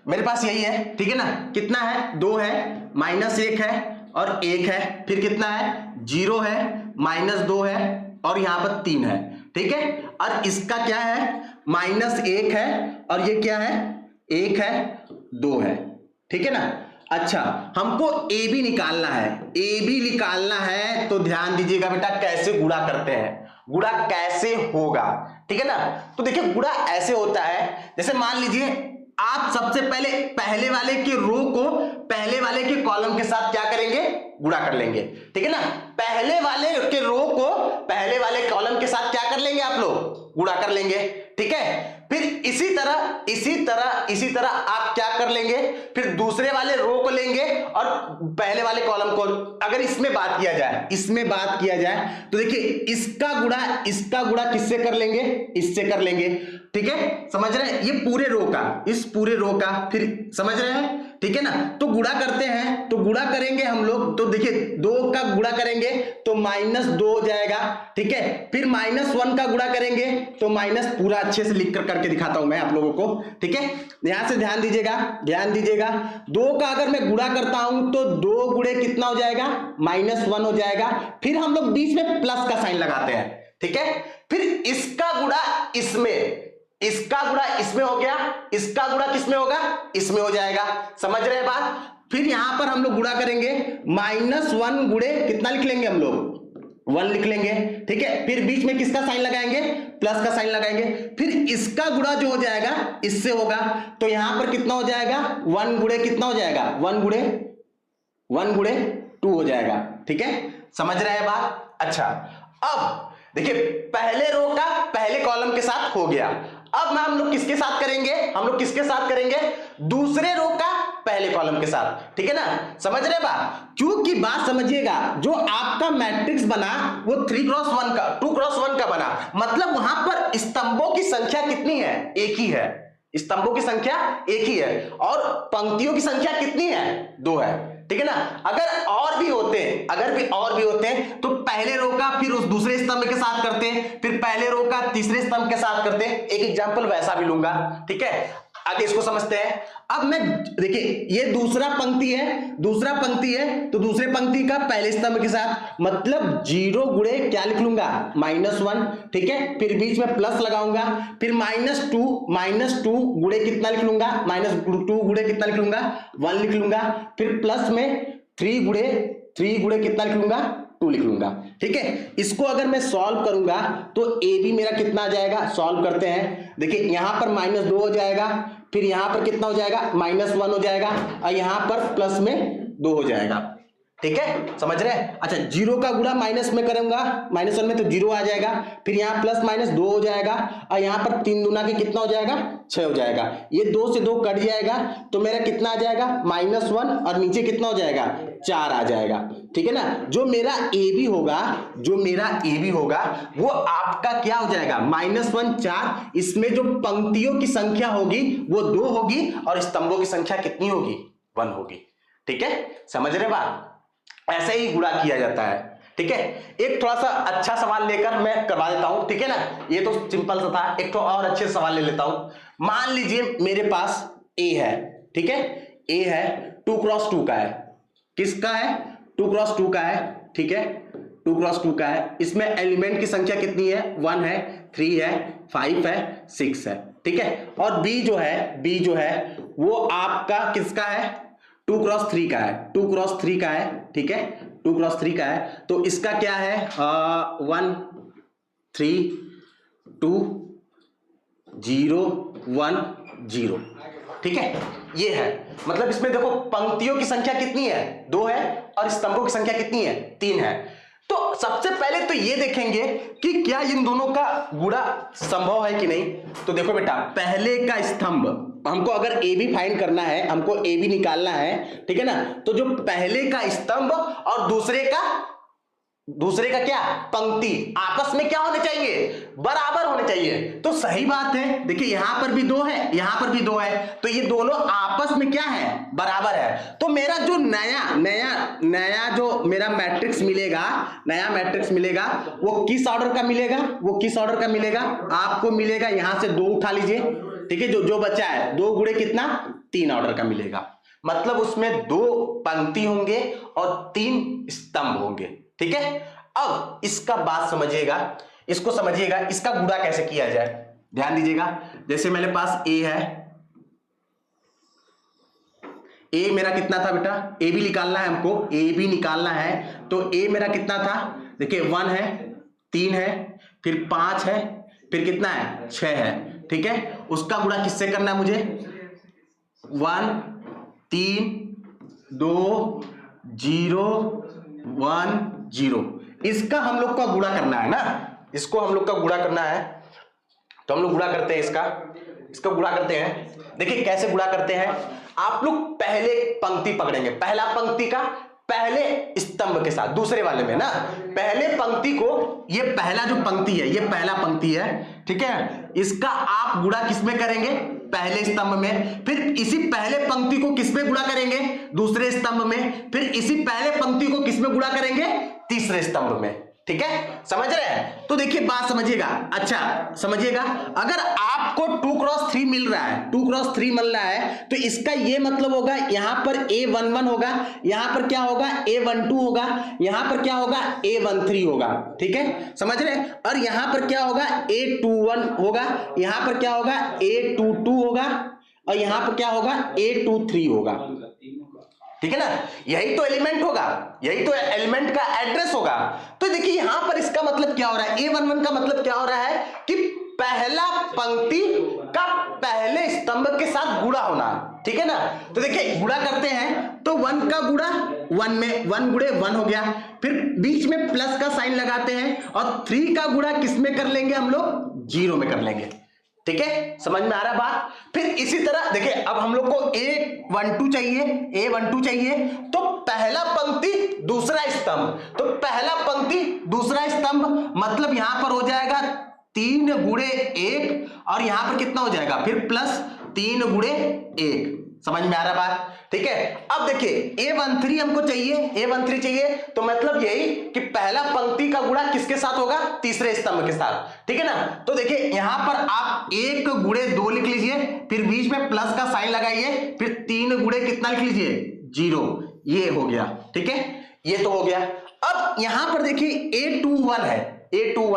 मेरे पास यही है, ठीक है ना, कितना है, 2 है, -1 है और 1 है, फिर कितना है, 0 है, -2 है और यहां पर 3 है, ठीक है। और इसका क्या है, -1 है और ये क्या है, 1 है 2 है, ठीक है ना। अच्छा, हमको ए बी निकालना है, ए बी निकालना है तो ध्यान दीजिएगा बेटा कैसे गुणा करते हैं, गुणा कैसे होगा, ठीक है ना। तो देखिए गुणा ऐसे होता है, जैसे मान लीजिए आप सबसे पहले वाले के रो को पहले वाले के कॉलम के साथ क्या करेंगे, गुणा कर लेंगे, ठीक है ना। पहले वाले के रो को पहले वाले कॉलम के साथ क्या कर लेंगे आप लोग, गुणा कर लेंगे, ठीक है। फिर इसी तरह आप क्या कर लेंगे, फिर दूसरे वाले रो को लेंगे और पहले वाले कॉलम को। अगर इसमें बात किया जाए तो देखिए इसका गुणा किससे कर लेंगे, इससे कर लेंगे, ठीक है। समझ रहे हैं, ये पूरे रो का, इस पूरे रो का, फिर समझ रहे हैं, ठीक है ना। तो गुणा करते हैं, तो गुणा करेंगे हम लोग, तो देखिए 2 का गुणा करेंगे तो -2 हो जाएगा, ठीक है। फिर -1 का गुणा करेंगे तो माइनस, पूरा अच्छे से लिख कर करके दिखाता हूं मैं आप लोगों को, ठीक है। यहां से ध्यान दीजिएगा 2 का अगर मैं गुणा करता हूं तो 2 गुणे कितना हो जाएगा, -1 हो जाएगा। फिर हम लोग बीच में प्लस का साइन लगाते हैं, ठीक है। फिर इसका गुणा इसमें, इसका गुणा इसमें हो गया, इसका गुणा किसमें होगा, इसमें हो जाएगा, समझ रहे हैं बात। फिर यहां पर हम लोग गुणा करेंगे, -1 गुणे कितना लिख लेंगे हम लोग, 1 लिख लेंगे, ठीक है। फिर बीच में किसका साइन लगाएंगे, प्लस का साइन लगाएंगे। फिर इसका गुणा जो हो जाएगा इससे होगा, तो यहां पर कितना हो जाएगा, 1 गुणे कितना हो जाएगा, 1 गुणे 2 हो जाएगा, ठीक है। समझ रहे हैं बात। अच्छा, अब देखिए पहले रो का पहले कॉलम के साथ हो गया, अब हम लोग किसके साथ करेंगे, दूसरे रो का पहले कॉलम के साथ, ठीक है ना। समझ रहे बात, क्योंकि बात समझिएगा, जो आपका मैट्रिक्स बना वो 3x1 का 2x1 का बना, मतलब वहां पर स्तंभों की संख्या कितनी है, एक ही है, स्तंभों की संख्या एक ही है और पंक्तियों की संख्या कितनी है, 2 है, ठीक है ना। अगर और भी होते हैं तो पहले रो का फिर उस दूसरे स्तंभ के साथ करते हैं, फिर पहले रो का तीसरे स्तंभ के साथ करते हैं। एक एग्जांपल वैसा भी लूंगा, ठीक है। आगे इसको समझते हैं। अब मैं देखिए ये दूसरा पंक्ति है तो दूसरे पंक्ति का पहले स्तंभ के साथ, मतलब 0 गुणे क्या लिख लूंगा, -1, ठीक है। फिर बीच में प्लस लगाऊंगा, फिर -2 गुणे कितना लिख लूंगा, -2 गुणे कितना लिख लूंगा, 1 लिख लूंगा। फिर प्लस में 3 गुणे कितना लिख लूंगा, 2 लिख लूंगा, ठीक है। इसको अगर मैं सॉल्व करूंगा तो ए बी मेरा कितना आ जाएगा, सॉल्व करते हैं। देखिए यहां पर -2 हो जाएगा, फिर यहां पर कितना हो जाएगा, -1 हो जाएगा और यहां पर प्लस में 2 हो जाएगा, ठीक है। समझ रहे हैं। अच्छा, 0 का गुणा माइनस में करूंगा, -1 में तो 0 आ जाएगा, फिर यहां +-2 हो जाएगा और यहां पर 3 दूना के कितना हो जाएगा, 6 हो जाएगा। ये 2 से 2 कट जाएगा तो मेरा कितना आ जाएगा, -1 और नीचे कितना हो जाएगा, 4 आ जाएगा, ठीक है ना। जो मेरा ए बी होगा वो आपका क्या हो जाएगा, -1 4, इसमें जो पंक्तियों की संख्या होगी वो 2 होगी और स्तंभों की संख्या कितनी होगी, 1 होगी, ठीक है। समझ रहे बात, ऐसे ही गुणा किया जाता है, ठीक है। एक थोड़ा सा अच्छा सवाल लेकर मैं करवा देता हूं, ठीक है ना। ये तो सिंपल सा था, एक तो और अच्छे सवाल ले लेता हूं। मान लीजिए मेरे पास ए है, ठीक है, ए है 2x2 का है, किसका है, 2x2 का है, ठीक है, 2x2 का है। इसमें एलिमेंट की संख्या कितनी है, 1 है, 3 है, 5 है, 6 है, ठीक है। और बी जो है वो आपका किसका है, 2x3 का है, 2x3 का है, ठीक है, 2x3 का है। तो इसका क्या है, 1 3 2 0 1 0, ठीक है। ये है, मतलब इसमें देखो पंक्तियों की संख्या कितनी है, 2 है और स्तंभों की संख्या कितनी है, 3 है। तो सबसे पहले तो ये देखेंगे कि क्या इन दोनों का गुणा संभव है कि नहीं। तो देखो बेटा, पहले का स्तंभ हमको अगर ए बी फाइंड करना है, हमको ए बी निकालना है, ठीक है ना। तो जो पहले का स्तंभ और दूसरे का क्या, पंक्ति आपस में क्या होने चाहिए, बराबर होने चाहिए। तो सही बात है, देखिए यहां पर भी 2 है, यहां पर भी 2 है, तो ये दोनों आपस में क्या है, बराबर है। तो मेरा जो नया जो मेरा मैट्रिक्स मिलेगा वो किस ऑर्डर का मिलेगा, आपको मिलेगा यहां से 2 उठा लीजिए, ठीक है। जो बचा है 2 गुणे कितना, 3 ऑर्डर का मिलेगा, मतलब उसमें 2 पंक्ति होंगे और 3 स्तंभ होंगे, ठीक है। अब इसका बात समझिएगा, इसको समझिएगा, इसका गुणा कैसे किया जाए, ध्यान दीजिएगा। जैसे मेरे पास ए है, ए मेरा कितना था बेटा, ए भी निकालना है हमको, ए भी निकालना है। तो ए मेरा कितना था, देखिए 1 है, 3 है, फिर 5 है, फिर कितना है 6 है, ठीक है। उसका गुणा किससे करना है मुझे, 1 3 2 0 1 0, इसका हम लोग का गुणा करना है ना, इसको हम लोग का गुणा करना है। तो हम लोग गुणा करते हैं इसका गुणा करते हैं। देखिए कैसे गुणा करते हैं, आप लोग पहले पंक्ति पकड़ेंगे, पहला पंक्ति का पहले स्तंभ के साथ, दूसरे वाले में ना, पहले पंक्ति को, ये पहला जो पंक्ति है, ये पहला पंक्ति है, ठीक है, इसका आप गुणा किसमें करेंगे, पहले स्तंभ में। फिर इसी पहले पंक्ति को किसमें गुणा करेंगे, दूसरे स्तंभ में। फिर इसी पहले पंक्ति को किसमें गुणा करेंगे, तीसरे स्तंभ में, ठीक है, समझ रहे हैं। तो देखिए बात समझिएगा, अच्छा समझिएगा, अगर आपको 2x3 मिल रहा है, 2x3 मिल रहा है, तो इसका ये मतलब होगा यहां पर A11 होगा, यहां पर क्या होगा A12 होगा, यहां पर क्या होगा A13 होगा, ठीक है, समझ रहे हैं। और यहां पर क्या होगा A21 होगा, यहां पर क्या होगा A22 होगा, और यहां पर क्या होगा A23 होगा, ठीक है ना। यही तो एलिमेंट होगा, यही तो एलिमेंट का एड्रेस होगा। तो देखिए यहां पर इसका मतलब क्या हो रहा है, A11 का मतलब क्या हो रहा है कि पहला पंक्ति का पहले स्तंभ के साथ गुणा होना, ठीक है ना। तो देखिए गुणा करते हैं, तो 1 का गुणा 1 में, 1 गुणे 1 हो गया, फिर बीच में प्लस का साइन लगाते हैं, और 3 का गुणा किस में कर लेंगे हम लोग, 0 में कर लेंगे, ठीक है, समझ में आ रहा बात। फिर इसी तरह देखिए अब हम लोग को A12 चाहिए, तो पहला पंक्ति दूसरा स्तंभ, तो पहला पंक्ति दूसरा स्तंभ मतलब यहां पर हो जाएगा 3 गुणे 1, और यहां पर कितना हो जाएगा फिर प्लस 3 गुणे 1, समझ में आ रहा बात, ठीक है। अब देखिए A13 हमको चाहिए, A13 चाहिए, तो मतलब यही कि पहला पंक्ति का गुणा किसके साथ होगा, तीसरे स्तंभ के साथ, ठीक है ना। तो देखिए यहां पर आप 1 गुणे 2 लिख लीजिए, फिर बीच में प्लस का साइन लगाइए, फिर 3 गुणे कितना लिख लीजिए 0, ये हो गया, ठीक है, ये तो हो गया। अब यहां पर देखिए A21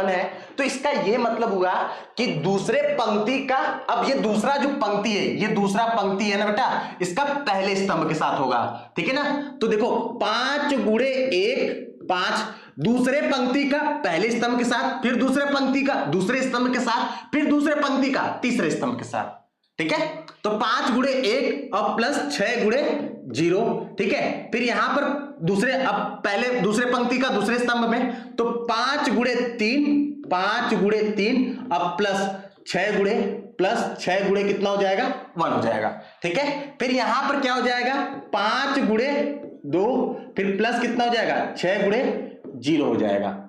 है, तो इसका ये मतलब हुआ कि दूसरे पंक्ति का, अब ये दूसरा जो पंक्ति है, ये दूसरा पंक्ति है ना बेटा, इसका पहले स्तंभ के साथ होगा, ठीक है ना। तो देखो 5 गुणे 1 5, दूसरे पंक्ति का पहले स्तंभ के साथ, फिर दूसरे पंक्ति का दूसरे स्तंभ के साथ, फिर दूसरे पंक्ति का तीसरे स्तंभ के साथ, ठीक है। तो 5 गुणे 1 और प्लस 6 गुणे 0, ठीक है। फिर यहां पर दूसरे, अब पहले दूसरे पंक्ति का दूसरे स्तंभ में, तो 5 गुणे 3 अब प्लस 6 गुणे कितना हो जाएगा 1 हो जाएगा, ठीक है। फिर यहां पर क्या हो जाएगा 5 गुणे 2, फिर प्लस कितना हो जाएगा 6 गुणे 0 हो जाएगा,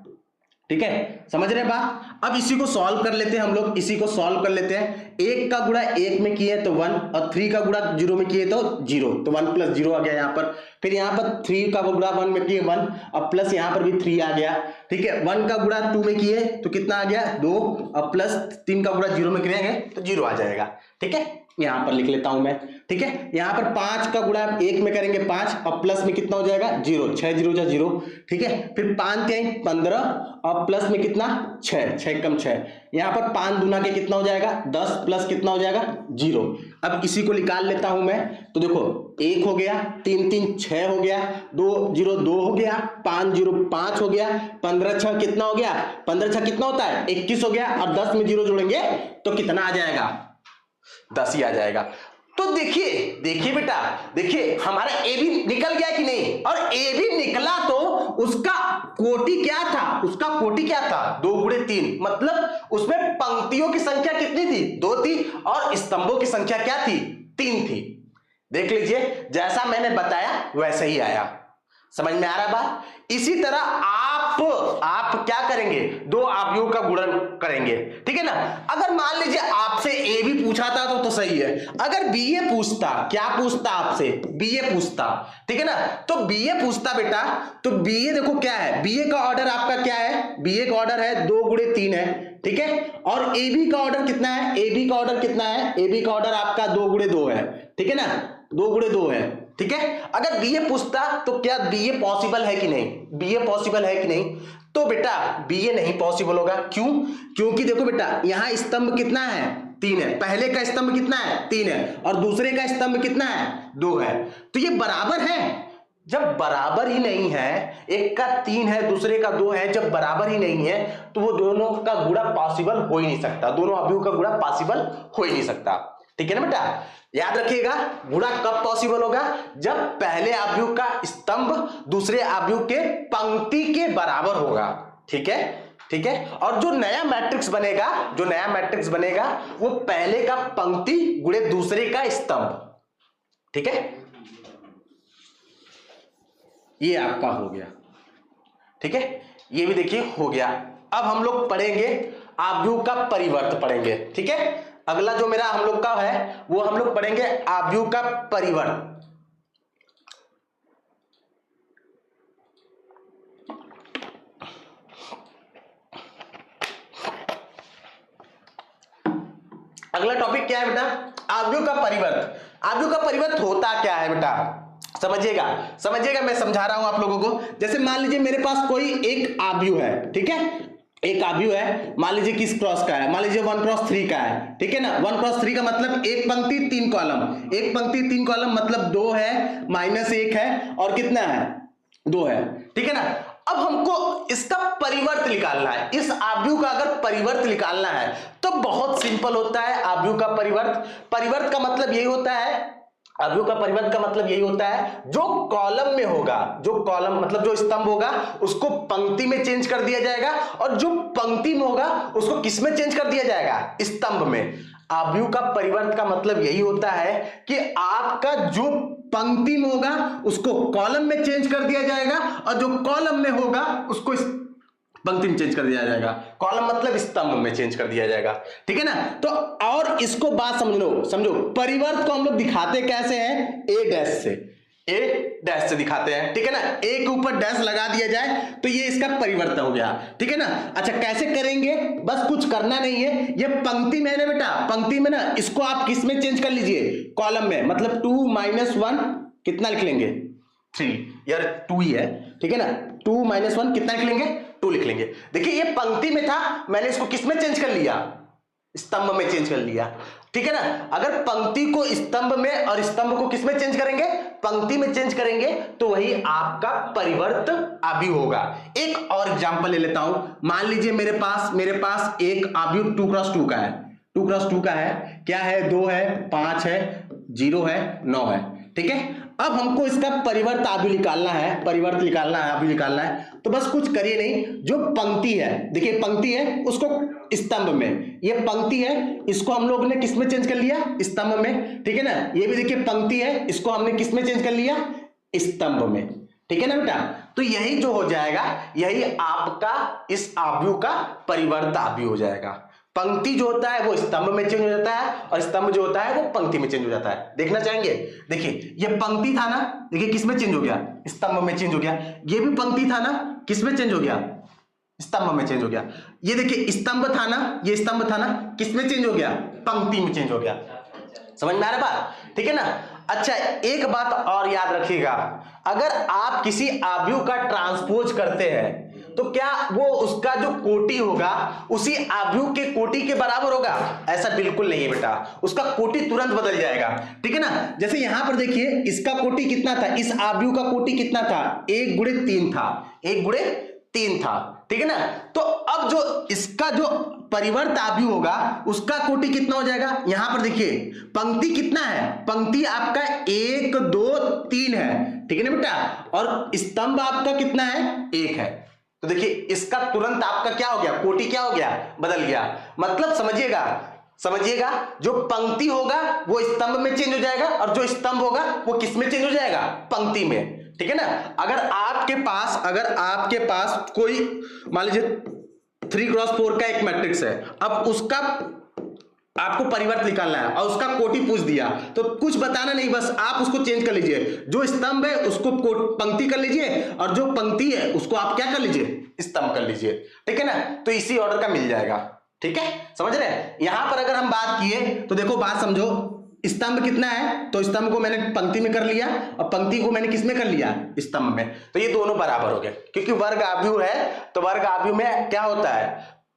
ठीक है, समझ रहे बात। अब इसी को सॉल्व कर लेते हैं हम लोग, इसी को सॉल्व कर लेते हैं। 1 का गुणा 1 में किए तो 1, और 3 का गुणा 0 में किए तो 0, तो 1 प्लस 0 आ गया यहाँ पर। फिर यहाँ पर 3 का गुणा 1 में किए 1, और प्लस यहाँ पर भी 3 आ गया, ठीक है। 1 का गुणा 2 में किए तो कितना आ गया 2, और प्लस 3 का गुणा 0 में करेंगे तो 0 आ जाएगा, ठीक है। यहां पर लिख लेता हूं मैं, ठीक है। यहां पर 5 का गुणा 1 में करेंगे 5, और प्लस में कितना हो जाएगा 0, 6 0 जा 0, ठीक है। फिर 5 के 15, और प्लस में कितना 6, 6 कम 6, यहां पर 5 दूना के कितना हो जाएगा 10, प्लस कितना हो जाएगा 0। अब इसी को निकाल लेता हूं मैं, तो देखो 1 हो गया, 3 3 6 हो गया, 2 0 2 हो गया, 5 0 5 हो गया, 15 6 कितना हो गया, 15 6 कितना होता है 21 हो गया, और 10 में 0 जोड़ेंगे तो कितना आ जाएगा 10 ही आ जाएगा। तो देखिए बेटा, देखिए हमारा ए भी निकल गया कि नहीं, और ए भी निकला तो उसका कोटि क्या था 2 गुणे 3, मतलब उसमें पंक्तियों की संख्या कितनी थी 2 थी, और स्तंभों की संख्या क्या थी 3 थी। देख लीजिए जैसा मैंने बताया वैसे ही आया, समझ में आ रहा बात। इसी तरह आप क्या करेंगे, 2 अवयवों का गुणन करेंगे, ठीक है ना। अगर मान लीजिए आपसे ए भी पूछा था तो सही है, अगर बी ए पूछता, क्या पूछता आपसे बी ए पूछता, ठीक है ना। तो बी ए पूछता बेटा, तो बी ए देखो क्या है, बी ए का ऑर्डर आपका क्या है, बी ए का ऑर्डर है 2 गुणे 3 है, ठीक है। और ए बी का ऑर्डर कितना है, ए बी का ऑर्डर कितना है, ए बी का ऑर्डर आपका 2 गुणे 2 है, ठीक है ना, 2 गुणे 2 है। ठीक है। अगर बीए पूछता तो क्या बीए पॉसिबल है कि नहीं, बीए पॉसिबल है कि नहीं, तो बेटा बीए नहीं पॉसिबल होगा। क्यों? क्योंकि देखो बेटा यहां स्तंभ कितना है, 3 है, पहले का स्तंभ कितना है, 3 है, और दूसरे का स्तंभ कितना है, 2 है, तो ये बराबर है। जब बराबर ही नहीं है, एक का 3 है दूसरे का 2 है, जब बराबर ही नहीं है तो वो दोनों का गुणा पॉसिबल हो ही नहीं सकता, दोनों अवयव का गुणा पॉसिबल हो ही नहीं सकता, ठीक है ना बेटा। याद रखिएगा गुणा कब पॉसिबल होगा, जब पहले अवयव का स्तंभ दूसरे अवयव के पंक्ति के बराबर होगा, ठीक है, ठीक है। और जो नया मैट्रिक्स बनेगा, जो नया मैट्रिक्स बनेगा वो पहले का पंक्ति गुणे दूसरे का स्तंभ, ठीक है, ये आपका हो गया, ठीक है, ये भी देखिए हो गया। अब हम लोग पढ़ेंगे अवयव का परिवर्त पढ़ेंगे, ठीक है। अगला जो मेरा हम लोग का है वो हम लोग पढ़ेंगे अवयव का परिवर्त। अगला टॉपिक क्या है बेटा, अवयव का परिवर्त। अवयव का परिवर्त होता क्या है बेटा, समझिएगा समझिएगा, मैं समझा रहा हूं आप लोगों को। जैसे मान लीजिए मेरे पास कोई एक अवयव है, ठीक है, एक अवयव है, मान लीजिए किस क्रॉस का है, मान लीजिए 1 क्रॉस 3 का है, ठीक है ना। 1 क्रॉस 3 का मतलब एक पंक्ति 3 कॉलम, एक पंक्ति 3 कॉलम मतलब 2 है, -1 है, और कितना है, 2 है, ठीक है ना। अब हमको इसका परिवर्त निकालना है, इस अवयव का अगर परिवर्त निकालना है तो बहुत सिंपल होता है अवयव का परिवर्त। परिवर्त का मतलब यही होता है, अवयव का परिवर्त का मतलब यही होता है जो कॉलम में होगा, जो कॉलम मतलब जो स्तंभ होगा उसको पंक्ति में चेंज कर दिया जाएगा, और जो पंक्ति में होगा उसको किस में चेंज कर दिया जाएगा, स्तंभ में। अवयव का परिवर्त का मतलब यही होता है कि आपका जो पंक्ति में होगा उसको कॉलम में चेंज कर दिया जाएगा, और जो कॉलम में होगा उसको पंक्ति में चेंज कर दिया जाएगा। कॉलम मतलब स्तंभ में चेंज कर दिया जाएगा, ठीक है ना। तो और इसको बात समझो, परिवर्त को हम लोग दिखाते कैसे हैं, ए डैश से, ए डैश से दिखाते हैं, ठीक है ना। ए के ऊपर डैश लगा दिया जाए तो ये इसका परिवर्तन हो गया, ठीक है ना। अच्छा कैसे करेंगे, बस कुछ करना नहीं है, ये पंक्ति में है ना बेटा, पंक्ति में ना इसको आप किस में चेंज कर लीजिए, कॉलम में, मतलब 2 - 1 कितना लिख लेंगे, 3, यार 2 ही है, ठीक है ना। 2 - 1 कितना लिख लेंगे, 2 लिख लेंगे। देखिए ये पंक्ति में था, मैंने इसको किस में चेंज कर लिया, स्तंभ में चेंज कर लिया, ठीक है ना। अगर पंक्ति को स्तंभ में और स्तंभ को किस में चेंज करेंगे, पंक्ति में चेंज करेंगे, तो वही आपका परिवर्त अवयव होगा। एक और एग्जांपल ले लेता हूं, मान लीजिए मेरे पास एक अवयव 2 क्रॉस 2 का है, 2 क्रॉस 2 का है, क्या है, 2 है, 5 है, 0 है, 9 है, ठीक है। अब हमको इसका परिवर्त अवयव निकालना है, परिवर्त निकालना है, अवयव निकालना है, तो बस कुछ करिए नहीं, जो पंक्ति है, देखिए पंक्ति है उसको स्तंभ में, ये पंक्ति है इसको हम लोग ने किस में चेंज कर लिया, स्तंभ में, ठीक है ना। ये भी देखिए पंक्ति है, इसको हमने किस में चेंज कर लिया, स्तंभ में, ठीक है ना बेटा। तो यही जो हो जाएगा, यही आपका इस अवयव का परिवर्त अवयव हो जाएगा। पंक्ति जो होता है वो स्तंभ में चेंज हो जाता है, और स्तंभ जो होता है वो पंक्ति में चेंज हो जाता है। देखना चाहेंगे, देखिए ये पंक्ति था ना, देखिए किस में चेंज हो गया, स्तंभ में चेंज हो गया। ये भी पंक्ति था ना, किस में चेंज हो गया, स्तंभ में चेंज हो गया। ये देखिए स्तंभ था ना, ये स्तंभ था ना, किस में चेंज हो गया, पंक्ति में चेंज हो गया। समझ में आ रहा बात, ठीक है ना। अच्छा एक बात और याद रखिएगा, अगर आप किसी अवयव का ट्रांसपोज करते हैं तो क्या वो उसका जो कोटि होगा उसी अवयव के कोटि के बराबर होगा, ऐसा बिल्कुल नहीं है बेटा, उसका कोटि तुरंत बदल जाएगा, ठीक है ना। जैसे यहां पर देखिए इसका कोटि कितना था, इस अवयव का कोटि कितना था, 1 × 3 था, 1 × 3 था, ठीक है ना। तो अब जो इसका जो परिवर्त अवयव होगा उसका कोटि कितना हो जाएगा, यहां पर देखिए पंक्ति कितना है, पंक्ति आपका 1 2 3 है, ठीक है ना बेटा, और स्तंभ आपका कितना है, 1 है। तो देखिए इसका तुरंत आपका क्या हो गया, कोटि क्या हो गया, बदल गया। मतलब समझिएगा जो पंक्ति होगा वो स्तंभ में चेंज हो जाएगा, और जो स्तंभ होगा वो किस में चेंज हो जाएगा, पंक्ति में, ठीक है ना। अगर आपके पास कोई मान लीजिए 3 × 4 का एक मैट्रिक्स है, अब उसका आपको परिवर्त निकालना है और उसका कोटि पूछ दिया, तो कुछ बताना नहीं, बस आप उसको चेंज कर लीजिए, जो स्तंभ है उसको पंक्ति कर लीजिए, और जो पंक्ति है उसको आप क्या कर लीजिए, स्तंभ कर लीजिए, ठीक है ना। तो इसी ऑर्डर का मिल जाएगा, ठीक है, समझ रहे हैं। यहां पर अगर हम बात किए तो देखो बात समझो, स्तंभ कितना है, तो स्तंभ को मैंने पंक्ति में कर लिया और पंक्ति को मैंने किस में कर लिया, स्तंभ में। तो ये दोनों बराबर हो गए, क्योंकि वर्ग आव्यूह है तो वर्ग आव्यूह में क्या होता है,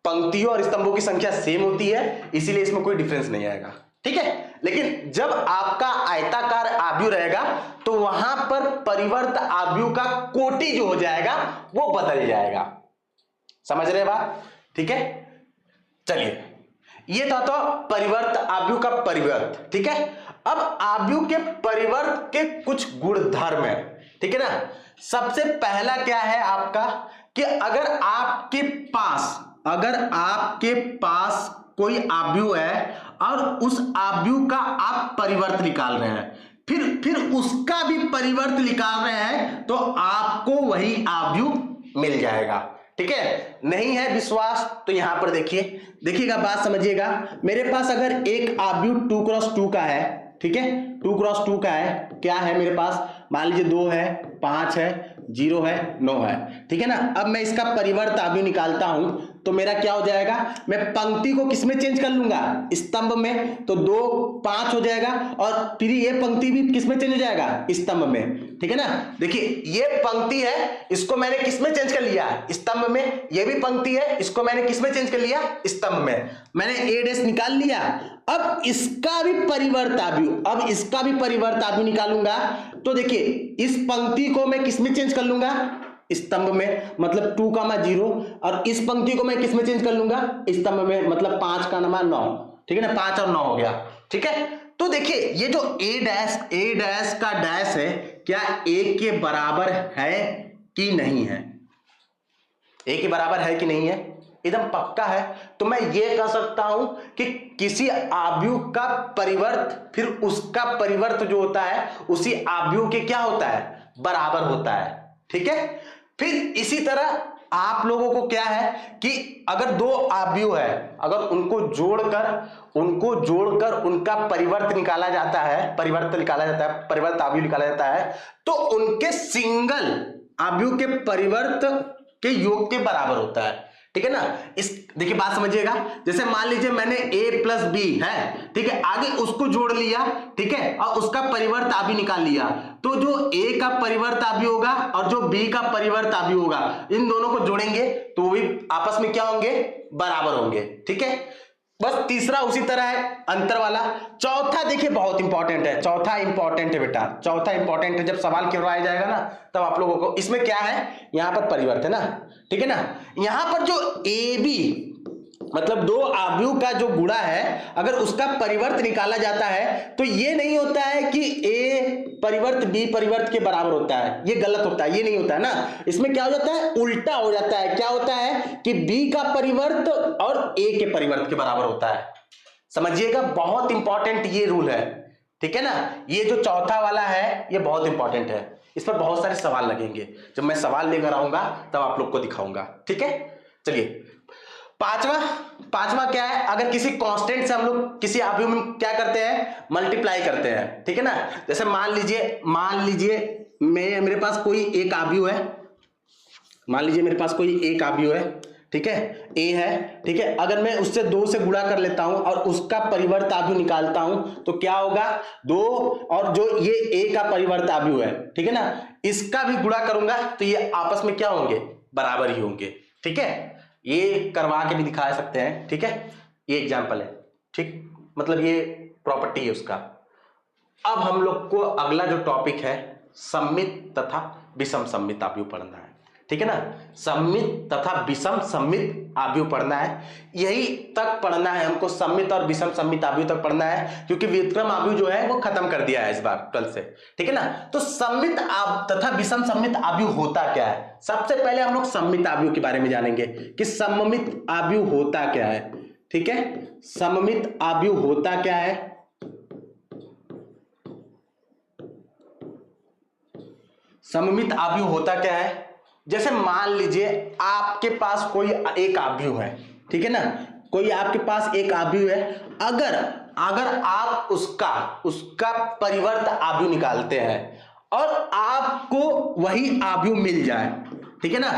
पंक्तियों और स्तंभों की संख्या सेम होती है, इसीलिए इसमें कोई डिफरेंस नहीं आएगा, ठीक है। लेकिन जब आपका आयताकार आव्यूह रहेगा तो वहां पर परिवर्त आव्यूह का कोटि जो हो जाएगा वो बदल जाएगा, समझ रहे बात, ठीक है। चलिए, ये था तो परिवर्त आव्यूह का परिवर्त, ठीक है। अब आव्यूह के परिवर्त के कुछ गुणधर्म है, ठीक है ना। सबसे पहला क्या है आपका, कि अगर आपके पास कोई आव्यूह है और उस आव्यूह का आप परिवर्त निकाल रहे हैं, फिर उसका भी परिवर्त निकाल रहे हैं, तो आपको वही आव्यूह मिल जाएगा, ठीक है। नहीं है विश्वास तो यहां पर देखिएगा, बात समझिएगा। मेरे पास अगर एक आव्यूह 2x2 का है, ठीक है, 2x2 का है, क्या है मेरे पास, मान लीजिए 2 है, 5 है, 0 है, 9 है, ठीक है ना। अब मैं इसका परिवर्त आव्यूह निकालता हूं तो मेरा क्या हो जाएगा, मैं पंक्ति को किसमें चेंज कर लूंगा, स्तंभ में, तो 2 5 हो जाएगा और फिर ये पंक्ति भी किसमें चेंज हो जाएगा, स्तंभ में, ठीक है ना। देखिए ये पंक्ति है, इसको मैंने किसमें चेंज कर लिया, स्तंभ में। ये भी पंक्ति है, इसको मैंने किसमें चेंज कर लिया, स्तंभ में। मैंने a' निकाल लिया। अब इसका भी परिवर्त आव्यूह निकालूंगा तो देखिए इस पंक्ति को मैं किसमें चेंज कर लूंगा, स्तंभ में, मतलब 2,0, और इस पंक्ति को मैं किसमें चेंज कर लूंगा, स्तंभ में, मतलब 5,9, ठीक है ना, 5 और 9 हो गया, ठीक है। तो देखिए ये जो a' का डैश है, क्या a के बराबर है कि नहीं है, a के बराबर है कि नहीं है, एकदम पक्का है। तो मैं ये कह सकता हूं कि किसी आव्यूह का परिवर्त फिर उसका परिवर्त जो होता है उसी आव्यूह के क्या होता है, बराबर होता है, ठीक है। फिर इसी तरह आप लोगों को क्या है कि अगर दो आव्यूह है, अगर उनको जोड़कर उनका परिवर्त निकाला जाता है, परिवर्त आव्यूह निकाला जाता है, तो उनके सिंगल आव्यूह के परिवर्त के योग के बराबर होता है, ठीक है ना। इस देखिए बात समझिएगा, जैसे मान लीजिए मैंने a प्लस बी है, ठीक है, आगे उसको जोड़ लिया, ठीक है, और उसका परिवर्त आव्यूह निकाल लिया, तो जो a का परिवर्त आव्यूह होगा और जो b का परिवर्त आव्यूह होगा, इन दोनों को जोड़ेंगे तो वो भी आपस में क्या होंगे, बराबर होंगे, ठीक है। बस तीसरा उसी तरह है, अंतर वाला। चौथा देखिए बहुत इंपॉर्टेंट है, चौथा इंपॉर्टेंट है बेटा, चौथा इंपॉर्टेंट है। जब सवाल करवाया जाएगा ना तब आप लोगों को, इसमें क्या है, यहां पर परिवर्त है ना, ठीक है ना। यहां पर जो ए बी मतलब दो आव्यूह का जो गुणा है, अगर उसका परिवर्त निकाला जाता है तो ये नहीं होता है कि a परिवर्त b परिवर्त के बराबर होता है, ये गलत होता है, ये नहीं होता है ना। इसमें क्या हो जाता है, उल्टा हो जाता है। क्या होता है कि b का परिवर्त और a के परिवर्त के बराबर होता है। समझिएगा, बहुत इंपॉर्टेंट ये रूल है, ठीक है ना। ये जो चौथा वाला है ये बहुत इंपॉर्टेंट है, इस पर बहुत सारे सवाल लगेंगे, जब मैं सवाल लेकर आऊंगा तब आप लोग को दिखाऊंगा, ठीक है। चलिए पांचवा क्या है, अगर किसी कांस्टेंट से हम लोग किसी आव्यूह में क्या करते हैं, मल्टीप्लाई करते हैं, ठीक है ना। जैसे मान लीजिए मेरे पास कोई एक आव्यूह है, मान लीजिए मेरे पास कोई एक आव्यूह है, ठीक है, a है, ठीक है। अगर मैं उससे 2 से गुणा कर लेता हूं और उसका परिवर्त आव्यूह निकालता हूं तो क्या होगा, 2 और जो ये a का परिवर्त आव्यूह है, ठीक है ना, इसका भी गुणा करूंगा तो ये आपस में क्या होंगे, बराबर ही होंगे, ठीक है। ये करवा के भी दिखा सकते हैं, ठीक है, ये एग्जांपल है, ठीक, मतलब ये प्रॉपर्टी है उसका। अब हम लोग को अगला जो टॉपिक है, सममित तथा विषम सममित आव्यूह पढ़ना है, ठीक है ना। सममित तथा विषम सममित आव्यूह पढ़ना है, यही तक पढ़ना है हमको, सममित और विषम सममित आव्यूह तक पढ़ना है, क्योंकि व्युत्क्रम आव्यूह जो है वो खत्म कर दिया है इस बार 12 से, ठीक है ना। तो सममित तथा विषम सममित आव्यूह होता क्या है, सबसे पहले हम लोग सममित आव्यूह के बारे में जानेंगे कि सममित आव्यूह होता क्या है, ठीक है। सममित आव्यूह होता क्या है, सममित आव्यूह होता क्या है। जैसे मान लीजिए आपके पास कोई एक आव्यूह है, ठीक है ना, कोई आपके पास एक आव्यूह है, अगर आप उसका परिवर्त आव्यूह निकालते हैं और आपको वही आव्यूह मिल जाए, ठीक है ना।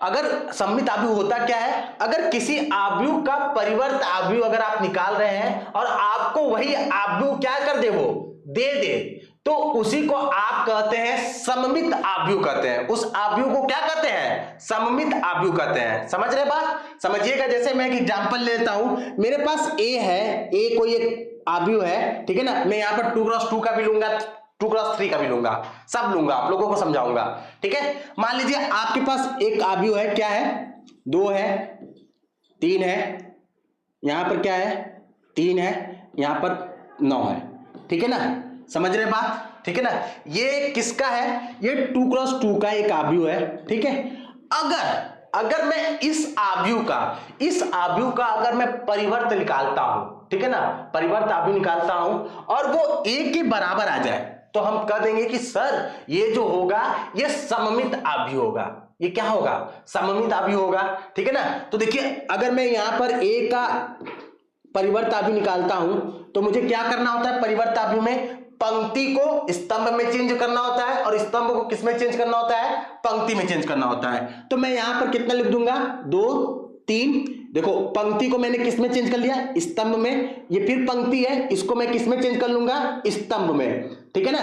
अगर सममित आव्यूह होता क्या है, अगर किसी आव्यूह का परिवर्त आव्यूह अगर आप निकाल रहे हैं और आपको वही आव्यूह क्या कर दे, वो दे दे, तो उसी को आप कहते हैं सममित आव्यूह कहते हैं। उस आव्यूह को क्या कहते हैं, सममित आव्यूह कहते हैं। समझ रहे बात, समझिएगा। जैसे मैं एक एग्जांपल लेता हूं, मेरे पास ए है, ए कोई एक आव्यूह है, ठीक है ना। मैं यहां पर 2x2 का भी लूंगा, 2x3 का भी लूंगा, सब लूंगा, आप लोगों को समझाऊंगा, ठीक है। मान लीजिए आपके पास एक आव्यूह है, क्या है, 2 है, 3 है, यहां पर क्या है, 3 है, यहां पर 9 है, ठीक है ना। समझ रहे बात, ठीक है ना। ये किसका है, ये 2x2 का एक आव्यूह है, ठीक है। अगर मैं इस आव्यूह का अगर मैं परिवर्त निकालता हूं, ठीक है ना, परिवर्त आव्यूह निकालता हूं और वो ए के बराबर आ जाए, तो हम कह देंगे कि सर ये जो होगा ये सममित आव्यूह होगा। ये क्या होगा, सममित आव्यूह होगा, ठीक है ना। तो देखिए अगर मैं यहां पर ए का परिवर्त आव्यूह निकालता हूं तो मुझे क्या करना होता है, परिवर्त आव्यूह में पंक्ति को स्तंभ में चेंज करना होता है और स्तंभ को किस में चेंज करना होता है, पंक्ति में चेंज करना होता है। तो मैं यहां पर कितना लिख दूंगा, 2 3, देखो पंक्ति को मैंने किस में चेंज कर लिया, स्तंभ में, ये फिर पंक्ति है, इसको मैं किस में चेंज कर लूंगा, स्तंभ में, ठीक है ना।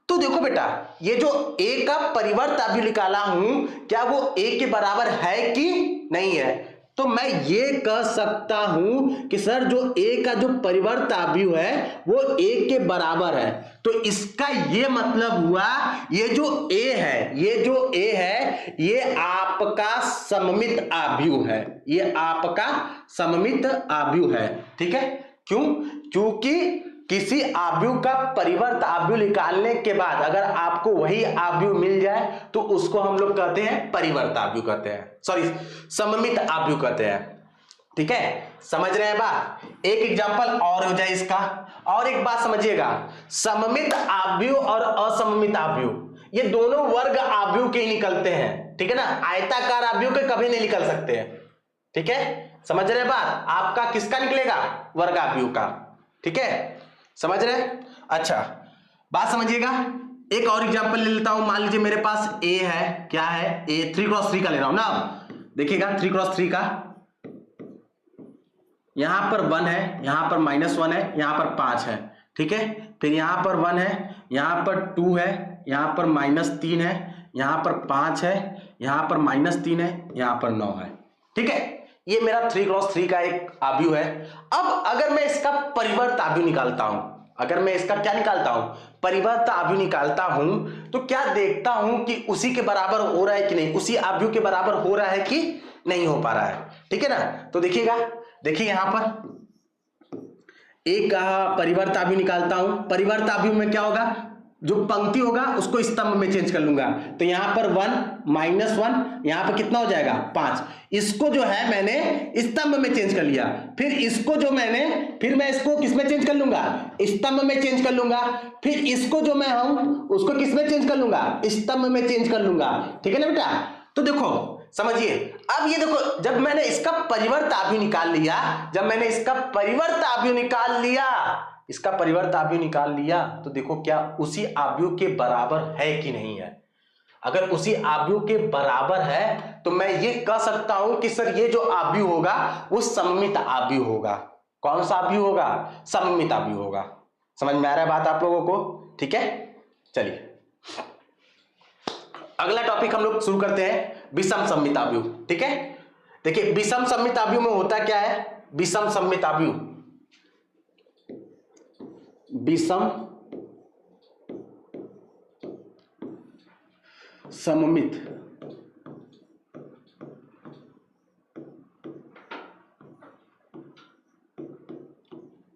तो देखो बेटा, ये जो ए का परिवर्त आव्यूह निकाला हूं, क्या वो ए के बराबर है कि नहीं है। तो मैं ये कह सकता हूं कि सर जो ए का जो परिवर्त आव्यूह है वो ए के बराबर है। तो इसका ये मतलब हुआ, ये जो ए है ये आपका सममित आव्यूह है, ये आपका सममित आव्यूह है, ठीक है। क्यों, क्योंकि किसी आव्यूह का परिवर्त आव्यूह निकालने के बाद अगर आपको वही आव्यूह मिल जाए तो उसको हम लोग कहते हैं परिवर्त आव्यूह कहते हैं, सॉरी सममित आव्यूह कहते हैं, ठीक है। समझ रहे हैं बात। एक एग्जांपल और हो जाए इसका, और एक बात समझिएगा, सममित आव्यूह और असममित आव्यूह ये दोनों वर्ग आव्यूह के ही निकलते हैं, ठीक है ना। आयताकार आव्यूह के कभी नहीं निकल सकते हैं, ठीक है। समझ रहे हैं बात, आपका किसका निकलेगा, वर्ग आव्यूह का, ठीक है। समझ रहे, अच्छा बात समझिएगा। एक और एग्जांपल ले लेता हूं, मान लीजिए मेरे पास ए है, क्या है, ए 3x3 का ले रहा हूं ना। देखिएगा 3x3 का, यहां पर 1 है, यहां पर -1 है, यहां पर 5 है, ठीक है। फिर यहां पर 1 है, यहां पर 2 है, यहां पर -3 है, यहां पर 5 है, यहां पर -3 है, यहां पर 9 है, ठीक है। ये मेरा 3x3 का एक आव्यूह है। अब अगर मैं इसका परिवर्त आव्यूह निकालता हूं, अगर मैं इसका क्या निकालता हूं, परिवर्त आव्यूह निकालता हूं, तो क्या देखता हूं कि उसी के बराबर हो रहा है कि नहीं, उसी आव्यूह के बराबर हो रहा है कि नहीं हो पा रहा है, ठीक है ना। तो देखिएगा, देखिए यहां पर एक परिवर्त आव्यूह निकालता हूं, परिवर्त आव्यूह में क्या होगा, जो पंक्ति होगा उसको स्तंभ में चेंज कर लूंगा। तो यहां पर 1 -1, यहां पर कितना हो जाएगा 5, इसको जो है मैंने स्तंभ में चेंज कर लिया। फिर इसको जो मैंने, फिर मैं इसको किस में चेंज कर लूंगा, स्तंभ में चेंज कर लूंगा। फिर इसको जो मैं हूं उसको किस में चेंज कर लूंगा, स्तंभ में चेंज कर लूंगा, ठीक है ना बेटा। तो देखो समझिए, अब ये देखो, जब मैंने इसका परिवर्त आव्यूह निकाल लिया, जब मैंने इसका परिवर्त आव्यूह निकाल लिया, इसका परिवर्त आव्यूह निकाल लिया, तो देखो क्या उसी आव्यूह के बराबर है कि नहीं है। अगर उसी आव्यूह के बराबर है तो मैं ये कह सकता हूं कि सर ये जो आव्यूह होगा वो सममित आव्यूह होगा। कौन सा आव्यूह होगा, सममित आव्यूह होगा। समझ में आ रहा है बात आप लोगों को, ठीक है। चलिए अगला टॉपिक हम लोग शुरू करते हैं, विषम सममित आव्यूह, ठीक है। देखिए विषम सममित आव्यूह में होता क्या है, विषम सममित आव्यूह, विषम सममित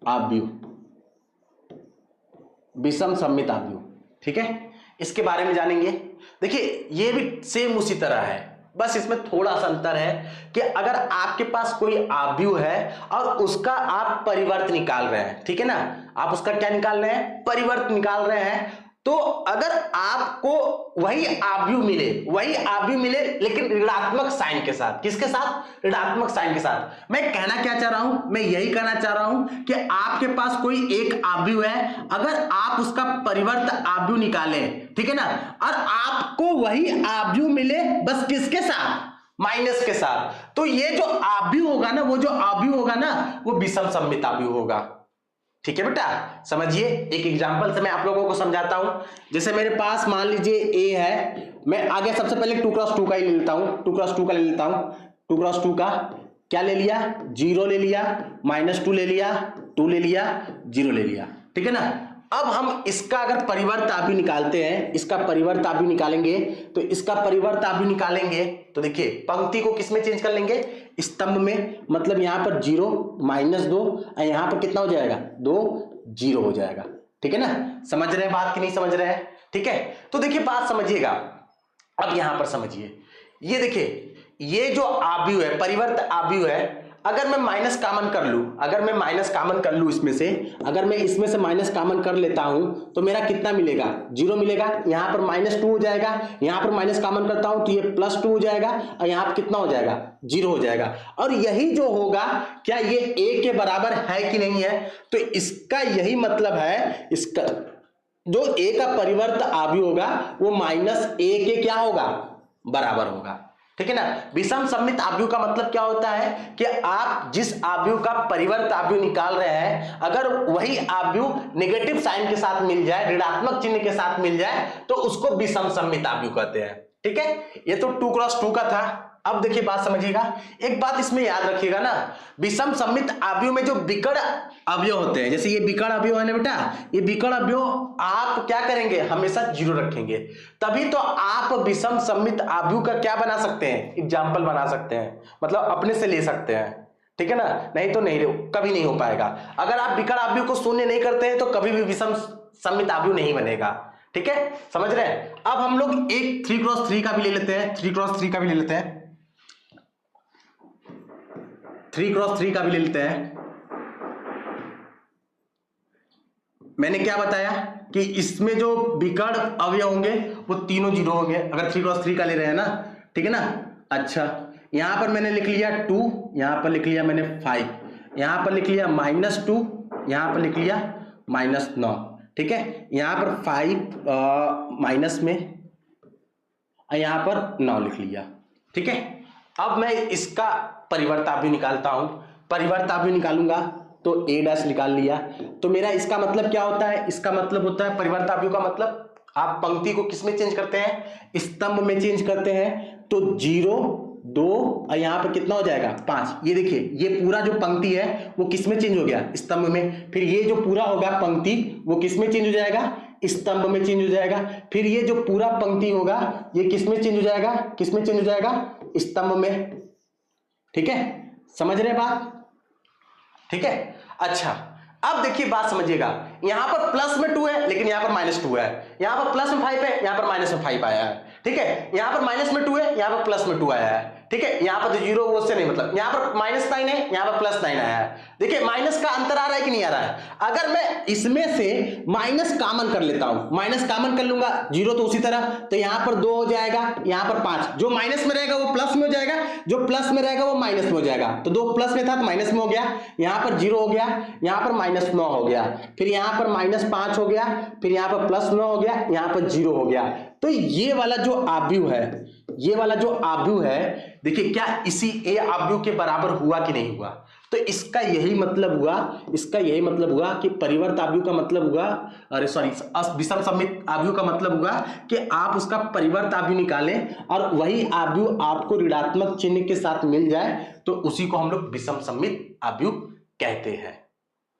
आव्यूह, विषम सममित आव्यूह, ठीक है। इसके बारे में जानेंगे। देखिए ये भी सेम उसी तरह है, बस इसमें थोड़ा सा अंतर है कि अगर आपके पास कोई आव्यूह है और उसका आप परिवर्त निकाल रहे हैं, ठीक है ना, आप उसका क्या निकाल रहे हैं, परिवर्त निकाल रहे हैं, तो अगर आपको वही आव्यूह मिले लेकिन ऋणात्मक साइन के साथ, किसके साथ, ऋणात्मक साइन के साथ। मैं कहना क्या चाह रहा हूं, मैं यही कहना चाह रहा हूं कि आपके पास कोई एक आव्यूह है, अगर आप उसका परिवर्त आव्यूह निकालें, ठीक है ना, और आपको वही आव्यूह मिले, बस किसके साथ, माइनस के साथ, तो ये जो आव्यूह होगा ना, वो जो आव्यूह होगा ना, वो विषम सममित आव्यूह होगा। ठीक है बेटा, समझिए। एक एग्जांपल से मैं आप लोगों को समझाता हूं। जैसे मेरे पास मान लीजिए ए है, मैं आगे सबसे पहले 2x2 का ही ले लेता हूं, 2x2 का ले लेता हूं। 2x2 का क्या ले लिया, 0 ले लिया, -2 ले लिया, 2 ले लिया, 0 ले लिया। ठीक है ना। अब हम इसका अगर परिवर्त आव्यूह निकालते हैं, इसका परिवर्त आव्यूह निकालेंगे, तो इसका परिवर्त आव्यूह निकालेंगे तो देखिए पंक्ति को किस में चेंज कर लेंगे, स्तंभ में। मतलब यहां पर 0 -2 और यहां पर कितना हो जाएगा, 2 0 हो जाएगा। ठीक है ना, समझ रहे हैं बात कि नहीं समझ रहे हैं। ठीक है, तो देखिए बात समझिएगा। अब यहां पर समझिए, ये देखिए ये जो आव्यूह है, परिवर्त आव्यूह है, अगर मैं माइनस कॉमन कर लूं, अगर मैं माइनस कॉमन कर लूं इसमें से, अगर मैं इसमें से माइनस कॉमन कर लेता हूं तो मेरा कितना मिलेगा, 0 मिलेगा। यहां पर -2 हो जाएगा, यहां पर माइनस कॉमन करता हूं तो ये +2 हो जाएगा और यहां पर कितना हो जाएगा, 0 हो जाएगा। और यही जो होगा, क्या ये a के बराबर है कि नहीं है, तो इसका यही मतलब है, इसका जो a का परिवर्त आव्यूह होगा वो -a के क्या होगा, बराबर होगा। ठीक है ना। विषम सममित आव्यूह का मतलब क्या होता है कि आप जिस आव्यूह का परिवर्त आव्यूह निकाल रहे हैं, अगर वही आव्यूह नेगेटिव साइन के साथ मिल जाए, ऋणात्मक चिन्ह के साथ मिल जाए, तो उसको विषम सममित आव्यूह कहते हैं। ठीक है, ये तो 2x2 का था। अब देखिए बात समझिएगा, एक बात इसमें याद रखिएगा ना, विषम सममित आव्यूह में जो विकर्ण अवयव होते हैं, जैसे ये विकर्ण अवयव है ना बेटा, ये विकर्ण अवयव आप क्या करेंगे, हमेशा 0 रखेंगे, तभी तो आप विषम सममित आव्यूह का क्या बना सकते हैं, एग्जाम्पल बना सकते हैं, मतलब अपने से ले सकते हैं। ठीक है ना, नहीं तो नहीं, कभी नहीं हो पाएगा। अगर आप विकर्ण आव्यूह को शून्य नहीं करते हैं तो कभी भी विषम सममित आव्यूह नहीं बनेगा। ठीक है, समझ रहे हैं। अब हम लोग एक 3x3 का भी ले लेते हैं, 3x3 का भी ले लेते हैं, 3x3 का भी ले लेते हैं। मैंने क्या बताया कि इसमें जो विकर्ण अवयव होंगे वो तीनों 0 होंगे, अगर 3x3 का ले रहे हैं ना। ठीक है ना। अच्छा, यहां पर मैंने लिख लिया 2, यहां पर लिख लिया मैंने 5, यहां पर लिख लिया -2, यहां पर लिख लिया -9। ठीक है, यहां पर 5 माइनस में, यहां पर 9 लिख लिया। ठीक है, अब मैं इसका परिवर्त आव्यूह निकालता हूं। परिवर्त आव्यूह निकालूंगा तो a' निकाल लिया, तो मेरा इसका मतलब क्या होता है, इसका मतलब होता है परिवर्त आव्यूह का मतलब आप पंक्ति को किस में चेंज करते हैं, स्तंभ में चेंज करते हैं। तो 0 2 और यहां पर कितना हो जाएगा, 5। ये देखिए ये पूरा जो पंक्ति है वो किस में चेंज हो गया, स्तंभ में। फिर ये जो पूरा होगा पंक्ति वो किस में चेंज हो जाएगा, स्तंभ में चेंज हो जाएगा। फिर ये जो पूरा पंक्ति होगा ये किस में चेंज हो जाएगा, किस में चेंज हो जाएगा, स्तंभ में। ठीक है, समझ रहे बात। ठीक है, अच्छा अब देखिए बात समझिएगा, यहां पर प्लस में 2 है लेकिन यहां पर -2 है, यहां पर प्लस में 5 है, यहां पर माइनस में 5 आया है। ठीक है, यहां पर माइनस में 2 है, यहां पर प्लस में 2 आया है। ठीक है, यहां पर 0 वो से नहीं, मतलब यहां पर -9 है, यहां पर +9 आया है। देखिए माइनस का अंतर आ रहा है कि नहीं आ रहा है। अगर मैं इसमें से माइनस कॉमन कर लेता हूं, माइनस कॉमन कर लूंगा, 0 तो उसी तरह, तो यहां पर 2 हो जाएगा, यहां पर 5, जो माइनस में रहेगा वो प्लस में हो जाएगा, जो प्लस में रहेगा वो माइनस में हो जाएगा। तो 2 प्लस में था तो माइनस में हो गया, यहां पर 0 हो गया, यहां पर -9 हो गया, फिर यहां पर -5 हो गया, फिर यहां पर +9 हो गया, यहां पर 0 हो गया। तो ये वाला जो आव्यूह है, ये वाला जो आव्यूह है, देखिए क्या इसी ए आव्यूह के बराबर हुआ कि नहीं हुआ। तो इसका यही मतलब हुआ, इसका यही मतलब हुआ कि परिवर्त आव्यूह का मतलब हुआ, अरे सॉरी, विषम सममित आव्यूह का मतलब हुआ कि आप उसका परिवर्त आव्यूह निकालें और वही आव्यूह आपको ऋणात्मक चिन्ह के साथ मिल जाए, तो उसी को हम लोग विषम सममित आव्यूह कहते हैं।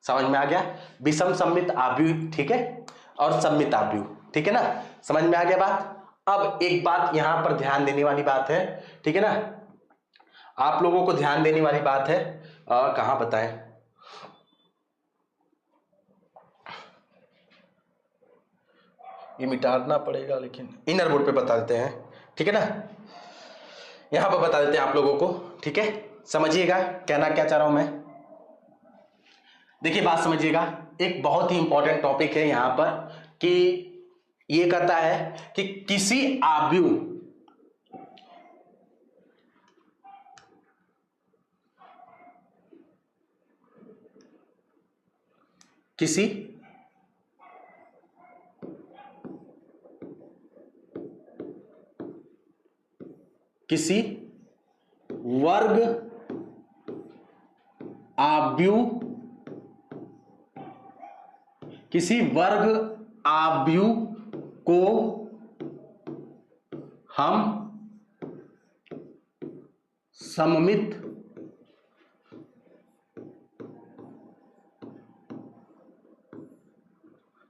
समझ में आ गया, विषम सममित आव्यूह। ठीक है, और सममित आव्यूह। ठीक है ना, समझ में आ गया बात। अब एक बात यहां पर ध्यान देने वाली बात है, ठीक है ना, आप लोगों को ध्यान देने वाली बात है, कहां बताएं, ये मिटाना पड़ेगा लेकिन इनर बोर्ड पे बता देते हैं। ठीक है ना, यहां पर बता देते हैं आप लोगों को। ठीक है, समझिएगा कहना क्या चाह रहा हूं मैं। देखिए बात समझिएगा, एक बहुत ही इंपॉर्टेंट टॉपिक है यहां पर कि ये कहता है कि किसी आव्यूह, किसी किसी वर्ग आव्यूह, किसी वर्ग आव्यूह को हम सममित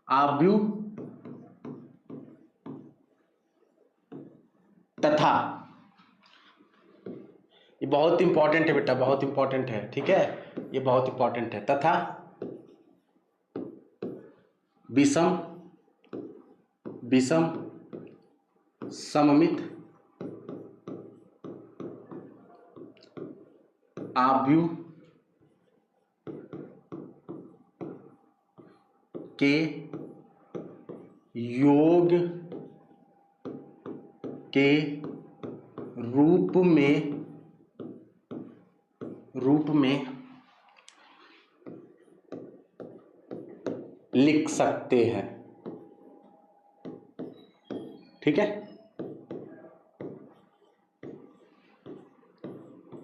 आव्यूह तथा, ये बहुत इंपॉर्टेंट है बेटा, बहुत इंपॉर्टेंट है, ठीक है, ये बहुत इंपॉर्टेंट है, तथा विषम सममित आव्यूह के योग के रूप में लिख सकते हैं, ठीक है।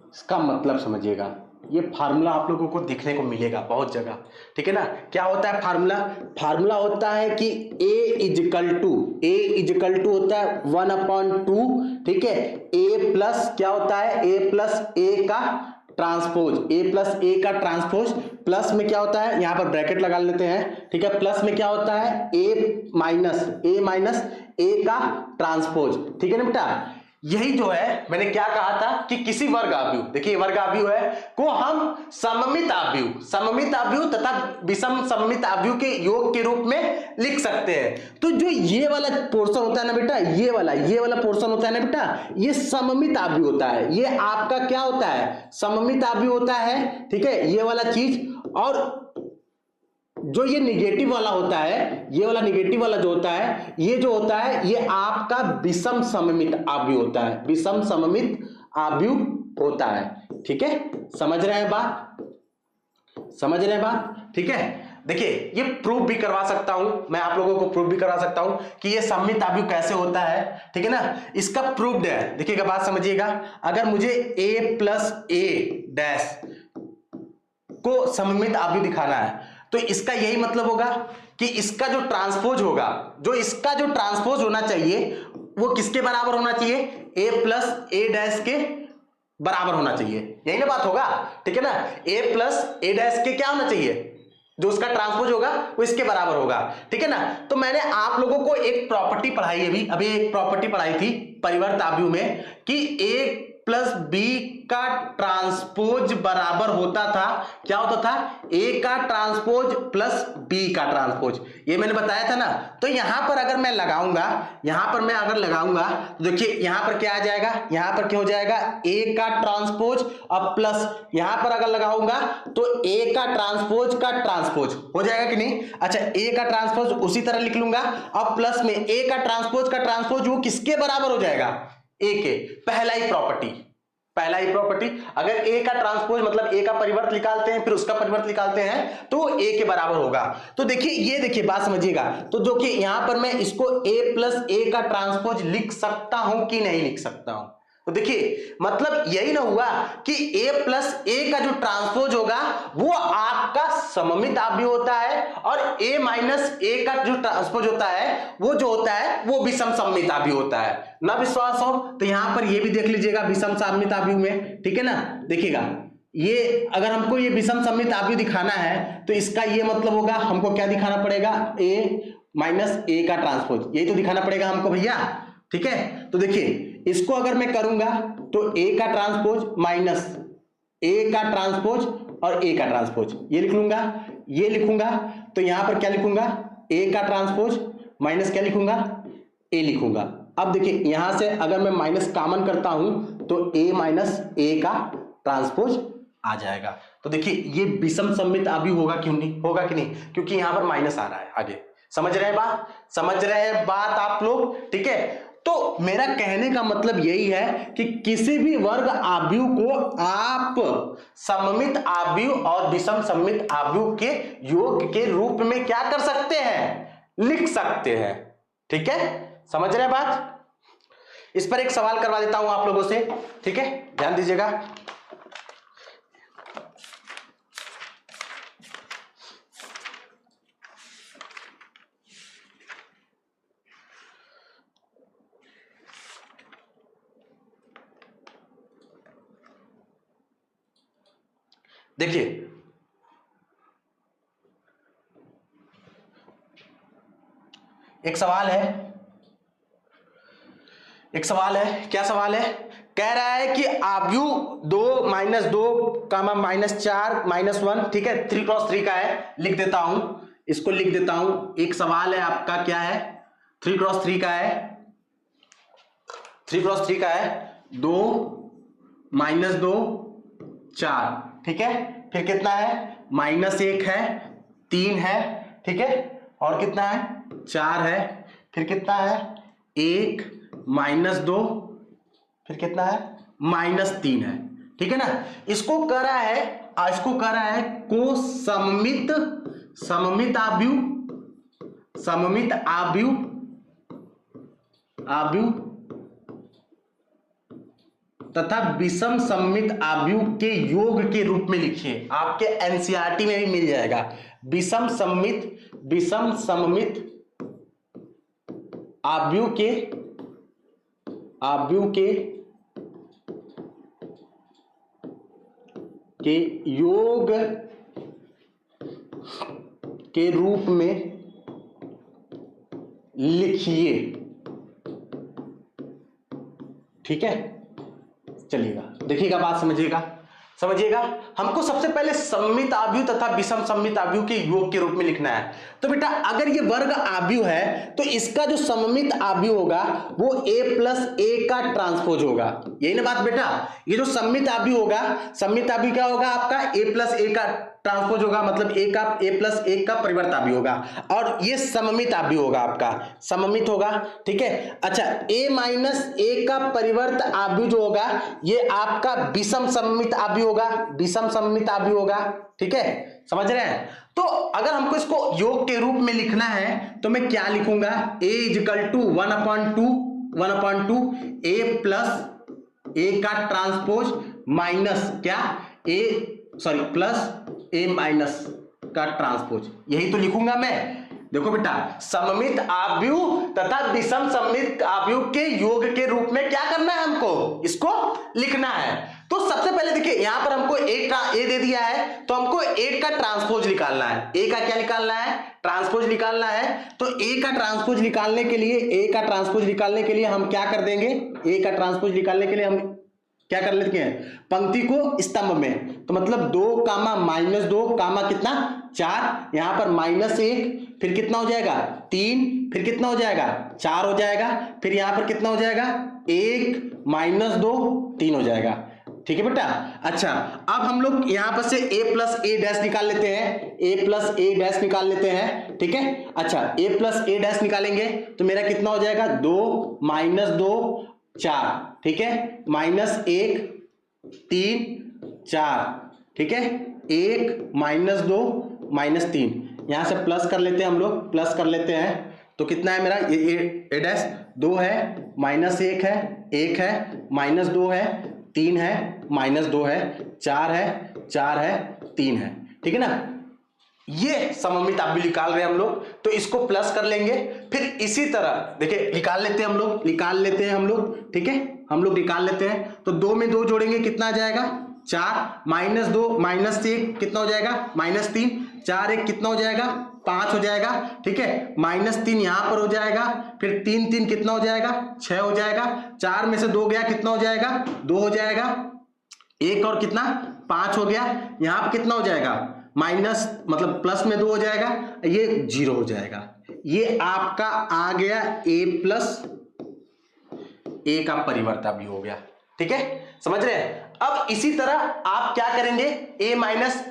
इसका मतलब समझिएगा, ये फार्मूला आप लोगों को देखने को मिलेगा बहुत जगह, ठीक है ना। क्या होता है फार्मूला? फार्मूला होता है कि a इजिकल टू होता है 1/2, ठीक है। a प्लस क्या होता है? a प्लस a का ट्रांसपोज, a प्लस a का ट्रांसपोज, प्लस में क्या होता है, यहां पर ब्रैकेट लगा लेते हैं, ठीक है। प्लस में क्या होता है? a माइनस a का ट्रांसपोज, ठीक है ना बेटा। यही जो है मैंने क्या कहा था कि किसी वर्ग आव्यूह, देखिए वर्ग आव्यूह है, को हम सममित आव्यूह तथा विषम सममित आव्यूह के योग के रूप में लिख सकते हैं। तो जो ये वाला पोर्शन होता है ना बेटा, ये वाला पोर्शन होता है ना बेटा, ये सममित आव्यूह होता है। ये आपका क्या होता है? सममित आव्यूह होता है, ठीक है, ये वाला चीज। और जो ये निगेटिव वाला होता है, ये वाला निगेटिव वाला जो होता है, ये जो होता है, ये आपका विषम सममित आव्यूह होता है, विषम सममित आव्यूह होता है, ठीक है। समझ रहे हैं बात, ठीक है। देखिए ये प्रूव भी करवा सकता हूं मैं, आप लोगों को प्रूव भी करवा सकता हूं कि ये सममित आव्यूह कैसे होता है, ठीक है ना। इसका प्रूव्ड है, देखिएगा बात समझिएगा। अगर मुझे a प्लस a डैश को सममित आव्यूह दिखाना है, तो इसका यही मतलब होगा कि इसका जो ट्रांसपोज होगा, इसका जो ट्रांसपोज होना चाहिए वो किसके बराबर होना चाहिए? a प्लस a डैश के बराबर होना चाहिए, यही ना बात होगा, ठीक है ना। a प्लस a डैश के क्या होना चाहिए? जो उसका ट्रांसपोज होगा वो इसके बराबर होगा, ठीक है ना। तो मैंने आप लोगों को एक प्रॉपर्टी पढ़ाई, अभी एक प्रॉपर्टी पढ़ाई थी परिवर्त आव्यूह में, कि a प्लस b का ट्रांसपोज बराबर होता था, क्या होता था? a का ट्रांसपोज प्लस b का ट्रांसपोज, ये मैंने बताया था ना। तो यहां पर अगर मैं लगाऊंगा, तो देखिए यहां पर क्या आ जाएगा? यहां पर क्या हो जाएगा? a का ट्रांसपोज अब प्लस यहां पर अगर लगाऊंगा तो a का ट्रांसपोज हो जाएगा कि नहीं? अच्छा, a का ट्रांसपोज उसी तरह लिख लूंगा, अब प्लस में a का ट्रांसपोज वो किसके बराबर हो जाएगा? a के। पहला ही प्रॉपर्टी, अगर a का ट्रांसपोज मतलब a का परिवर्त निकालते हैं, फिर उसका परिवर्त निकालते हैं, तो a के बराबर होगा। तो देखिए बात समझिएगा। तो जो कि यहां पर मैं इसको a प्लस a का ट्रांसपोज लिख सकता हूं कि नहीं लिख सकता हूं? तो देखिए मतलब यही ना हुआ कि a प्लस a का जो ट्रांसपोज होगा वो आपका सममित आव्यूह होता है, और a माइनस a का जो ट्रांसपोज होता है वो जो होता है वो विषम सममित आव्यूह होता है। ना विश्वास हो तो यहां पर ये भी देख लीजिएगा विषम सममित आव्यूह में, ठीक है ना। देखिएगा ये अगर हमको ये विषम सममित आव्यूह दिखाना है तो इसका ये मतलब होगा, हमको क्या दिखाना पड़ेगा? a माइनस a का ट्रांसपोज, यही तो दिखाना पड़ेगा हमको भैया, ठीक है। तो देखिए इसको अगर मैं करूंगा तो a का ट्रांसपोज माइनस a का ट्रांसपोज और a का ट्रांसपोज ये लिखूंगा, तो यहां पर क्या लिखूंगा? a का ट्रांसपोज माइनस क्या लिखूंगा? a लिखूंगा। अब देखिए यहां से अगर मैं माइनस कॉमन करता हूं तो a माइनस a का ट्रांसपोज आ जाएगा। तो देखिए ये विषम सममित आव्यूह होगा कि नहीं? क्योंकि यहां पर माइनस आ रहा है आगे। समझ रहे हैं बात आप लोग, ठीक है। तो मेरा कहने का मतलब यही है कि किसी भी वर्ग आव्यूह को आप सममित आव्यूह और विषम सममित आव्यूह के योग के रूप में क्या कर सकते हैं? लिख सकते हैं, ठीक है। समझ रहे हैं बात? इस पर एक सवाल करवा देता हूं आप लोगों से, ठीक है, ध्यान दीजिएगा। देखिए एक सवाल है, क्या सवाल है, कह रहा है कि आव्यू 2 -2 -4 -1, ठीक है, 3 क्रॉस 3 का है। लिख देता हूं, इसको लिख देता हूं। एक सवाल है आपका, क्या है, 3 क्रॉस 3 का है, 3 क्रॉस 3 का है, 2 -2 4, ठीक है, फिर कितना है, -1 है, 3 है, ठीक है, और कितना है, 4 है, फिर कितना है, 1 -2, फिर कितना है, -3 है, ठीक है ना। इसको कह रहा है को सममित आव्यूह तथा विषम सममित आव्यूह के योग के रूप में लिखिए। आपके एनसीईआरटी में भी मिल जाएगा, विषम सममित आव्यूह के योग के रूप में लिखिए, ठीक है। चलिएगा, देखिएगा, बात समझिएगा। हमको सबसे पहले सममित आव्यूह तथा विषम सममित आव्यूह के योग के रूप में लिखना है। तो बेटा अगर ये वर्ग आव्यूह है तो इसका जो सममित आव्यूह होगा वो a + a का ट्रांसपोज होगा, यही ना बात बेटा। ये जो सममित आव्यूह होगा, सममित आव्यूह क्या होगा आपका, a + a का ट्रांसपोज होगा, मतलब a + 1 का परिवर्त आव्यूह होगा, और ये सममित आव्यूह होगा, आपका सममित होगा, ठीक है। अच्छा, a - a का परिवर्त आव्यूह जो होगा ये आपका विषम सममित आव्यूह होगा, ठीक है, समझ रहे हैं। तो अगर हमको इसको योग के रूप में लिखना है तो मैं क्या लिखूंगा, a = 1/2 a + a का ट्रांसपोज माइनस क्या, प्लस a- का ट्रांसपोज, यही तो लिखूंगा मैं। देखो बेटा, सममित आव्यूह तथा विषम सममित आव्यूह के योग के रूप में क्या करना है, हमको इसको लिखना है। तो सबसे पहले देखिए, यहां पर हमको a दे दिया है, तो हमको a का ट्रांसपोज निकालना है। a का क्या निकालना है, ट्रांसपोज निकालना है। तो a का ट्रांसपोज निकालने के लिए हम क्या कर देंगे, a का ट्रांसपोज निकालने के लिए हम क्या कर लेते हैं, पंक्ति को स्तंभ में, तो मतलब 2, -2, कितना 4, यहां पर -1, फिर कितना हो जाएगा 3, फिर कितना हो जाएगा 4 हो जाएगा, फिर यहां पर कितना हो जाएगा 1 -2 3 हो जाएगा, ठीक है बेटा। अच्छा, अब हम लोग यहां पर से a + a' निकाल लेते हैं, a + a' निकाल लेते हैं, ठीक है। अच्छा, a + a' निकालेंगे तो मेरा कितना हो जाएगा, 2 -2 4, ठीक है, -1 3 4, ठीक है, 1 -2 -3, यहां से प्लस कर लेते हैं, हम लोग प्लस कर लेते हैं, तो कितना है मेरा, a' 2 है, -1 है, 1 है, -2 है, 3 है, -2 है, 4 है, 3 है, ठीक है ना। ये सममित आव्यूह निकाल रहे हैं हम लोग, तो इसको प्लस कर लेंगे। फिर इसी तरह देखिए निकाल लेते हैं हम लोग, ठीक है, हम लोग निकाल लेते हैं। तो 2 में 2 जोड़ेंगे, कितना आ जाएगा 4, -2 -1 कितना हो जाएगा, -3, 4 1 कितना हो जाएगा 5 हो जाएगा, ठीक है, -3 यहां पर हो जाएगा, फिर 3 3 कितना हो जाएगा 6 हो जाएगा, 4 में से 2 गया, कितना हो जाएगा 2 हो जाएगा, 1 और कितना 5 हो गया, यहां पर कितना हो जाएगा माइनस, मतलब प्लस में 2 हो जाएगा, ये 0 हो जाएगा। ये आपका आ गया a + a का परिवर्त भी हो गया, ठीक है, समझ रहे हैं। अब इसी तरह आप क्या करेंगे, a -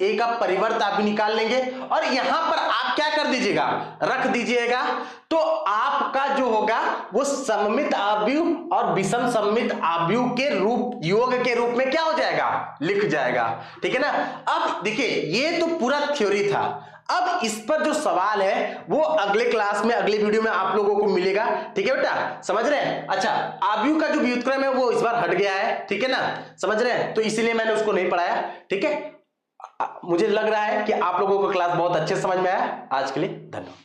a का परिवर्त आप भी निकाल लेंगे, और यहां पर आप क्या कर दीजिएगा, रख दीजिएगा, तो आपका जो होगा वो सममित आव्यूह और विषम सममित आव्यूह के रूप, योग के रूप में क्या हो जाएगा, लिख जाएगा, ठीक है ना। अब देखिए ये तो पूरा थ्योरी था, अब इस पर जो सवाल है वो अगले क्लास में, अगले वीडियो में आप लोगों को मिलेगा। ठीक है बेटा, समझ रहे हैं? अच्छा, आव्यूह का जो व्युत्क्रम है वो इस बार हट गया है, ठीक है ना, समझ रहे हैं? तो इसीलिए मैंने उसको नहीं पढ़ाया। ठीक है, मुझे लग रहा है कि आप लोगों को क्लास बहुत अच्छे समझ में आया। आज के लिए धन्यवाद।